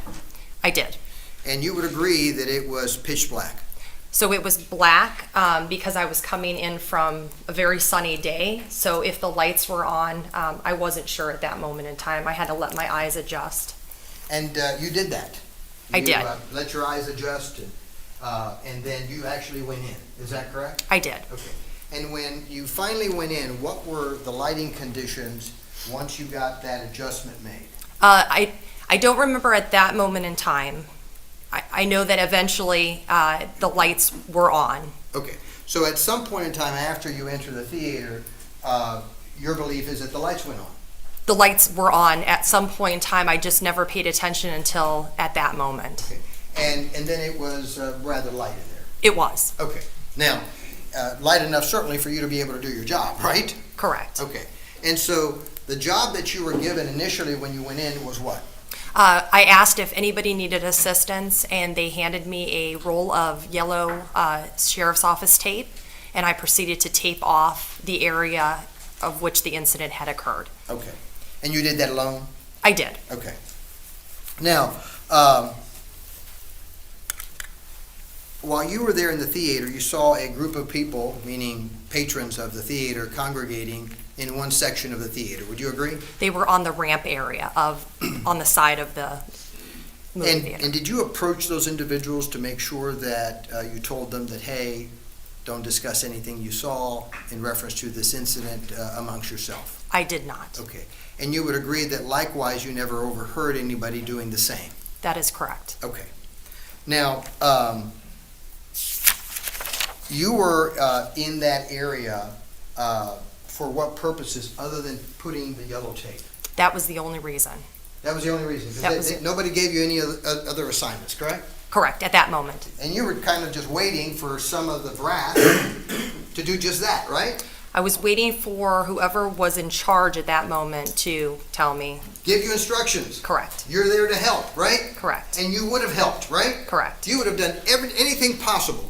I did. And you would agree that it was pitch black. So it was black because I was coming in from a very sunny day. So if the lights were on, I wasn't sure at that moment in time. I had to let my eyes adjust. And you did that. I did. Let your eyes adjust, and then you actually went in. Is that correct? I did. Okay. And when you finally went in, what were the lighting conditions once you got that adjustment made? I don't remember at that moment in time. I know that eventually the lights were on. Okay. So at some point in time after you enter the theater, your belief is that the lights went on. The lights were on at some point in time. I just never paid attention until at that moment. Okay. And then it was rather light in there. It was. Okay. Now, light enough certainly for you to be able to do your job, right? Correct. Okay. And so the job that you were given initially when you went in was what? I asked if anybody needed assistance, and they handed me a roll of yellow sheriff's office tape, and I proceeded to tape off the area of which the incident had occurred. Okay. And you did that alone? I did. Okay. Now, while you were there in the theater, you saw a group of people, meaning patrons of the theater, congregating in one section of the theater. Would you agree? They were on the ramp area on the side of the movie And theater. did you approach those individuals to make sure that you told them that, hey, don't discuss anything you saw in reference to this incident amongst yourself? I did not. Okay. And you would agree that likewise you never overheard anybody doing the same? That is correct. Okay. Now, you were in that area for what purposes other than putting the yellow tape? That was the only reason. That was the only reason? 'Cause That was it. nobody gave you any other assignments, correct? Correct, at that moment. And you were kind of just waiting for some of the brass to do just that, right? I was waiting for whoever was in charge at that moment to tell me. Give you instructions. Correct. You're there to help, right? Correct. And you would have helped, right? Correct. You would have done anything possible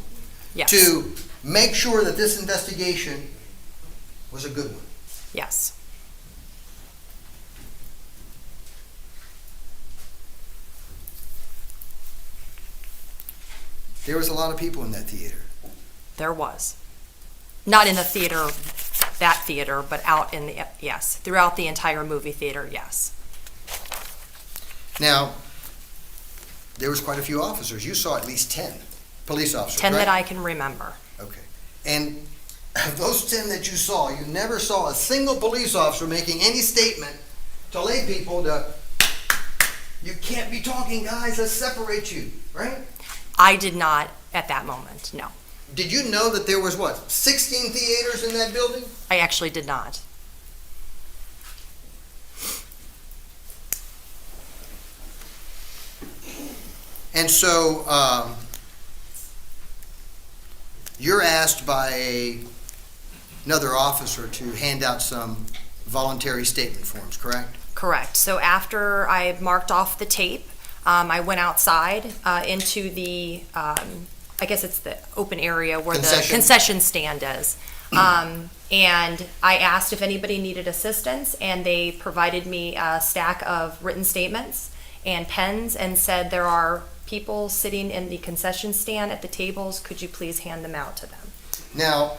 Yes. to make sure that this investigation was a good one. Yes. There was a lot of people in that theater. There was. Not in the theater, that theater, but out in the, yes, throughout the entire movie theater, yes. Now, there was quite a few officers. You saw at least 10 police officers, 10 right? that I can remember. Okay. And of those 10 that you saw, you never saw a single police officer making any statement to lay people to, you can't be talking, guys, let's separate you, right? I did not at that moment, no. Did you know that there was, what, 16 theaters in that building? I actually did not. And so you're asked by another officer to hand out some voluntary statement forms, correct? Correct. So after I marked off the tape, I went outside into the, I guess it's the open area where the Concession. concession stand is. And I asked if anybody needed assistance, and they provided me a stack of written statements and pens and said, there are people sitting in the concession stand at the tables. Could you please hand them out to them? Now,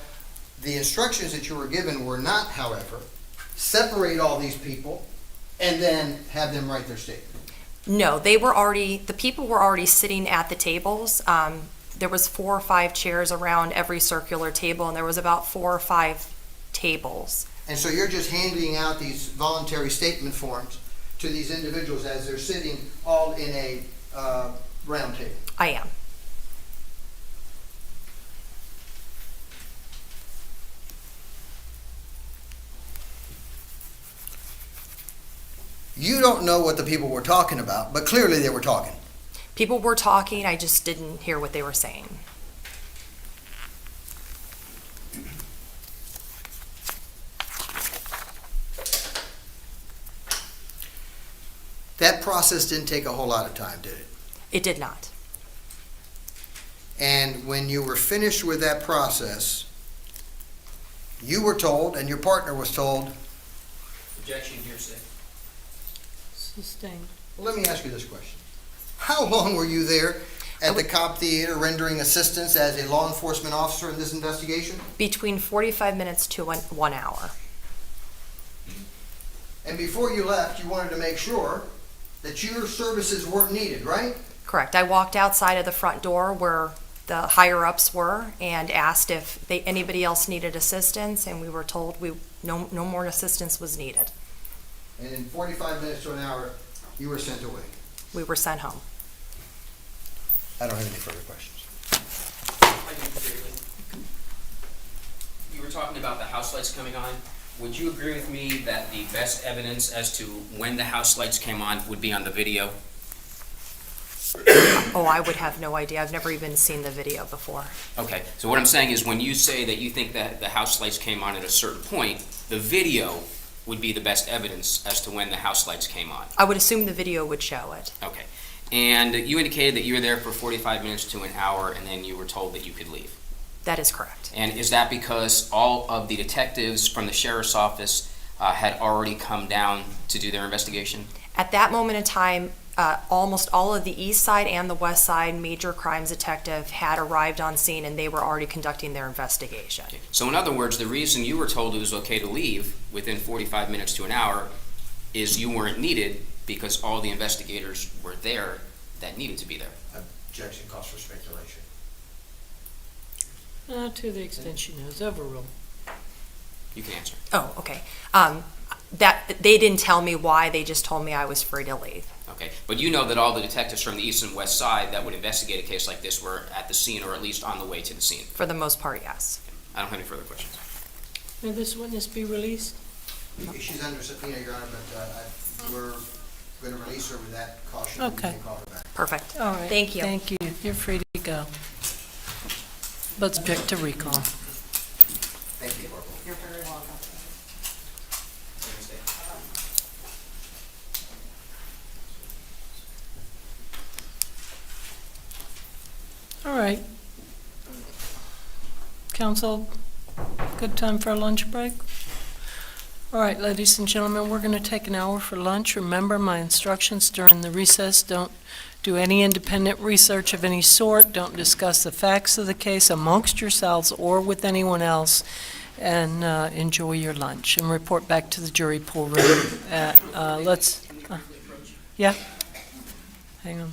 the instructions that you were given were not, however, separate all these people and then have them write their statement. No, the people were already sitting at the tables. There was 4 or 5 chairs around every circular table, and there was about 4 or 5 tables. And so you're just handing out these voluntary statement forms to these individuals as they're sitting all in a round table. I am. You don't know what the people were talking about, but clearly they were talking. People were talking, I just didn't hear what they were saying. That process didn't take a whole lot of time, did it? It did not. And when you were finished with that process, you were told, and your partner was told, Objection, hearsay. Sustained. well, let me ask you this question. How long were you there at the Cobb Theater rendering assistance as a law enforcement officer in this investigation? Between 45 minutes to 1 hour. And before you left, you wanted to make sure that your services weren't needed, right? Correct. I walked outside of the front door where the higher-ups were and asked if anybody else needed assistance, and we were told no more assistance was needed. And in 45 minutes to an hour, you were sent away. We were sent home. I don't have any further questions. I do, clearly. You were talking about the house lights coming on. Would you agree with me that the best evidence as to when the house lights came on would be on the video? Oh, I would have no idea. I've never even seen the video before. Okay, so what I'm saying is when you say that you think that the house lights came on at a certain point, the video would be the best evidence as to when the house lights came on. I would assume the video would show it. Okay. And you indicated that you were there for 45 minutes to an hour and then you were told that you could leave. That is correct. And is that because all of the detectives from the sheriff's office had already come down to do their investigation? At that moment in time, almost all of the east side and the west side major crimes detective had arrived on scene, and they were already conducting their investigation. So in other words, the reason you were told it was okay to leave within 45 minutes to an hour is you weren't needed because all the investigators were there that needed to be there? Objection calls for speculation. To the extent she knows, overrule. You can answer. Oh, okay. That, they didn't tell me why, they just told me I was free to leave. Okay, but you know that all the detectives from the east and west side that would investigate a case like this were at the scene or at least on the way to the scene. For the most part, yes. I don't have any further questions. May this witness be released? She's under subpoena, Your Honor, but we're going to release her with that caution. Okay. We can call her back. Perfect. All right. Thank you. Thank you. You're free to go. But subject to recall. Thank you, Corporal. You're very welcome. All right. Council, good time for a lunch break? All right, ladies and gentlemen, we're going to take an hour for lunch. Remember my instructions during the recess. Don't do any independent research of any sort. Don't discuss the facts of the case amongst yourselves or with anyone else. And enjoy your lunch. And report back to the jury pool room at, yeah? Hang on.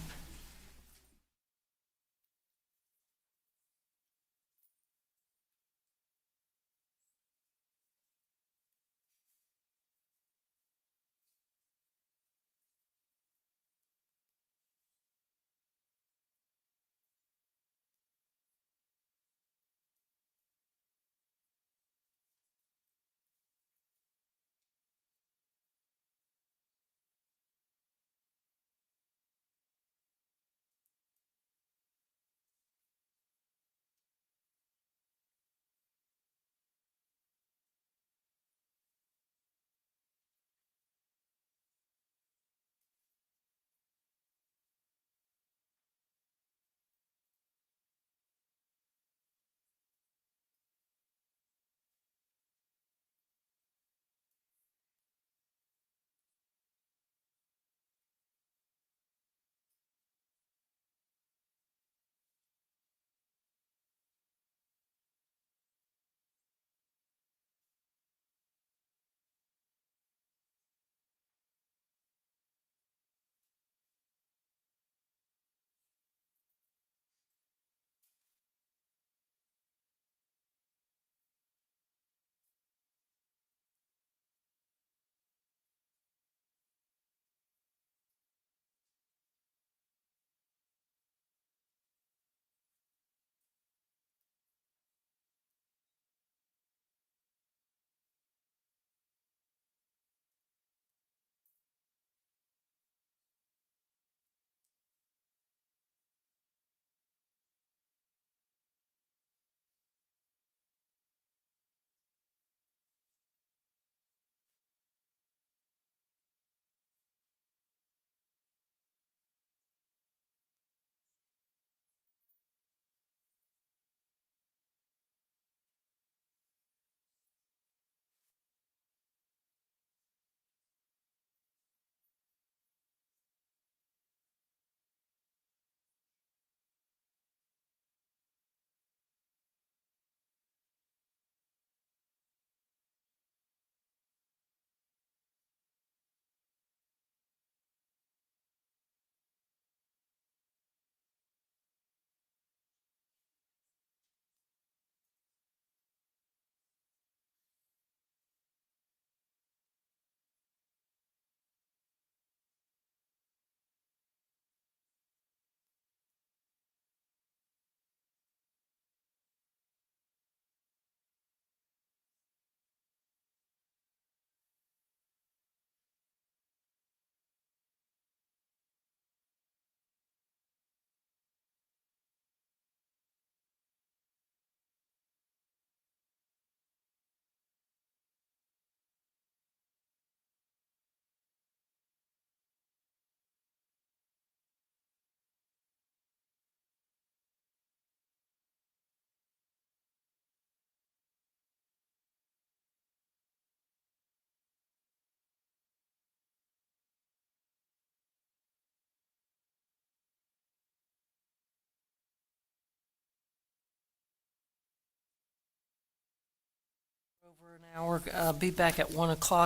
Over an hour. Be back at 1 o'clock.